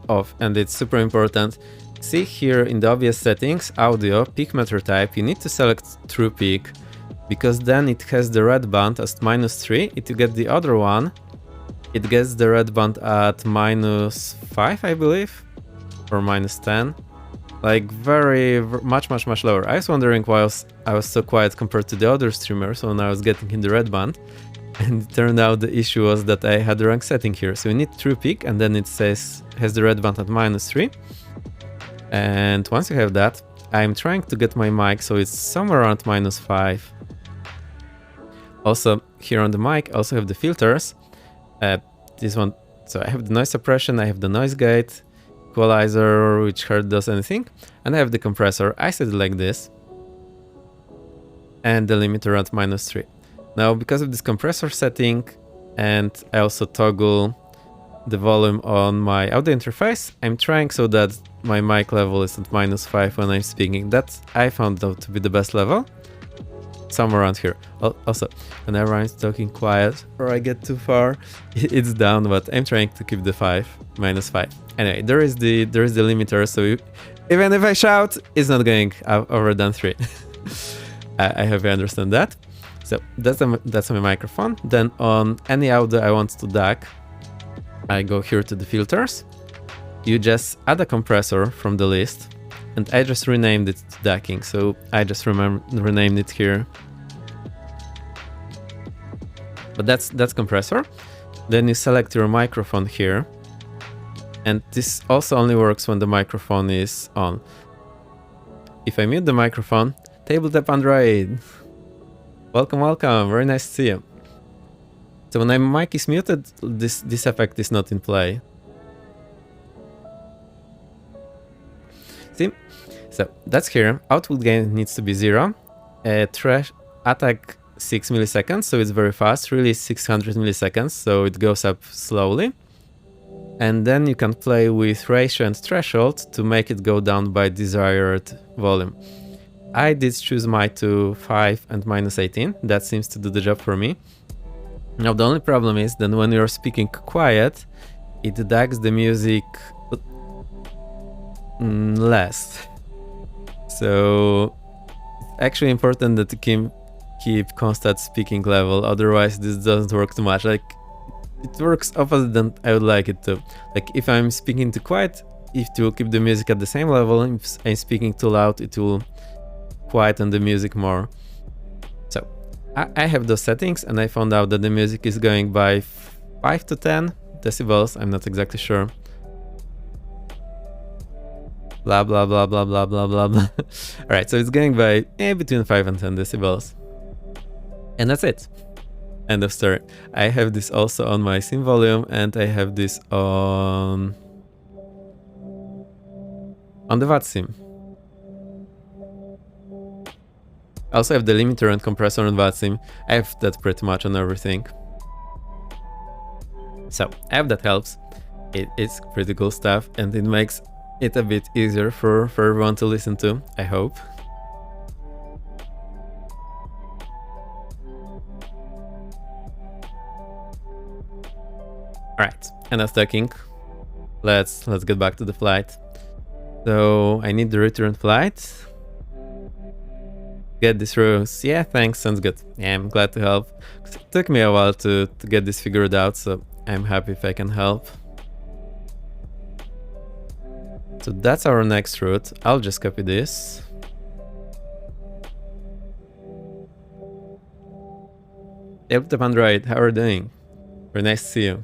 of, and it's super important. See here in the obvious settings, audio, peak meter type, you need to select true peak, because then it has the red band as -3. If you get the other one, it gets the red band at -5, I believe, or -10. Like very much lower. I was wondering why I was so quiet compared to the other streamers when I was getting in the red band. And it turned out the issue was that I had the wrong setting here. So you need true peak and then it has the red band at -3. And once you have that, I'm trying to get my mic so it's somewhere around -5. Also here on the mic, I also have the filters. This one, so I have the noise suppression, I have the noise gate, equalizer, which hardly does anything, and I have the compressor. I set it like this, and the limiter at -3. Now, because of this compressor setting, and I also toggle the volume on my audio interface, I'm trying so that my mic level is at -5 when I'm speaking. That I found out to be the best level, somewhere around here. Also, whenever I'm talking quiet or I get too far, it's down, but I'm trying to keep the -5. Anyway, there is the limiter, so even if I shout, it's not going over than 3. I hope you understand that. So that's my microphone. Then on any audio I want to DAC, I go here to the filters. You just add a compressor from the list, and I just renamed it to DACing. So I just renamed it here. But that's compressor. Then you select your microphone here, and this also only works when the microphone is on. If I mute the microphone, tabletop Android. Welcome, welcome, very nice to see you. So when my mic is muted, this effect is not in play. See? So that's here. Output gain needs to be 0. Trash attack 6 milliseconds, so it's very fast. Release 600 milliseconds, so it goes up slowly. And then you can play with ratio and threshold to make it go down by desired volume. I did choose my to 5 and -18. That seems to do the job for me. Now the only problem is that when you're speaking quiet, it ducks the music less. So it's actually important that you keep constant speaking level, otherwise this doesn't work too much. Like, it works opposite than I would like it to. Like, if I'm speaking too quiet, it will keep the music at the same level. If I'm speaking too loud, it will quieten the music more. So I have those settings, and I found out that the music is going by 5 to 10 decibels. I'm not exactly sure. Blah blah blah blah blah blah blah blah. All right, so it's going by between 5 and 10 decibels, and that's it. End of story. I have this also on my sim volume, and I have this on the VATSIM. I also have the limiter and compressor on VATSIM. I have that pretty much on everything. So I hope that helps. It's pretty cool stuff, and it makes it a bit easier for everyone to listen to, I hope. Alright, enough talking. Let's get back to the flight. So I need the return flight. Get these rows. Yeah, thanks, sounds good. Yeah, I'm glad to help. It took me a while to get this figured out, so I'm happy if I can help. So that's our next route. I'll just copy this. Yep, the Android, how are you doing? Very nice to see you.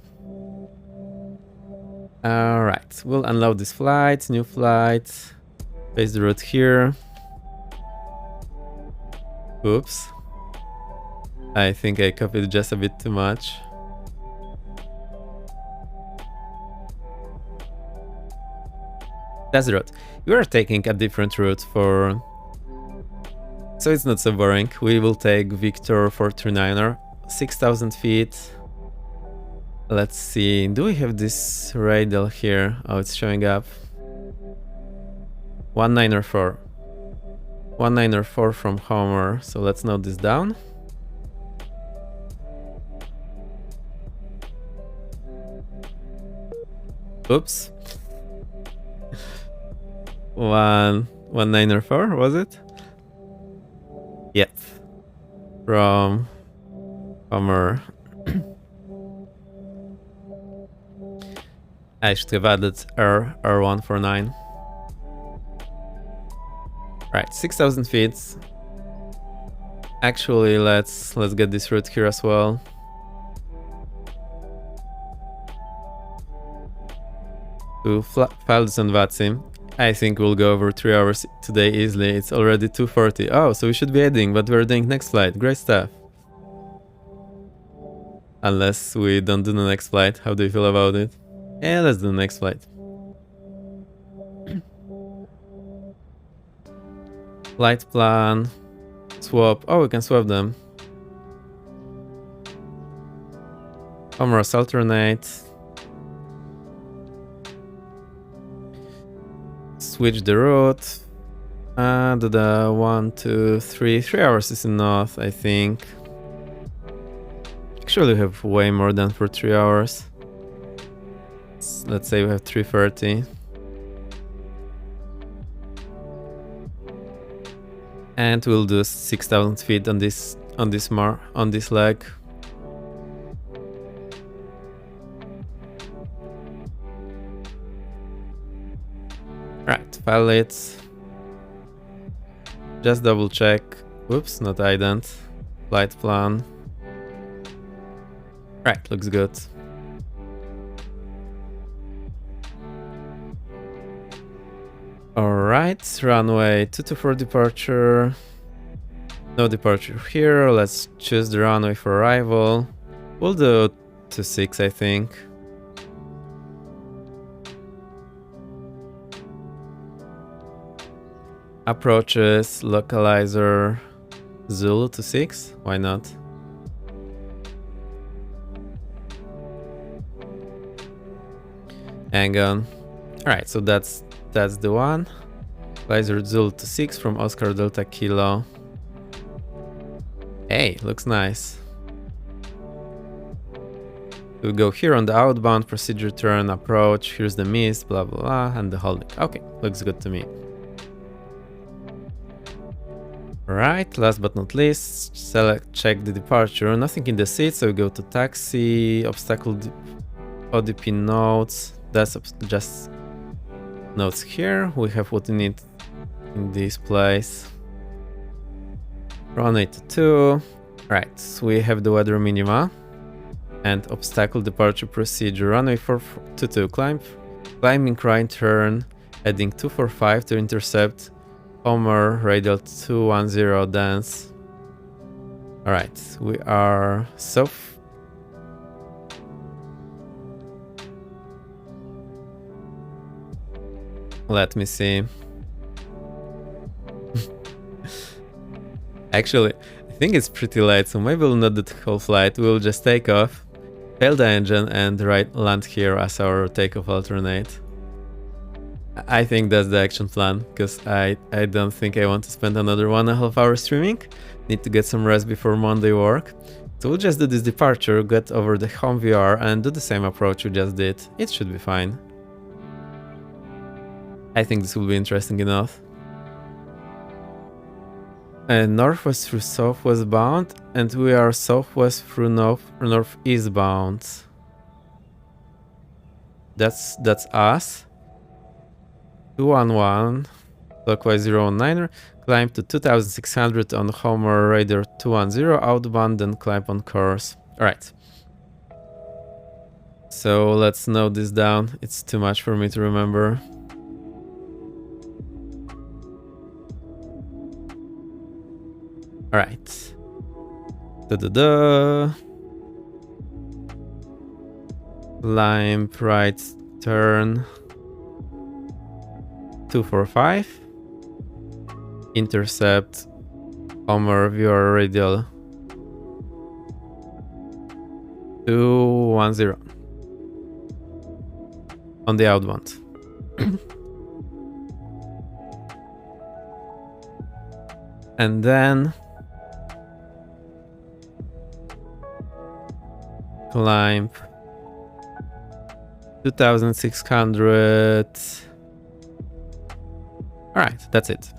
Alright, we'll unload this flight, new flight. Paste the route here. Oops. I think I copied just a bit too much. That's the route. We are taking a different route for... So it's not so boring. We will take Victor 439er, 6,000 feet. Let's see, do we have this radial here? Oh, it's showing up. 194. 194 from Homer, so let's note this down. Oops. 194, was it? Yep. From Homer. I should have added R149. Right, 6,000 feet. Actually, let's get this route here as well. To file this on VATSIM. I think we'll go over 3 hours today easily. It's already 2:40. Oh, so we should be heading, but we're doing next flight. Great stuff. Unless we don't do the next flight. How do you feel about it? Yeah, let's do the next flight. Flight plan. Swap. Oh, we can swap them. Homers alternate. Switch the route. Do the 1, 2, 3. 3 hours is enough, I think. Actually, we have way more than for 3 hours. Let's say we have 3:30. And we'll do 6,000 feet on this leg. Right, file it. Just double check. Oops, not ident. Flight plan. Right, looks good. Alright, runway 224 departure. No departure here. Let's choose the runway for arrival. We'll do 26, I think. Approaches, localizer, Zulu 26. Why not? Hang on. Alright, so that's the one. Localizer Zulu 26 from Oscar Delta Kilo. Hey, looks nice. We go here on the outbound, procedure turn, approach, here's the mist, blah blah blah, and the holding. Okay, looks good to me. Right, last but not least, check the departure. Nothing in the seat, so we go to taxi, obstacle, ODP notes. That's just notes here. We have what we need in this place. Runway to 2. Right, so we have the weather minima and obstacle departure procedure. Runway 422, climbing right turn, heading 245 to intercept Homer, radial 210 dance. Alright, we are let me see. Actually, I think it's pretty late, so maybe we'll not do the whole flight. We'll just take off, fail the engine, and land here as our takeoff alternate. I think that's the action plan, because I don't think I want to spend another 1.5 hours streaming. Need to get some rest before Monday work. So we'll just do this departure, get over the home VR, and do the same approach we just did. It should be fine. I think this will be interesting enough. And northwest through southwest bound, and we are southwest through northeast bound. That's us. 211, clockwise 019, climb to 2600 on Homer, radar 210, outbound, then climb on course. Alright. So let's note this down. It's too much for me to remember. Alright. Climb, right turn. 245. Intercept. Homer, viewer radial. 210. On the outbound. And then climb 2600. Alright, that's it.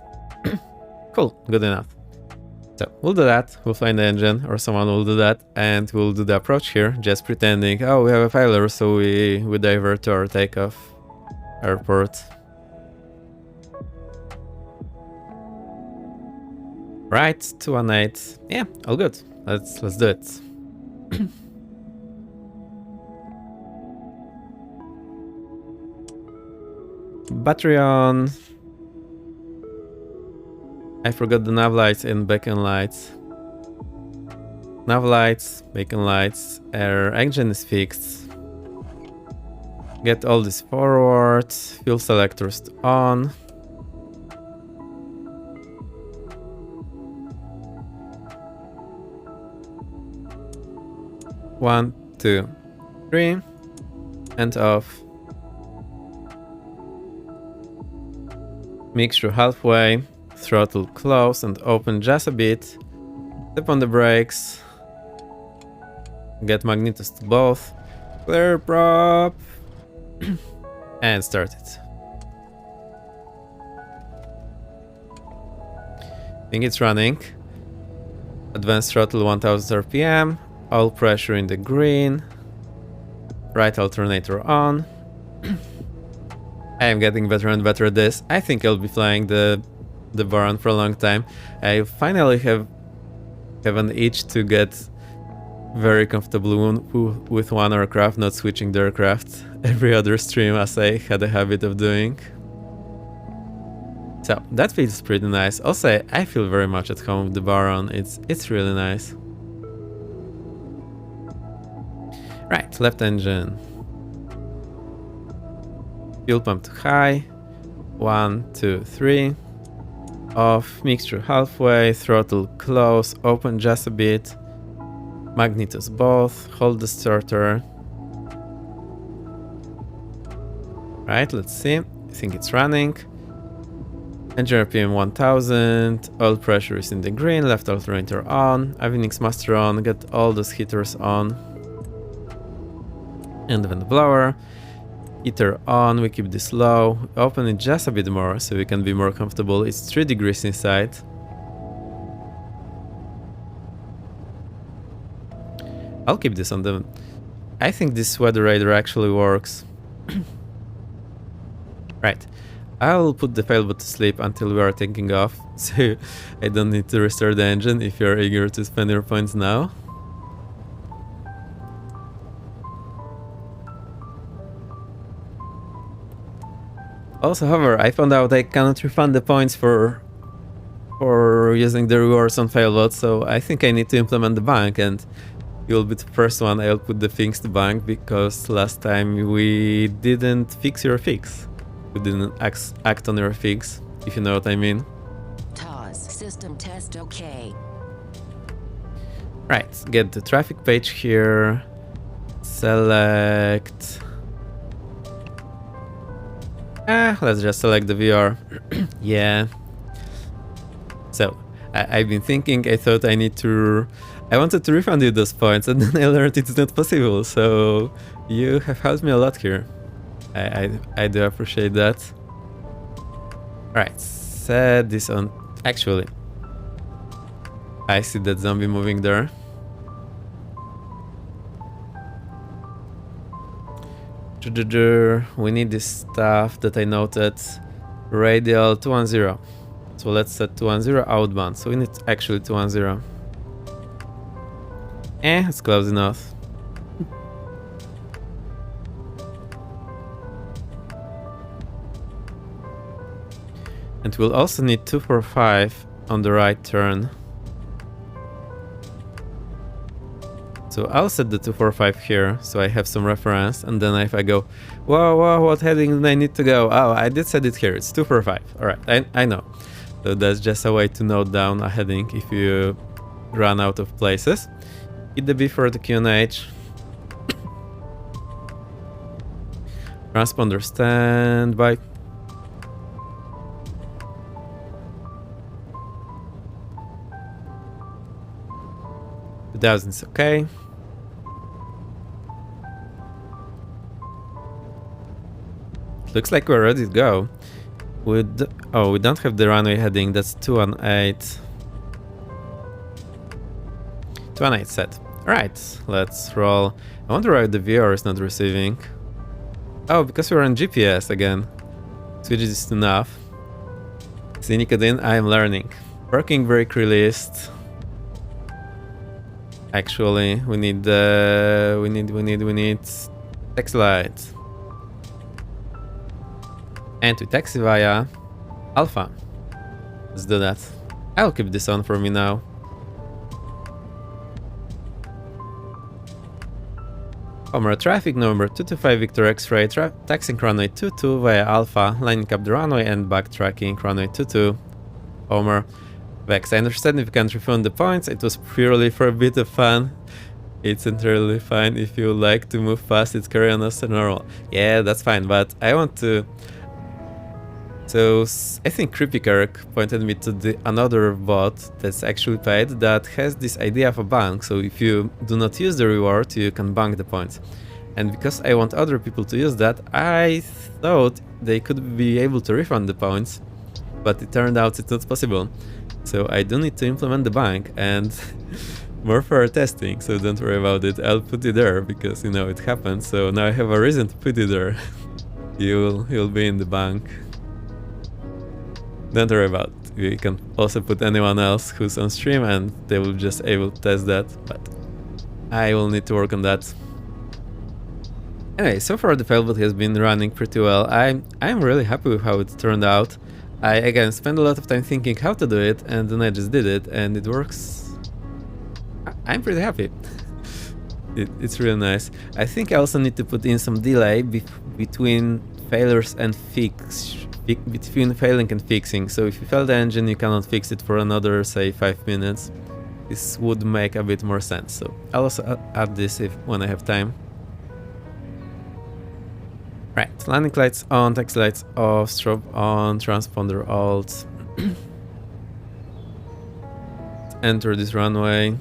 Cool, good enough. So we'll do that, we'll find the engine, or someone will do that, and we'll do the approach here, just pretending, oh, we have a failure, so we divert to our takeoff airport. Right, 218. Yeah, all good. Let's do it. Battery on. I forgot the nav lights and beacon lights. Nav lights, beacon lights, air engine is fixed. Get all this forward, fuel selectors on. One, two, three, and off. Mixture halfway. Throttle close and open just a bit. Step on the brakes. Get magnetos to both. Clear prop. And start it. I think it's running. Advanced throttle 1000 RPM. All pressure in the green. Right alternator on. I am getting better and better at this. I think I'll be flying the Baron for a long time. I finally have an itch to get very comfortable with one aircraft, not switching the aircraft every other stream as I had a habit of doing. So that feels pretty nice. Also, I feel very much at home with the Baron. It's really nice. Right, left engine. Fuel pump to high. 1, 2, 3. Off, mixture halfway, throttle close, open just a bit. Magnetos both, hold the starter. Right, let's see. I think it's running. Engine RPM 1000, oil pressure is in the green, left alternator on, Avionics master on, get all those heaters on. And then the blower. Heater on, we keep this low. Open it just a bit more so we can be more comfortable. It's 3 degrees inside. I'll keep this on the... I think this weather radar actually works. Right. I'll put the FailBot to sleep until we are taking off, so I don't need to restart the engine if you're eager to spend your points now. Also, however, I found out I cannot refund the points for using the rewards on FailBot, so I think I need to implement the bank, and you'll be the first one I'll put the things to bank, because last time we didn't fix your fix. We didn't act on your fix, if you know what I mean. TOS. System test OK. Right, get the traffic page here. Select... let's just select the VR. Yeah. So, I've been thinking, I thought I wanted to refund you those points, and then I learned it's not possible, so you have helped me a lot here. I do appreciate that. Right, set this on... Actually, I see that zombie moving there. We need this stuff that I noted. Radial 210. So let's set 210 outbound. So we need actually 210. It's close enough. And we'll also need 245 on the right turn. So I'll set the 245 here, so I have some reference, and then if I go, whoa, what heading do I need to go? Oh, I did set it here, it's 245. Alright, I know. So that's just a way to note down a heading if you run out of places. Hit the B for the QNH. Transponder standby. Is okay. Looks like we're ready to go. We don't have the runway heading. That's 218. 218 set. Alright, let's roll. I wonder why the VR is not receiving. Oh, because we're on GPS again. Switch this to nav. See, Nicodine, I am learning. Working brake released. Actually, we need taxi light. And we taxi via Alpha. Let's do that. I'll keep this on for me now. Homer traffic number 225 Victor X-ray, taxiing runway 22 via Alpha, lining up the runway and backtracking runway 22. Homer. Vex, I understand if you can't refund the points, it was purely for a bit of fun. It's entirely fine if you like to move fast, it's carry on as normal. Yeah, that's fine, but I want to... So, I think Creepy Kirk pointed me to another bot that's actually paid that has this idea of a bank, so if you do not use the reward, you can bank the points. And because I want other people to use that, I thought they could be able to refund the points, but it turned out it's not possible. So I do need to implement the bank and more for testing, so don't worry about it. I'll put it there because, you know, it happened, so now I have a reason to put it there. You'll be in the bank. Don't worry about it. You can also put anyone else who's on stream and they will just able to test that, but I will need to work on that. Anyway, so far the FailBot has been running pretty well. I'm really happy with how it turned out. I again spent a lot of time thinking how to do it, and then I just did it, and it works. I'm pretty happy. It's really nice. I think I also need to put in some delay between failures and between failing and fixing. So if you fail the engine, you cannot fix it for another, say, 5 minutes. This would make a bit more sense. So I'll also add this when I have time. Right, landing lights on, taxi lights off, strobe on, transponder alt. Enter this runway.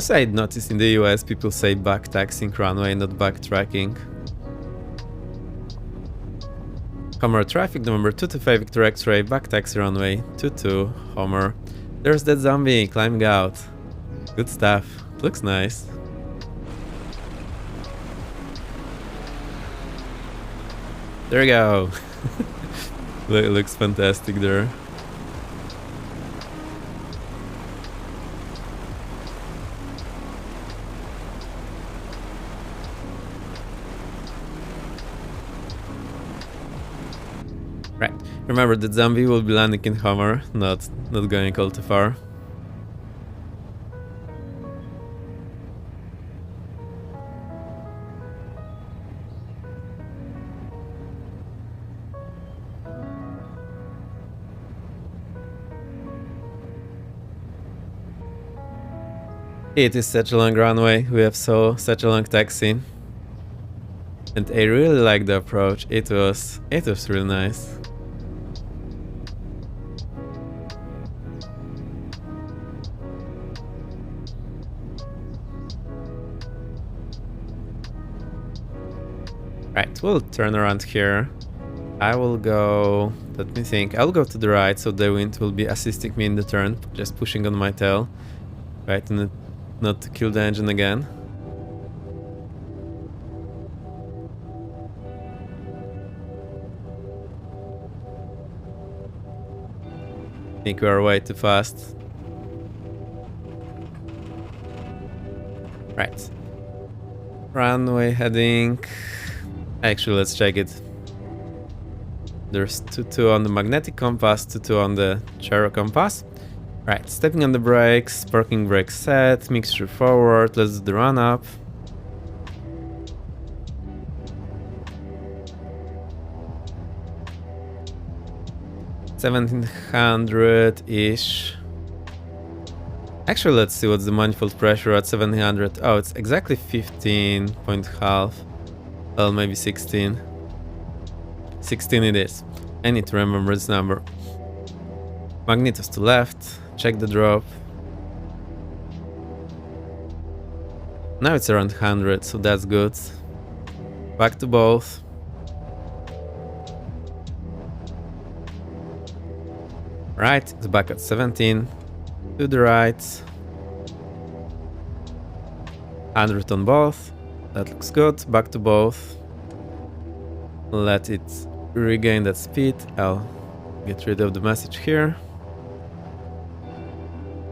Also, I noticed in the US people say backtaxing runway, not backtracking. Homer traffic, November 225 Victor X-ray, backtaxi runway 22, Homer. There's that zombie climbing out. Good stuff. Looks nice. There we go. Looks fantastic there. Right. Remember that zombie will be landing in Homer, not going all too far. It is such a long runway, we have such a long taxi. And I really like the approach, it was really nice. Right, we'll turn around here. I will go, let me think, I'll go to the right so the wind will be assisting me in the turn, just pushing on my tail. Right, and not to kill the engine again. I think we are way too fast. Right. Runway heading. Actually, let's check it. There's 2-2 on the magnetic compass, 2-2 on the gyro compass. Right, stepping on the brakes, parking brake set, mixture forward, let's do the run up. $1,700-ish. Actually, let's see what's the manifold pressure at 700. Oh, it's exactly 15.5. Well, maybe 16. 16 it is. I need to remember this number. Magnetos to left. Check the drop. Now it's around 100, so that's good. Back to both. Right, it's back at 17. To the right. 100 on both. That looks good. Back to both. Let it regain that speed. I'll get rid of the message here.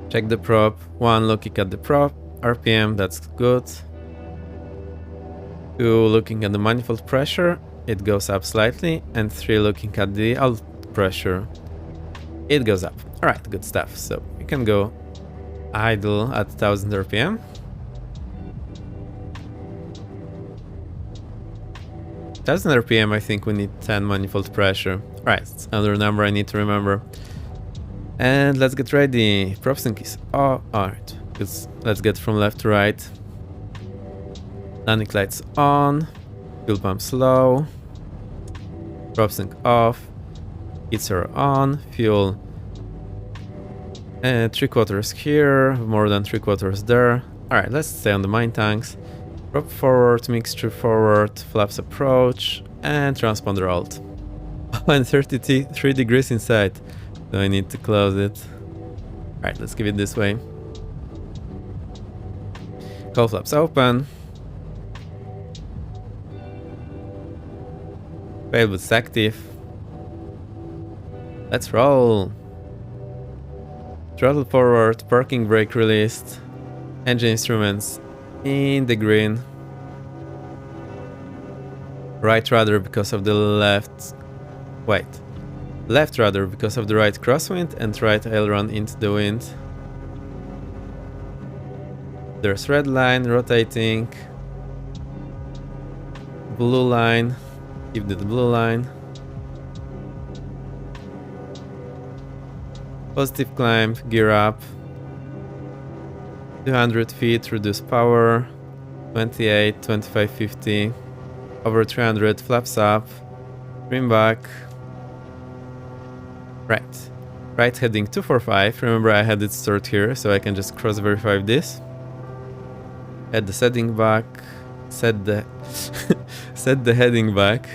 Check the prop. 1 looking at the prop. RPM, that's good. 2 looking at the manifold pressure. It goes up slightly. And 3 looking at the out pressure. It goes up. Alright, good stuff. So we can go idle at 1000 RPM. 1000 RPM, I think we need 10 manifold pressure. Alright, it's another number I need to remember. And let's get ready. Prop sync is alright. Let's get from left to right. Landing lights on. Fuel pump slow. Prop sync off. Heats are on. Fuel 3/4 here. More than 3/4 there. Alright, let's stay on the main tanks. Prop forward, mixture forward, flaps approach, and transponder alt. Oh, and 33 degrees inside. So I need to close it. Alright, let's give it this way. Cowl flaps open. FailBot's active. Let's roll. Throttle forward, parking brake released. Engine instruments in the green. Right rudder because of the left. Wait. Left rudder because of the right crosswind and right aileron into the wind. There's red line rotating. Blue line. Keep the blue line. Positive climb, gear up. 200 feet, reduce power. 28, 25, 50. Over 300, flaps up. Trim back. Right. Right heading 245. Remember I had it stored here, so I can just cross verify this. Add the setting back. Set the set the heading back.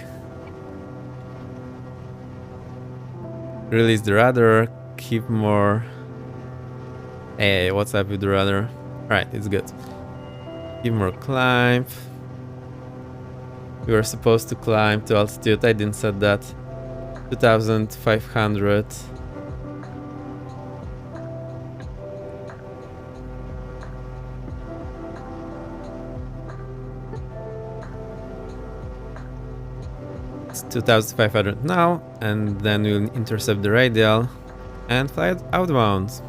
Release the rudder. Keep more. Hey, what's up with the rudder? Right, it's good. Keep more climb. We were supposed to climb to altitude. I didn't set that. 2,500. It's 2,500 now, and then we'll intercept the radial and fly it outbound.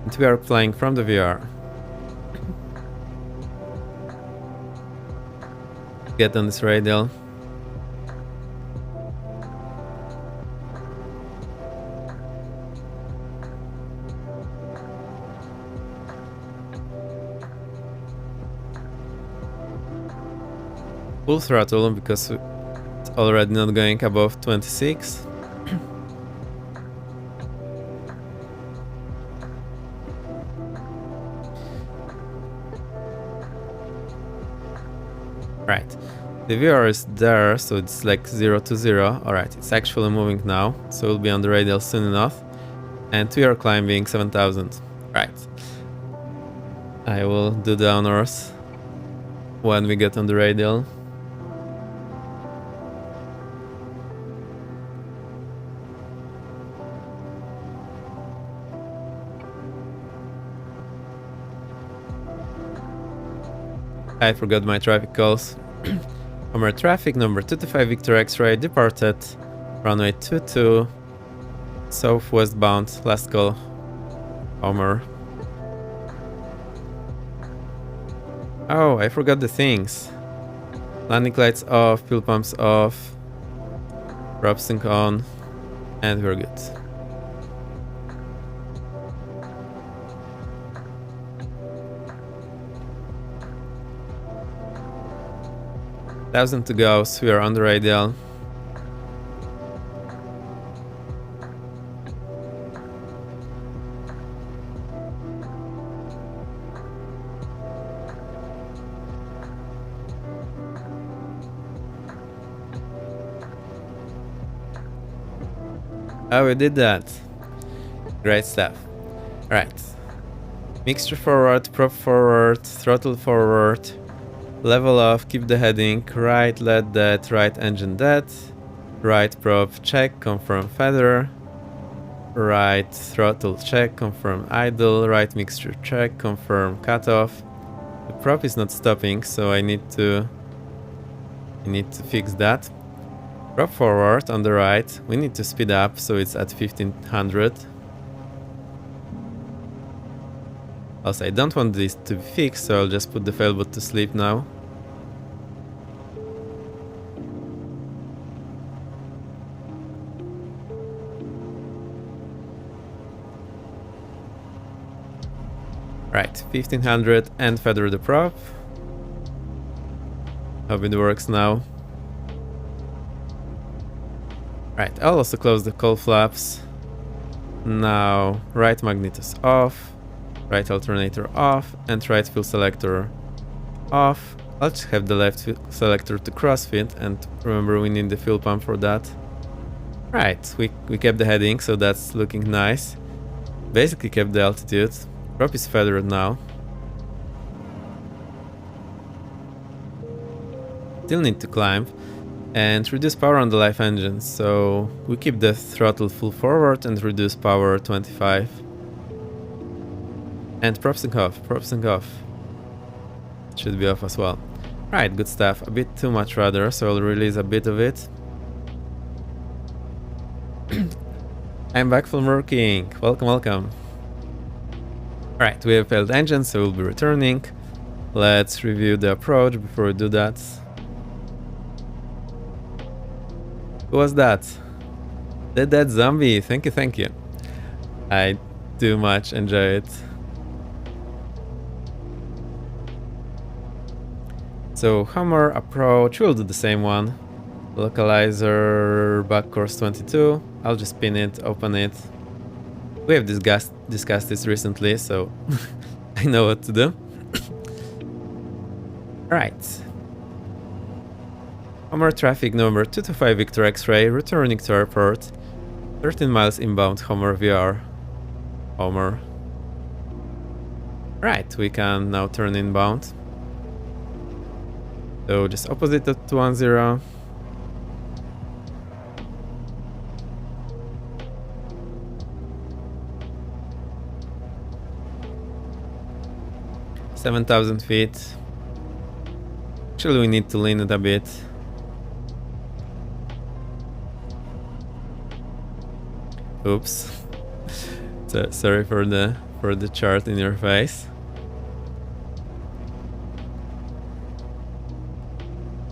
And we are flying from the VR. Get on this radial. Full throttle because it's already not going above 26. Right, the VR is there, so it's like 0 to 0. Alright, it's actually moving now, so we'll be on the radial soon enough. And we are climbing 7,000. Right. I will do the honors when we get on the radial. I forgot my traffic calls. Homer traffic number 225 Victor X-ray departed runway 22 southwest bound. Last call. Homer. Oh, I forgot the things. Landing lights off, fuel pumps off, prop sync on, and we're good. Thousand to go, so we are on the radial. Oh, we did that. Great stuff. Right. Mixture forward, prop forward, throttle forward. Level off, keep the heading, right lead dead, right engine dead, right prop check, confirm feather, right throttle check, confirm idle, right mixture check, confirm cutoff. The prop is not stopping, so I need to fix that. Prop forward on the right, we need to speed up, so it's at 1500. Also, I don't want this to be fixed, so I'll just put the FailBot to sleep now. Right, 1500 and feather the prop. Hope it works now. Right, I'll also close the cowl flaps. Now, right magnetos off. Right alternator off and right fuel selector off. I'll just have the left fuel selector to crossfit, and remember we need the fuel pump for that. Right, we kept the heading, so that's looking nice. Basically kept the altitude. Prop is feathered now. Still need to climb and reduce power on the live engine, so we keep the throttle full forward and reduce power 25. And prop sync off, prop sync off. Should be off as well. Right, good stuff. A bit too much rudder, so I'll release a bit of it. I'm back from working. Welcome, welcome. Right, we have failed engine, so we'll be returning. Let's review the approach before we do that. Who was that? The dead zombie. Thank you, thank you. I too much enjoy it. So hammer approach, we'll do the same one. Localizer back course 22. I'll just pin it, open it. We have discussed this recently, so I know what to do. Right. Homer traffic number 225 Victor X-ray, returning to airport. 13 miles inbound, Homer VR. Homer. Right, we can now turn inbound. So just opposite of 210. $7,000 feet. Actually, we need to lean it a bit. Oops. So, sorry for the chart in your face.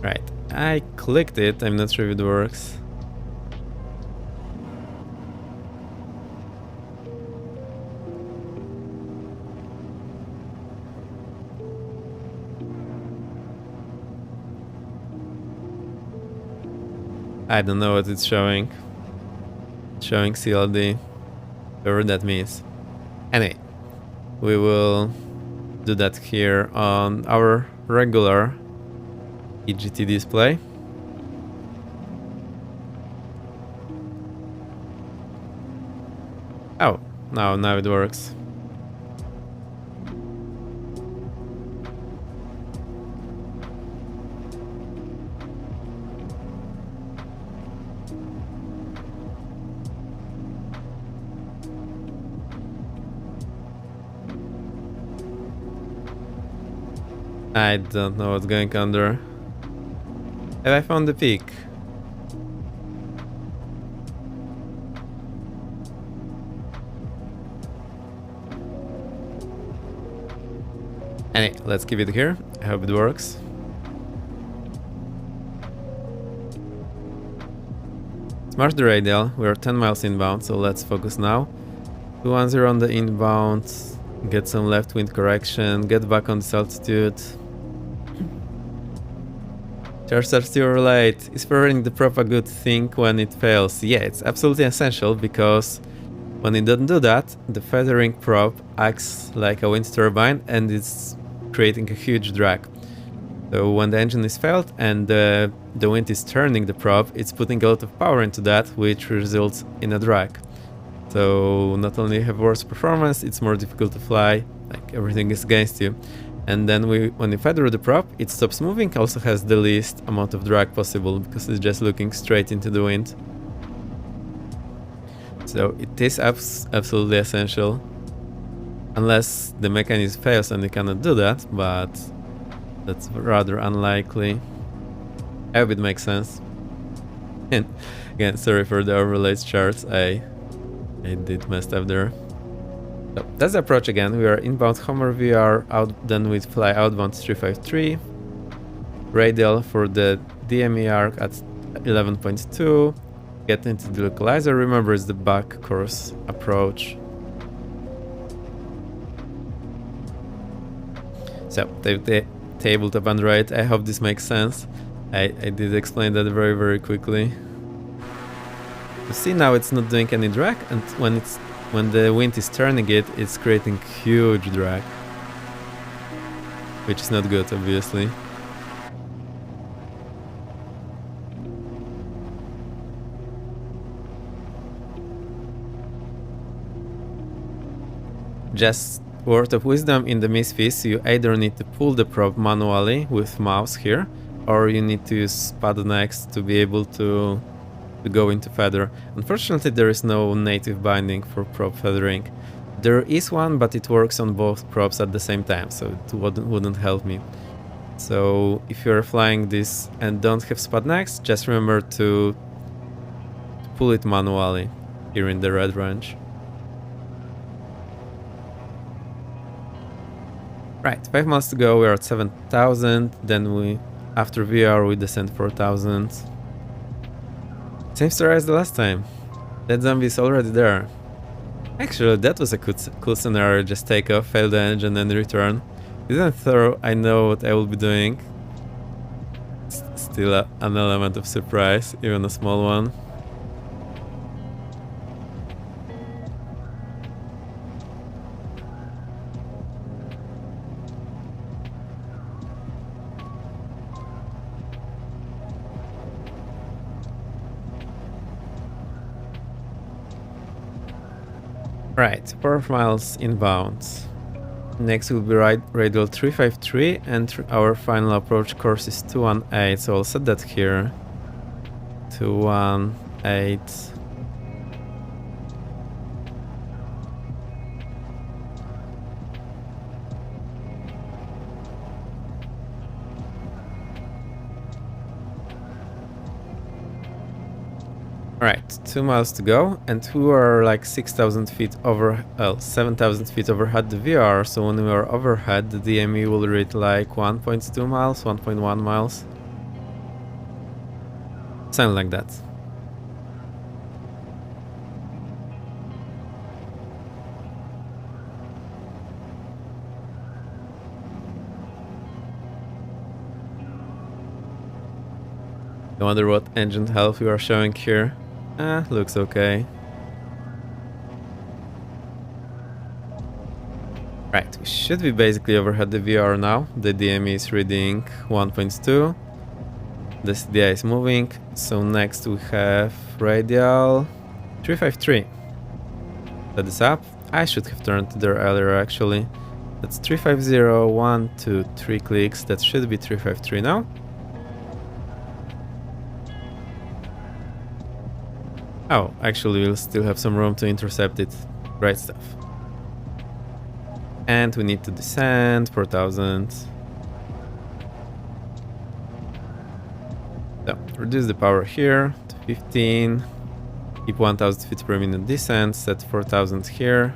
Right, I clicked it. I'm not sure if it works. I don't know what it's showing. It's showing CLD, whatever that means. Anyway, we will do that here on our regular EGT display. Oh, now it works. I don't know what's going on there. Have I found the peak? Anyway, let's keep it here. I hope it works. Smart the radial. We are 10 miles inbound, so let's focus now. 210 on the inbound. Get some left wind correction. Get back on this altitude. Charts are still late. Is feathering the prop a good thing when it fails? Yeah, it's absolutely essential, because when it doesn't do that, the feathering prop acts like a wind turbine and it's creating a huge drag. So when the engine is failed and the wind is turning the prop, it's putting a lot of power into that, which results in a drag. So not only have worse performance, it's more difficult to fly, like everything is against you. And then when you feather the prop, it stops moving, also has the least amount of drag possible, because it's just looking straight into the wind. So it is absolutely essential, unless the mechanism fails and you cannot do that, but that's rather unlikely. I hope it makes sense. And again, sorry for the overlays charts, I did mess up there. So that's the approach again. We are inbound Homer VR, then we fly outbound 353. Radial for the DME arc at 11.2. Get into the localizer. Remember, it's the back course approach. So the tabletop Android. I hope this makes sense. I did explain that very quickly. You see, now it's not doing any drag, and when the wind is turning it, it's creating huge drag, which is not good, obviously. Just word of wisdom in the misfits, you either need to pull the prop manually with mouse here, or you need to use pad next to be able to go into feather. Unfortunately, there is no native binding for prop feathering. There is one, but it works on both props at the same time, so it wouldn't help me. So if you're flying this and don't have spad next, just remember to pull it manually here in the red range. Right, 5 miles to go, we're at 7,000, then after VR we descend 4,000. Same story as the last time. That zombie is already there. Actually, that was a cool scenario. Just take off, fail the engine and return. Even though I know what I will be doing, still an element of surprise, even a small one. Right, 4 miles inbound. Next will be radial 353 and our final approach course is 218, so I'll set that here. 218. Right, 2 miles to go, and we were like 6,000 feet over, 7,000 feet overhead the VR, so when we are overhead, the DME will read like 1.2 miles, 1.1 miles. Something like that. I wonder what engine health we are showing here. Looks okay. Right, we should be basically overhead the VR now. The DME is reading 1.2. The CDI is moving. So next we have radial 353. That is up. I should have turned there earlier actually. That's 350, 1, 2, 3 clicks. That should be 353 now. Oh, actually we'll still have some room to intercept it. Great stuff. And we need to descend 4,000. So, reduce the power here to 15. Keep 1,000 feet per minute descent. Set 4,000 here.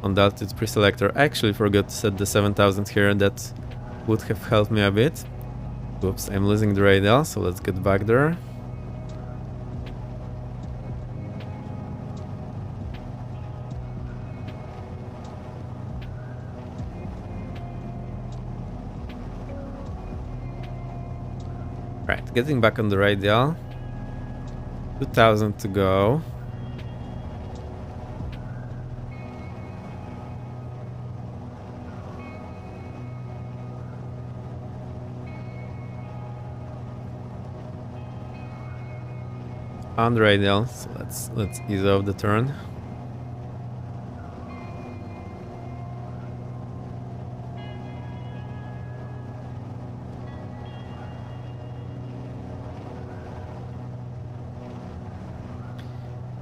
On the altitude preselector, I actually forgot to set the 7,000 here. That would have helped me a bit. Oops, I'm losing the radial, so let's get back there. Right, getting back on the radial. 2,000 to go. On the radial, so let's ease off the turn.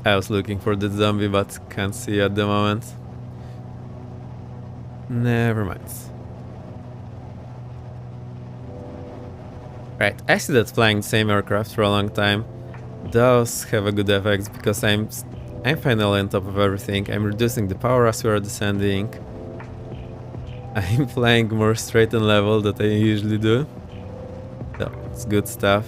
I was looking for the zombie, but can't see at the moment. Never mind. Right, I see that flying the same aircraft for a long time. Those have a good effects because I'm finally on top of everything. I'm reducing the power as we are descending. I'm flying more straight and level than I usually do. So it's good stuff.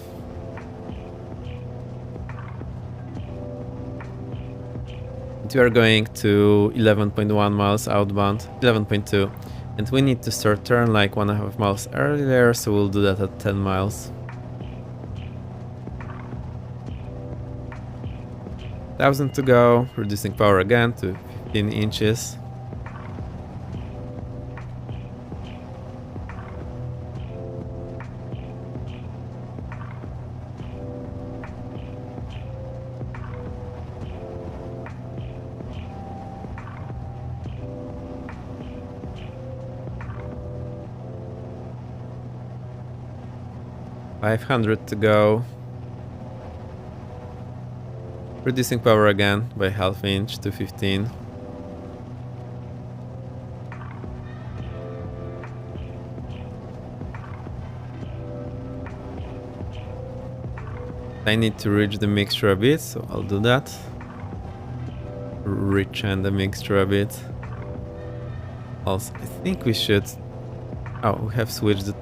We are going to 11.1 miles outbound, 11.2, and we need to start turn like 1.5 miles earlier, so we'll do that at 10 miles. 1,000 to go, reducing power again to 15 inches. $500 to go. Reducing power again by half inch to 15. I need to reach the mixture a bit, so I'll do that. Reach and the mixture a bit. Also, I think we should... Oh, we have switched the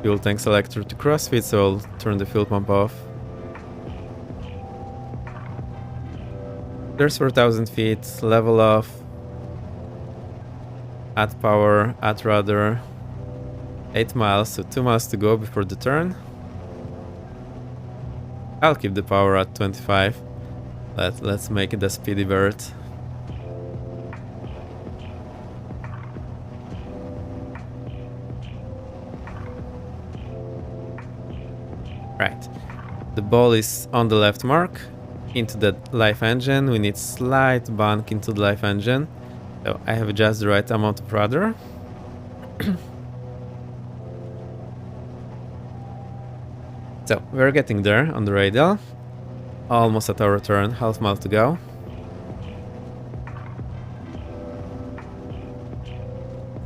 fuel tank selector to crossfit, so I'll turn the fuel pump off. There's 4,000 feet, level off. Add power, add rudder. 8 miles, so 2 miles to go before the turn. I'll keep the power at 25. Let's make it a speedy bird. Right. The ball is on the left mark. into the live engine. We need slight bank into the live engine. So I have just the right amount of rudder. So we're getting there on the radial. Almost at our turn, half mile to go.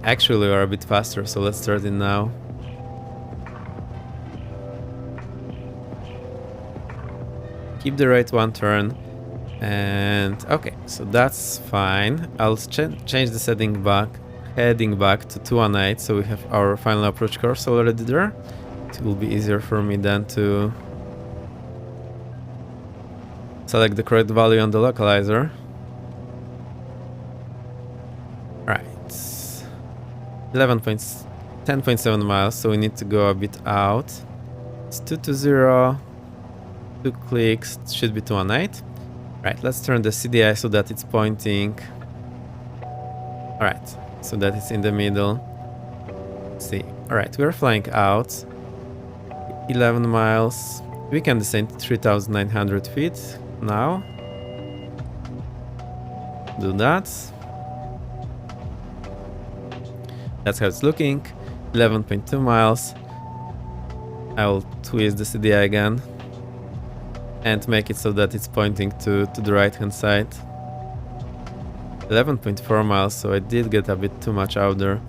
Actually, we are a bit faster, so let's start it now. Keep the right one turn. And okay, so that's fine. I'll change the setting back, heading back to 218, so we have our final approach course already there. It will be easier for me then to select the correct value on the localizer. Right, 10.7 miles, so we need to go a bit out. It's 220, 2 clicks, should be 218. Right, let's turn the CDI so that it's pointing. Alright, so that it's in the middle. Let's see. Alright, we're flying out. 11 miles. We can descend to 3,900 feet now. Do that. That's how it's looking. 11.2 miles. I will twist the CDI again and make it so that it's pointing to the right hand side. 11.4 miles, so I did get a bit too much out there.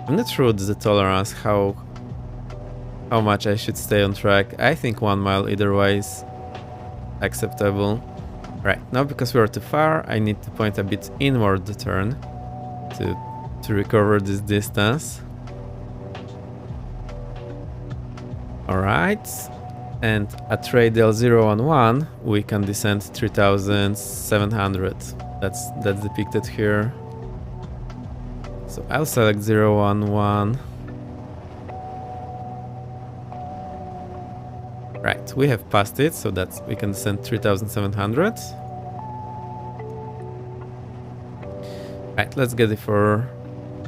I'm not sure what's the tolerance, how much I should stay on track. I think 1 mile either way is acceptable. Right, now because we are too far, I need to point a bit inward the turn to recover this distance. Alright, and at radial 011 we can descend 3,700. That's depicted here. So I'll select 011. Right, we have passed it, so that we can descend 3,700. Right, let's get it for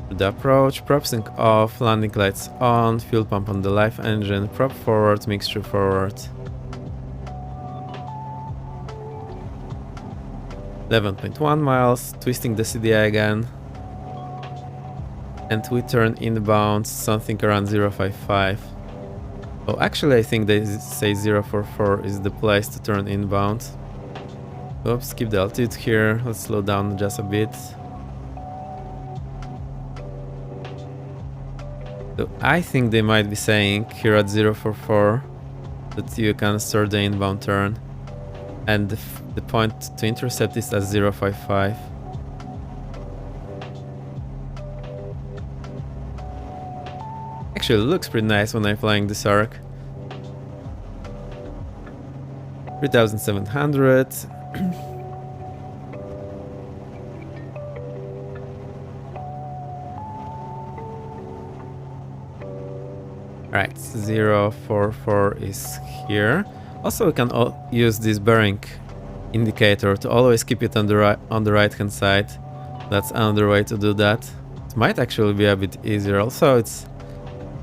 the approach. Prop sync off, landing lights on, fuel pump on the live engine, prop forward, mixture forward. 11.1 miles, twisting the CDI again. And we turn inbound something around 055. Oh, actually I think they say 044 is the place to turn inbound. Oops, keep the altitude here. Let's slow down just a bit. So I think they might be saying here at 044 that you can start the inbound turn, and the point to intercept is at 055. Actually, it looks pretty nice when I'm flying this arc. 3,700. Right, 044 is here. Also, we can use this bearing indicator to always keep it on the right hand side. That's another way to do that. It might actually be a bit easier. Also,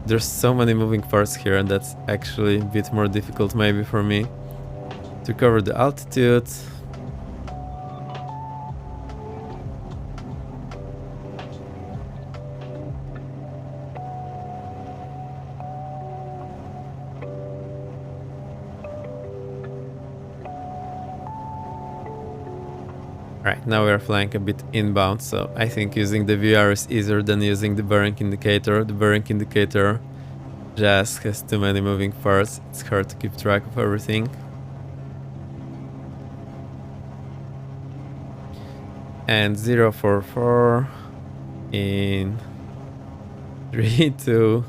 there's so many moving parts here, and that's actually a bit more difficult maybe for me to cover the altitude. Right, now we are flying a bit inbound, so I think using the VR is easier than using the bearing indicator. The bearing indicator just has too many moving parts. It's hard to keep track of everything. And 044 in 3, 2,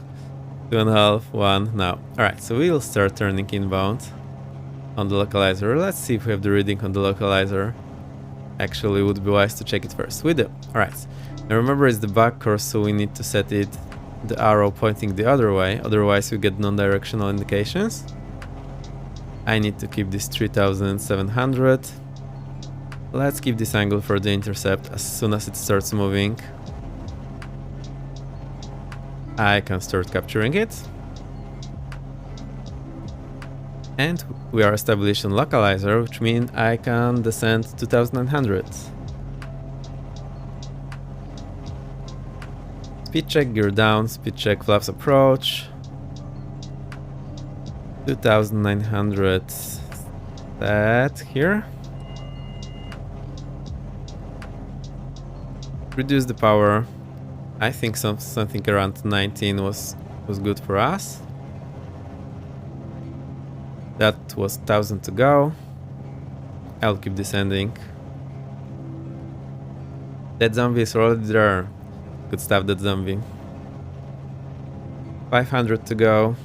2.5, 1 now. Alright, so we'll start turning inbound on the localizer. Let's see if we have the reading on the localizer. Actually, it would be wise to check it first. We do. Alright. Now remember, it's the back course, so we need to set it the arrow pointing the other way, otherwise we get non-directional indications. I need to keep this 3,700. Let's keep this angle for the intercept. As soon as it starts moving, I can start capturing it. And we are established in localizer, which means I can descend 2900. Speed check, gear down, speed check, flaps approach. 2900 set here. Reduce the power. I think something around 19 was good for us. That was 1000 to go. I'll keep descending. That zombie is already there. Good stuff, that zombie. 500 to go.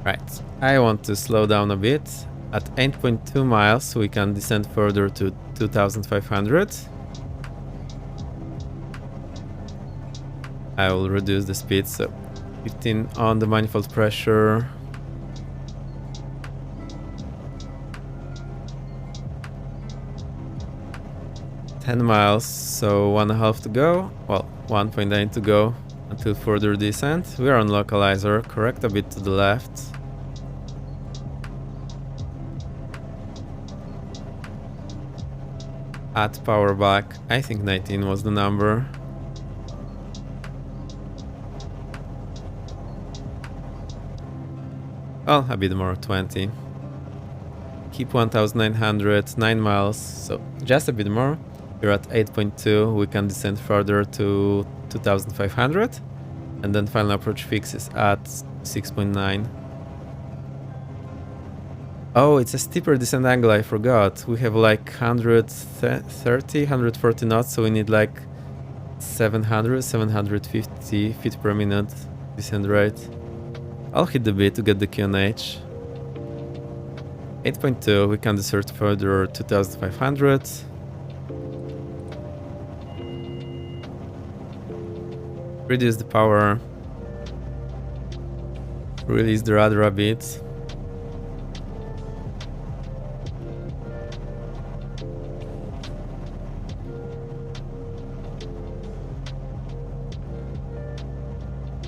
Right, I want to slow down a bit. At 8.2 miles we can descend further to 2500. I will reduce the speed, so 15 on the manifold pressure. $10 miles, so 1.5 to go. Well, 1.9 to go until further descent. We are on localizer, correct a bit to the left. Add power back. I think 19 was the number. Well, a bit more, 20. Keep 1900, 9 miles, so just a bit more. We're at 8.2, we can descend further to 2500. And then final approach fix is at 6.9. Oh, it's a steeper descent angle, I forgot. We have like 130, 140 knots, so we need like 700, 750 feet per minute descent rate. I'll hit the beat to get the QNH. 8.2, we can descend further 2500. Reduce the power. Release the rudder a bit.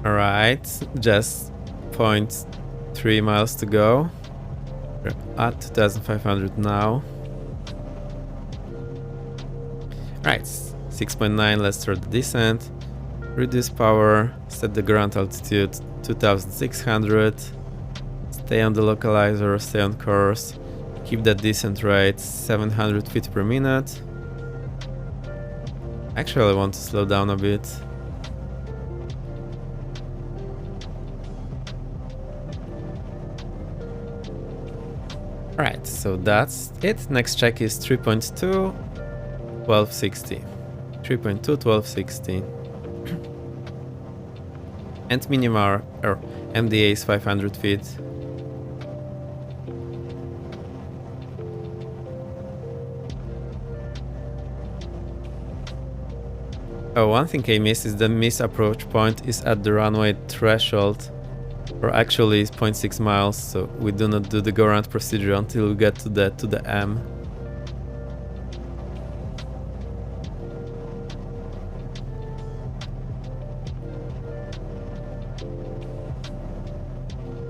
Alright, just 0.3 miles to go. We're at 2500 now. Right, 6.9, let's start the descent. Reduce power, set the ground altitude 2600. Stay on the localizer, stay on course. Keep that descent rate 700 feet per minute. Actually, I want to slow down a bit. Alright, so that's it. Next check is 3.2, 1260. 3.2, 1260. And minimum or MDA is 500 feet. Oh, one thing I missed is the miss approach point is at the runway threshold, or actually it's 0.6 miles, so we do not do the go around procedure until we get to the M.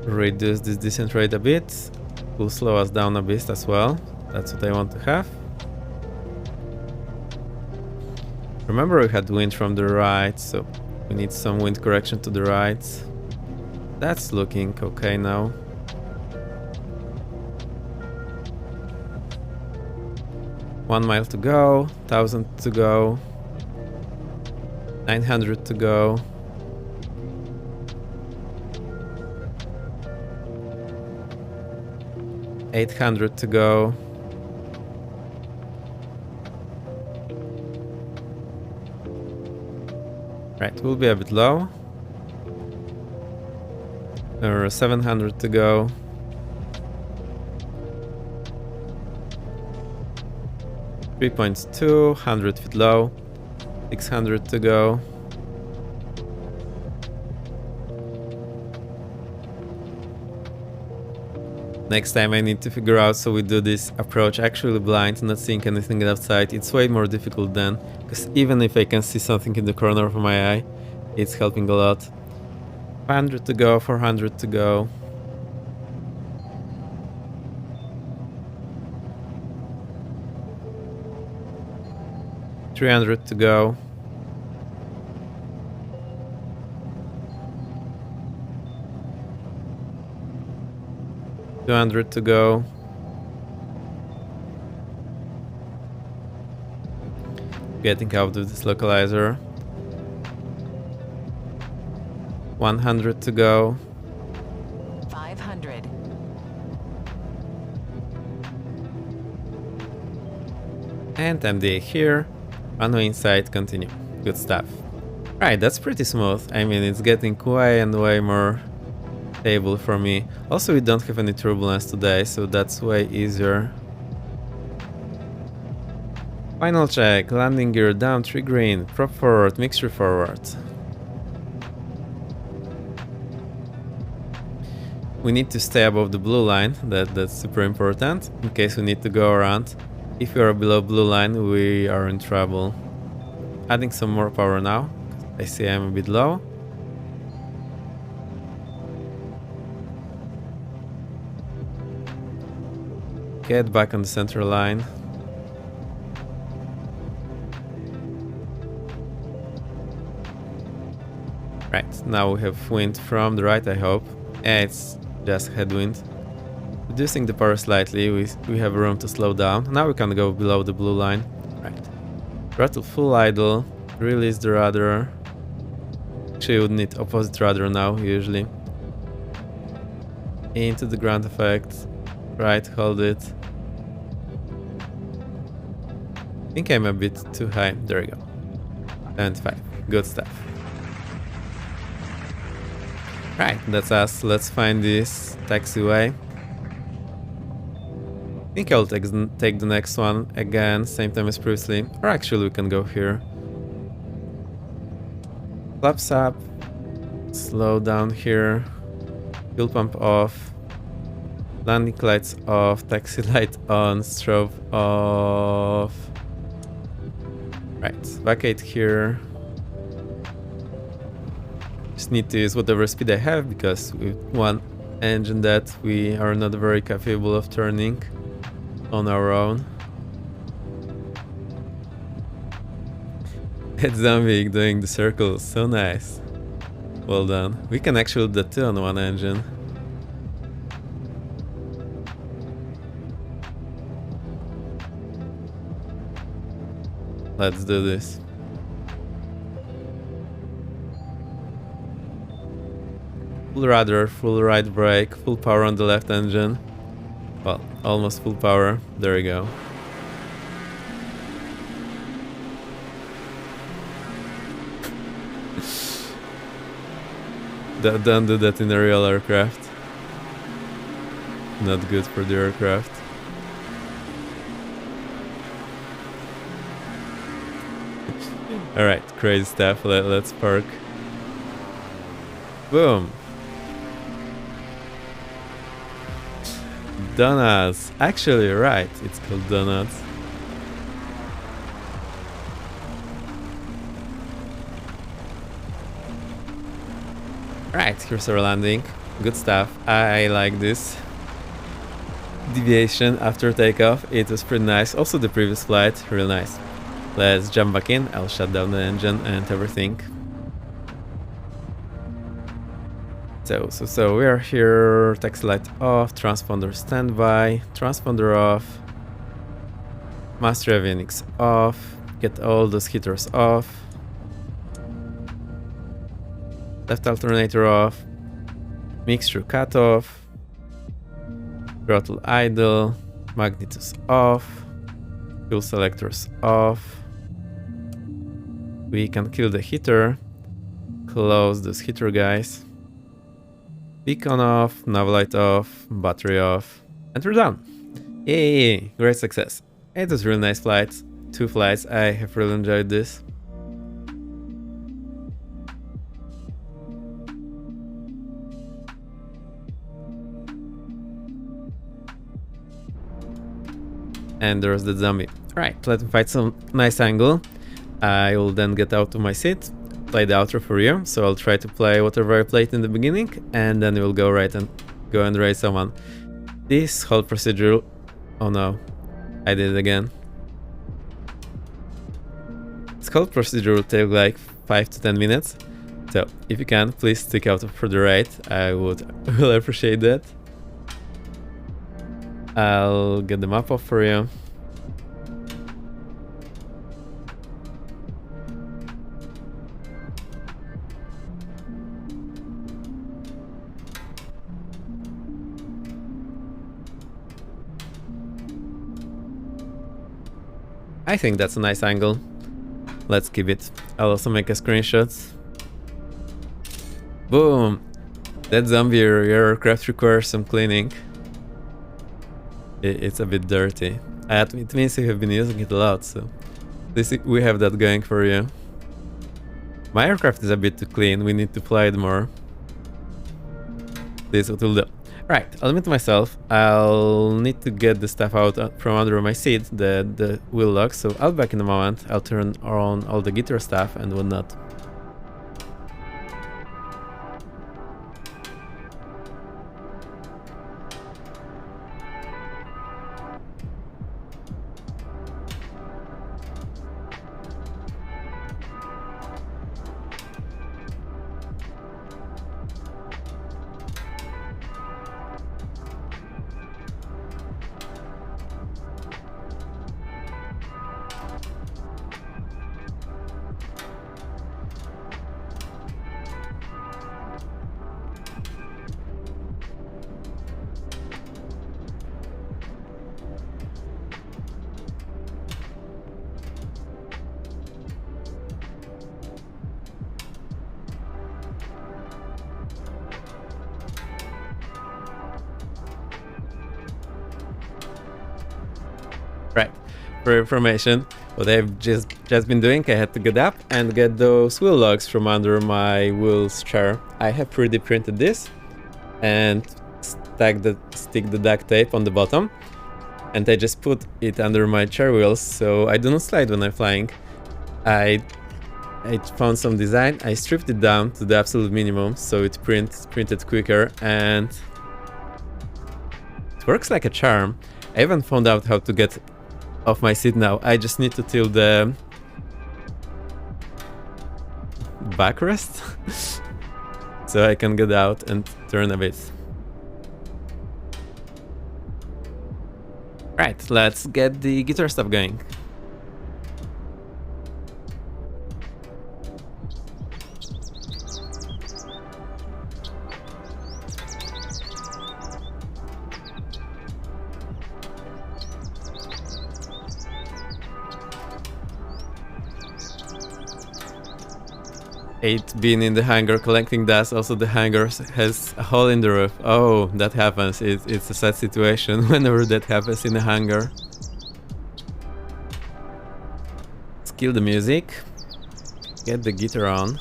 Reduce this descent rate a bit, will slow us down a bit as well. That's what I want to have. Remember, we had wind from the right, so we need some wind correction to the right. That's looking okay now. One mile to go, 1000 to go, 900 to go. $800 to go. Right, we'll be a bit low. There are 700 to go. .2, 100 feet low. 600 to go. Next time I need to figure out, so we do this approach actually blind, not seeing anything outside. It's way more difficult then, because even if I can see something in the corner of my eye, it's helping a lot. 500 to go, 400 to go. $300 to go. $200 to go. Getting out of this localizer. 100 to go. 500. And MDA here. Runway inside, continue. Good stuff. Right, that's pretty smooth. I mean, it's getting way and way more stable for me. Also, we don't have any turbulence today, so that's way easier. Final check. Landing gear down, 3 green. Prop forward, mixture forward. We need to stay above the blue line. That's super important in case we need to go around. If we are below blue line, we are in trouble. Adding some more power now. I see I'm a bit low. Get back on the center line. Right, now we have wind from the right, I hope. Yeah, it's just headwind. Reducing the power slightly, we have room to slow down. Now we can go below the blue line. Right. Throttle full idle. Release the rudder. Actually, you would need opposite rudder now, usually. Into the ground effect. Right, hold it. I think I'm a bit too high. There we go. 75. Good stuff. Right, that's us. Let's find this taxiway. I think I'll take the next one again, same time as previously. Or actually, we can go here. Flaps up. Slow down here. Fuel pump off. Landing lights off. Taxi light on. Strobe off. Right, vacate here. Just need to use whatever speed I have, because with one engine that we are not very capable of turning on our own. That zombie doing the circles, so nice. Well done. We can actually do that too on one engine. Let's do this. Full rudder, full right brake, full power on the left engine. Well, almost full power. There we go. Don't do that in a real aircraft. Not good for the aircraft. Alright, crazy stuff. Let's park. Boom. Donuts. Actually, right. It's called donuts. Right, here's our landing. Good stuff. I like this deviation after takeoff. It was pretty nice. Also the previous flight, real nice. Let's jump back in. I'll shut down the engine and everything. So we are here. Taxi light off. Transponder standby. Transponder off. Master avionics off. Get all those heaters off. Left alternator off. Mixture cut off. Throttle idle. Magnetus off. Fuel selectors off. We can kill the heater. Close this heater, guys. Beacon off, nav light off, battery off, and we're done. Yay! Great success. It was a really nice flight. 2 flights. I have really enjoyed this. And there's the zombie. Right, let me find some nice angle. I will then get out of my seat, play the outro for you. So I'll try to play whatever I played in the beginning, and then we'll go and raid someone. This whole procedure... Oh no, I did it again. This whole procedure will take like 5 to 10 minutes. So if you can, please stick out for the raid. I would really appreciate that. I'll get the map off for you. I think that's a nice angle. Let's keep it. I'll also make a screenshot. Boom! That zombie aircraft requires some cleaning. It's a bit dirty. It means you have been using it a lot, so we have that going for you. My aircraft is a bit too clean, we need to fly it more. This is what we'll do. Right, I'll admit to myself, I'll need to get the stuff out from under my seat, the wheel lock, so I'll be back in a moment. I'll turn on all the guitar stuff and whatnot. Right, for information, what I've just been doing, I had to get up and get those wheel logs from under my wheels chair. I have 3D printed this and stick the duct tape on the bottom, and I just put it under my chair wheels so I do not slide when I'm flying. I found some design, I stripped it down to the absolute minimum so it printed quicker, and it works like a charm. I haven't found out how to get off my seat now. I just need to tilt the backrest so I can get out and turn a bit. Right, let's get the guitar stuff going. It being in the hangar collecting dust. Also the hangar has a hole in the roof. Oh, that happens. It's a sad situation whenever that happens in a hangar. Let's kill the music. Get the guitar on.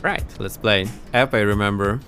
Right, let's play. I hope I remember.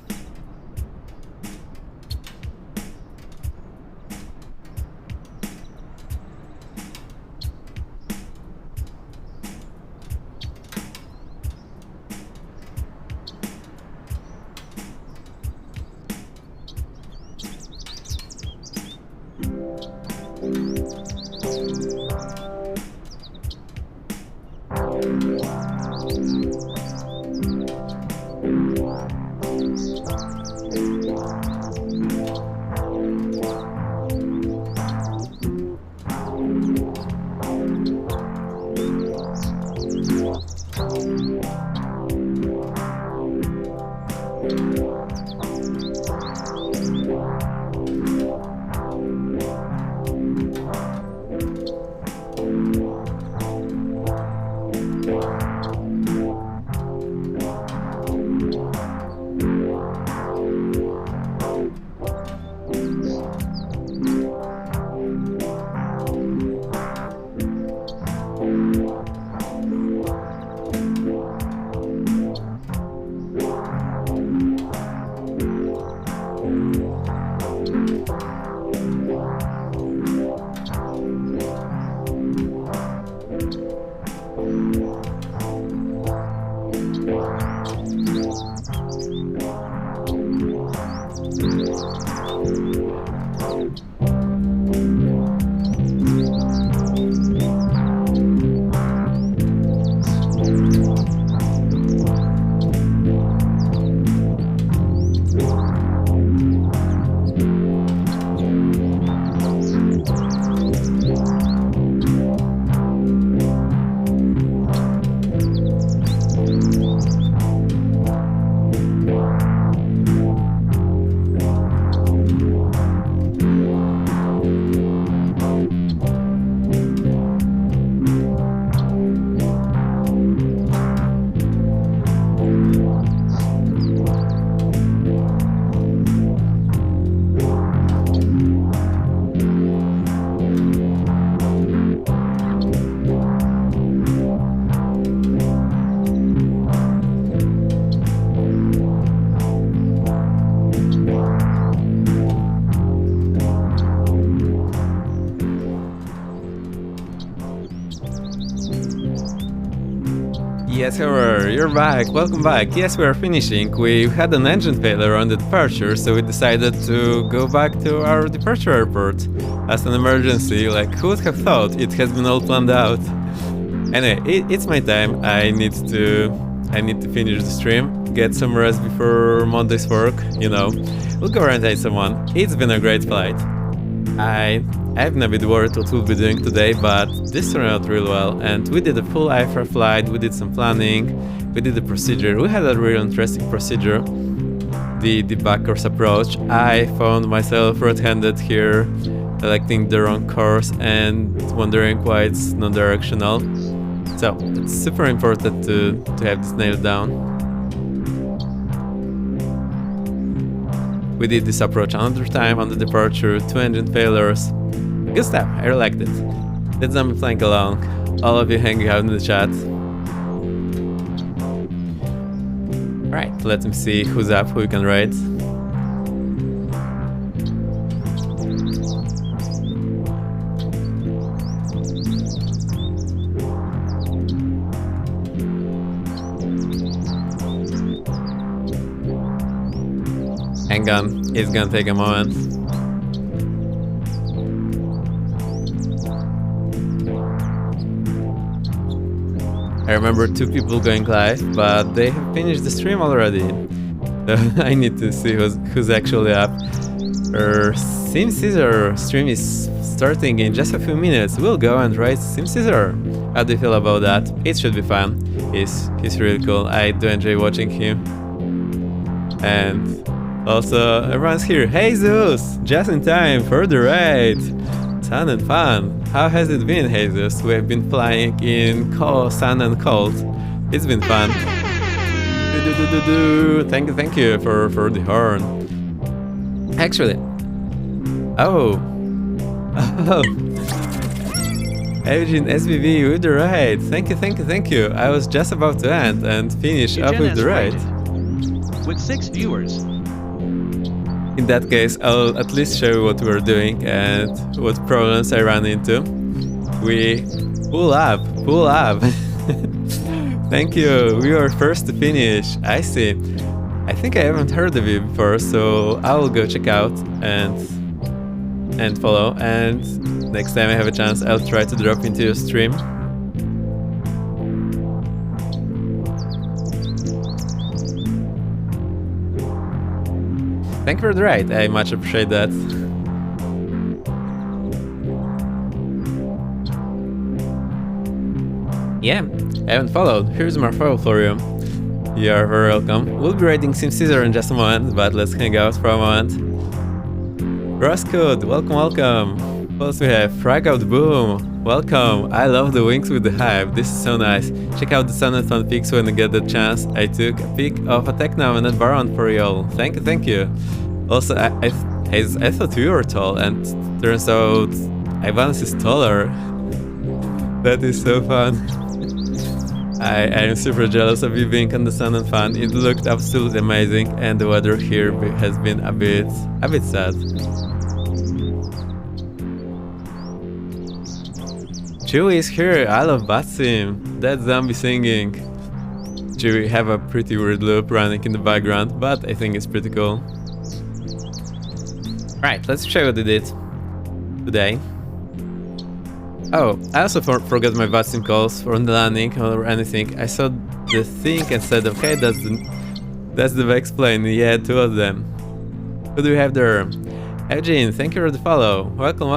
Yes, however, you're back. Welcome back. Yes, we are finishing. We had an engine failure on the departure, so we decided to go back to our departure airport as an emergency. Like, who would have thought? It has been all planned out. Anyway, it's my time. I need to finish the stream, get some rest before Monday's work. You know, we'll go around and someone. It's been a great flight. I've never been worried what we'll be doing today, but this turned out really well, and we did a full IFR flight, we did some planning, we did the procedure. We had a really interesting procedure, the backcourse approach. I found myself red-handed here, selecting the wrong course and wondering why it's non-directional. So it's super important to have this nailed down. We did this approach another time on the departure, 2 engine failures. Good stuff, I really liked it. That's zombie playing along. All of you hanging out in the chat. Alright, let me see who's up, who you can raid. Hang on, it's gonna take a moment. I remember 2 people going live, but they have finished the stream already. So I need to see who's actually up. Our Sim Caesar stream is starting in just a few minutes. We'll go and raid Sim Caesar. How do you feel about that? It should be fun. He's really cool. I do enjoy watching him. And also, everyone's here. Hey Zeus! Just in time for the raid! Sun and fun! How has it been, Jesus? We have been flying in sun and cold. It's been fun. Thank you for the horn. Actually, oh, Eugene SBV with the raid. Thank you. I was just about to end and finish up with the raid. With 6 viewers. In that case, I'll at least show you what we're doing and what problems I ran into. We pull up. Thank you, we were first to finish. I see. I think I haven't heard of you before, so I will go check out and follow. And next time I have a chance, I'll try to drop into your stream. Thank you for the raid, I much appreciate that. Yeah, I haven't followed. Here's my follow for you. You are very welcome. We'll be raiding Sim Caesar in just a moment, but let's hang out for a moment. Roscode, welcome. Plus we have Frag Out Boom. Welcome. I love the wings with the hive. This is so nice. Check out the Sun and Fun pics when you get the chance. I took a pic of a Technam and a Baron for y'all. Thank you. Also, I thought you were tall, and turns out Ivanus is taller. That is so fun. I am super jealous of you being on the Sun and Fun. It looked absolutely amazing, and the weather here has been a bit sad. Chewie is here. I love VATSIM. That zombie singing. Chewie have a pretty weird loop running in the background, but I think it's pretty cool. Right, let's show you what we did today. Oh, I also forgot my VATSIM calls for the landing or anything. I saw the thing and said, okay, that's the Vex plane. Yeah, 2 of them. Who do we have there? Eugene, thank you for the follow. Welcome.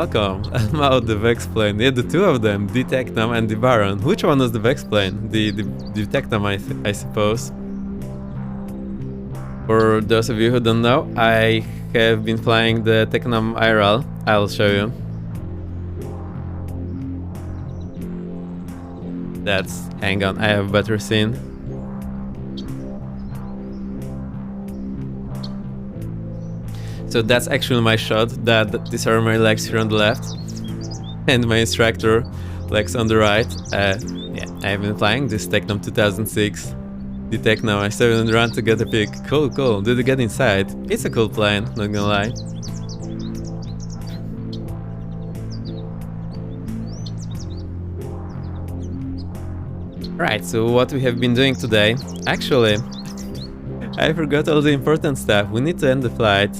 I'm out the Vex plane. Yeah, the 2 of them, the Technam and the Baron. Which one was the Vex plane? The Technam, I suppose. For those of you who don't know, I have been flying the Technam IRL. I'll show you. Hang on, I have a better scene. So that's actually my shot, these are my legs here on the left, and my instructor legs on the right. Yeah, I've been flying this Technam 2006. The Technam, I started on the run to get a pic. Cool. Did you get inside? It's a cool plane, not gonna lie. Right, so what we have been doing today, actually, I forgot all the important stuff. We need to end the flight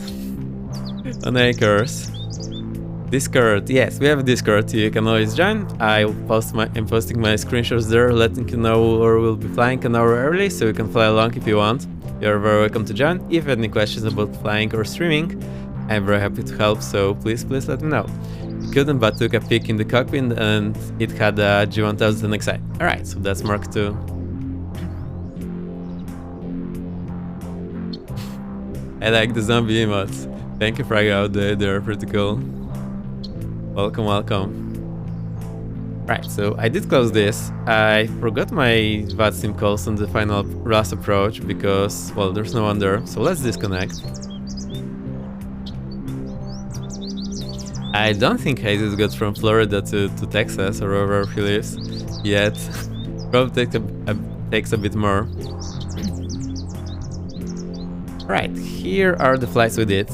on Acres. Discord, yes, we have a Discord. You can always join. I'm posting my screenshots there, letting you know where we'll be flying an hour early, so you can fly along if you want. You're very welcome to join. If you have any questions about flying or streaming, I'm very happy to help, so please let me know. Couldn't, but took a peek in the cockpit and it had a G1000 XI. Alright, so that's Mark II. I like the zombie emotes. Thank you, Fragout. They're pretty cool. Welcome, welcome. Right, so I did close this. I forgot my VATSIM calls on the final RAS approach because, well, there's no one there. So let's disconnect. I don't think Jesus got from Florida to Texas or wherever he lives yet. Probably takes a bit more. Right, here are the flights we did.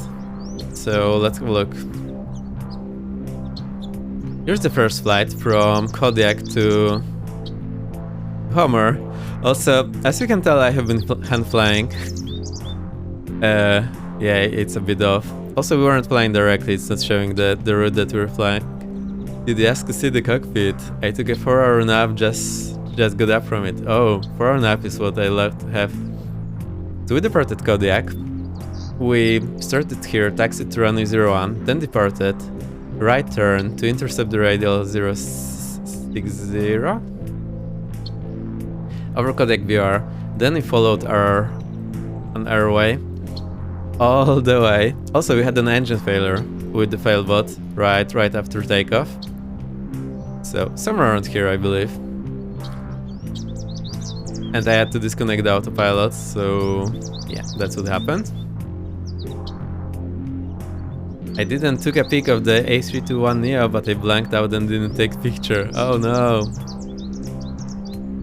So let's have a look. Here's the first flight from Kodiak to Homer. Also, as you can tell, I have been hand flying. Yeah, it's a bit off. Also, we weren't flying directly, it's not showing the route that we were flying. Did you ask to see the cockpit? I took a 4-hour nap, just got up from it. Oh, 4-hour nap is what I love to have. So we departed Kodiak. We started here, taxied to runway 01, then departed. Right turn to intercept the radial 060 over Kodiak VR. Then we followed an airway all the way. Also, we had an engine failure with the FailBot right after takeoff. So somewhere around here, I believe. And I had to disconnect the autopilot. So yeah, that's what happened. I didn't took a peek of the A321neo, but I blanked out and didn't take picture. Oh no.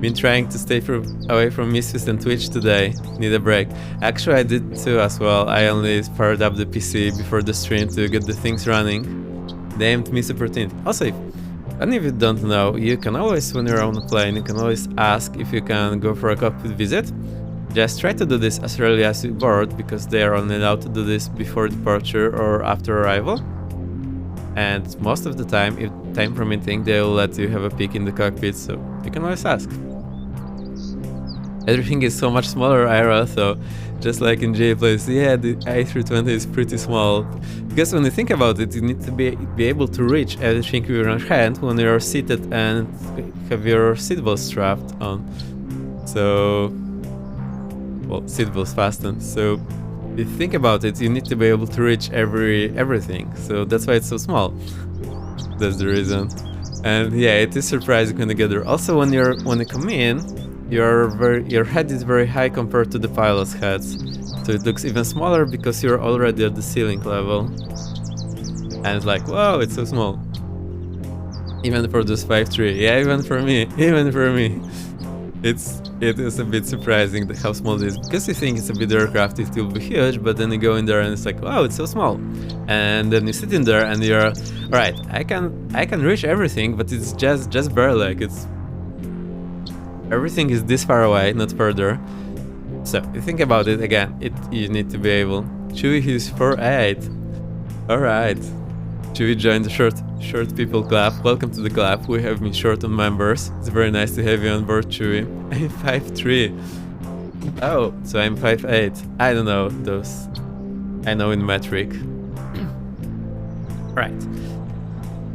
Been trying to stay away from Misfits and Twitch today. Need a break. Actually, I did too as well. I only fired up the PC before the stream to get the things running. Named Miss Opportunity. Also, if you don't know, you can always, when you're on a plane, you can always ask if you can go for a cockpit visit. Just try to do this as early as you board, because they are only allowed to do this before departure or after arrival. And most of the time, if time permitting, they will let you have a peek in the cockpit, so you can always ask. Everything is so much smaller, Ira, so just like in J Place, yeah, the A320 is pretty small. Because when you think about it, you need to be able to reach everything with your hand when you're seated and have your seatbelt strapped on. So, well, seatbelts fastened. So, if you think about it, you need to be able to reach everything. So that's why it's so small. That's the reason. And yeah, it is surprising when you get there. Also, when you come in, your head is very high compared to the pilot's heads, so it looks even smaller because you're already at the ceiling level. And it's like, whoa, it's so small. Even for this 5.3, yeah, even for me. It is a bit surprising how small it is, because you think it's a big aircraft, it will be huge, but then you go in there and it's like, wow, it's so small. And then you sit in there and you're, alright, I can reach everything, but it's just barely, like it's everything is this far away, not further. So you think about it again, you need to be able. Chewy is 4'8". Alright. Chewy joined the short people club. Welcome to the club. We have been short on members. It's very nice to have you on board, Chewy. I'm 5'3". Oh, so I'm 5'8". I don't know those. I know in metric. Right.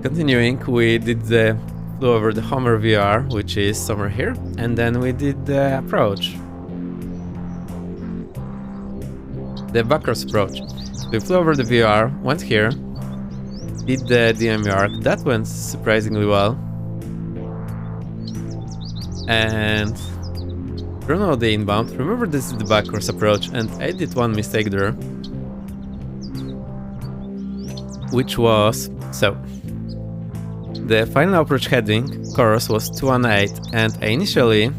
Continuing, we flew over the Homer VR, which is somewhere here, and then we did the approach. The backwards approach. So we flew over the VR, went here, did the DME arc. That went surprisingly well. And I don't know the inbound. Remember, this is the backwards approach, and I did one mistake there. Which was, so the final approach heading course was 218, and I initially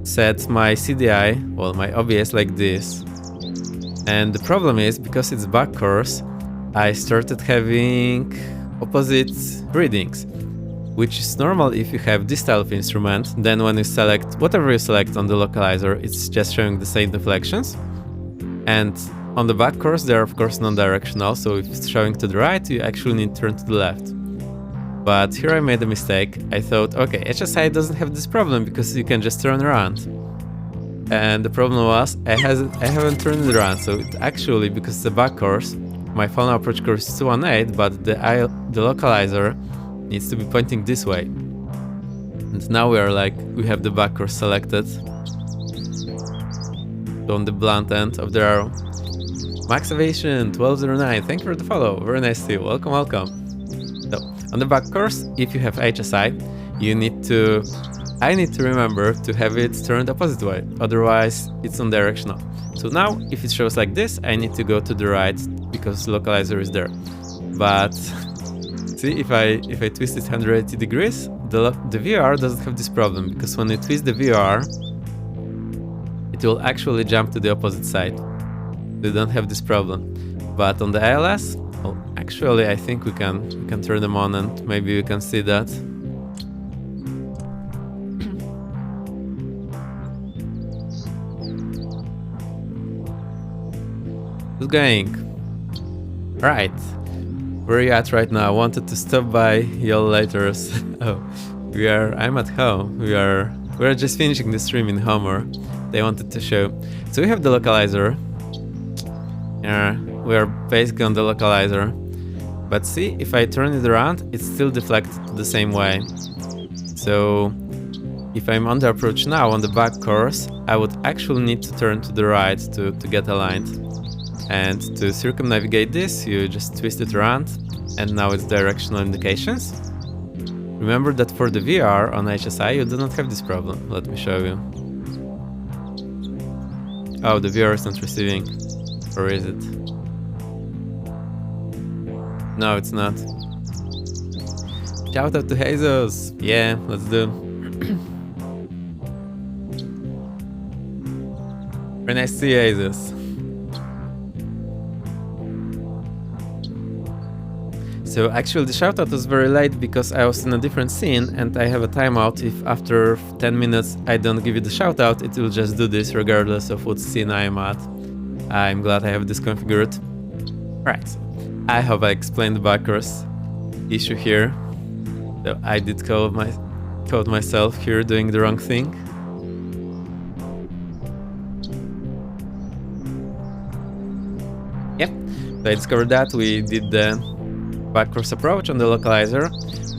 set my CDI, well, my OBS like this. And the problem is, because it's back course, I started having opposite readings. which is normal if you have this style of instrument. Then when you select whatever you select on the localizer, it's just showing the same deflections. And on the back course, they're of course non-directional, so if it's showing to the right, you actually need to turn to the left. But here I made a mistake. I thought, okay, HSI doesn't have this problem because you can just turn around. And the problem was, I haven't turned it around, so it actually, because it's the back course, my final approach course is 218, but the localizer needs to be pointing this way. And now we have the back course selected. So on the blunt end of the arrow. Max Aviation 1209, thank you for the follow, very nice to you, welcome, welcome. So on the back course, if you have HSI, I need to remember to have it turned opposite way, otherwise it's non-directional. So now, if it shows like this, I need to go to the right because the localizer is there. But see, if I twist it 180 degrees, the VR doesn't have this problem, because when you twist the VR, it will actually jump to the opposite side. They don't have this problem. But on the ILS, well, actually I think we can turn them on and maybe you can see that. Who's going? Right. Where are you at right now? I wanted to stop by y'all later. Oh, I'm at home. We're just finishing the stream in Homer. They wanted to show. So we have the localizer. We are basically on the localizer. But see, if I turn it around, it's still deflected the same way. So if I'm on the approach now on the back course, I would actually need to turn to the right to get aligned. And to circumnavigate this, you just twist it around, and now it's directional indications. Remember that for the VR on HSI, you do not have this problem. Let me show you. Oh, the VR is not receiving. Or is it? No, it's not. Shout out to Jesus! Yeah, let's do. Very nice to see you, Jesus. So actually the shoutout was very late because I was in a different scene and I have a timeout. If after 10 minutes I don't give you the shoutout, it will just do this regardless of what scene I am at. I'm glad I have this configured. Right, I hope I explained the backcourse issue here. So I did code myself here doing the wrong thing. Yep, so I discovered that we did the backcourse approach on the localizer.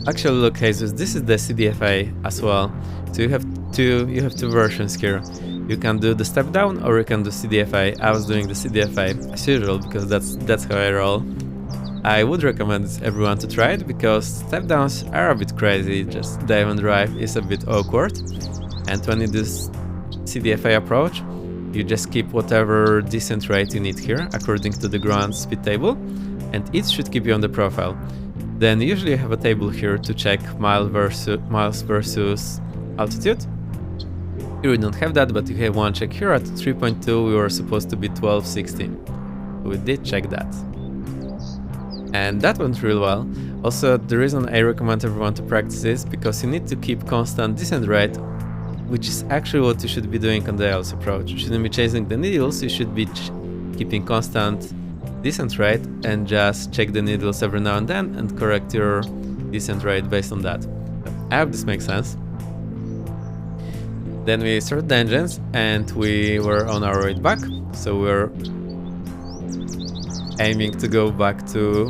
Actually, look, Jesus, this is the CDFA as well. So you have two versions here. You can do the step down or you can do CDFA. I was doing the CDFA as usual because that's how I roll. I would recommend everyone to try it because step downs are a bit crazy. Just dive and drive is a bit awkward. And when you do CDFA approach, you just keep whatever descent rate you need here according to the ground speed table. And it should keep you on the profile. Then usually you have a table here to check miles versus altitude. Here we don't have that, but you have one check here at 3.2. We were supposed to be 12.16. We did check that. And that went real well. Also, the reason I recommend everyone to practice is because you need to keep constant descent rate, which is actually what you should be doing on the ILS approach. You shouldn't be chasing the needles, you should be keeping constant descent rate and just check the needles every now and then and correct your descent rate based on that. I hope this makes sense. Then we started the engines and we were on our way back, so we're aiming to go back to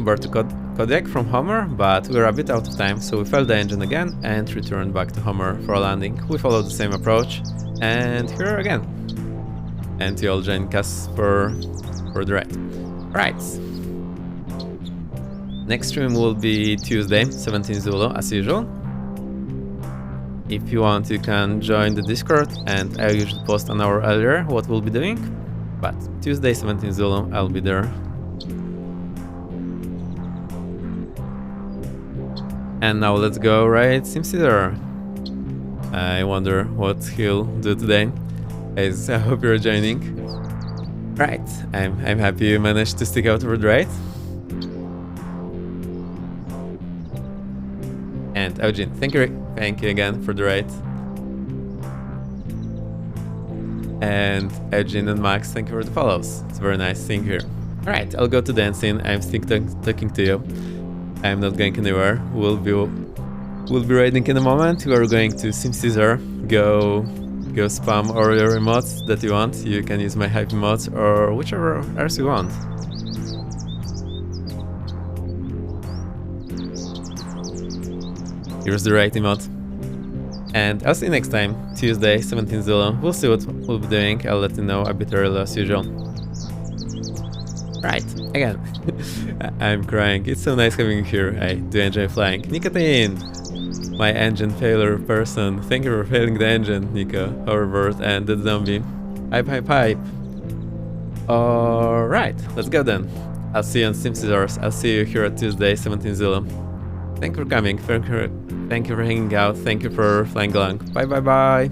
Kodiak from Homer, but we're a bit out of time, so we failed the engine again and returned back to Homer for a landing. We followed the same approach and here again. And you all joined us for the ride. Right. Next stream will be Tuesday, 17 Zulu, as usual. If you want, you can join the Discord, and I usually post an hour earlier what we'll be doing. But Tuesday, 17 Zulu, I'll be there. And now let's go ride SimCity. I wonder what he'll do today. Guys, I hope you're joining. Right, I'm happy you managed to stick out for the ride. And Eugene, thank you again for the raid. And Eugene and Max, thank you for the follows. It's very nice seeing you here. Alright, I'll go to dancing. I'm still talking to you. I'm not going anywhere. We'll be raiding in a moment. We are going to Sim Caesar. Go spam all your emotes that you want. You can use my hype emotes or whichever else you want. Here's the raid emote. And I'll see you next time, Tuesday, 17 Zulu. We'll see what we'll be doing. I'll let you know a bit early as usual. Right, again. I'm crying. It's so nice having you here. I do enjoy flying. Nicotine! My engine failure person. Thank you for failing the engine, Nico, Hoverboard, and the zombie. Hype. Alright, let's go then. I'll see you on Sim Scissors. I'll see you here at Tuesday, 17 Zulu. Thank you for coming. Thank you for hanging out. Thank you for flying along. Bye.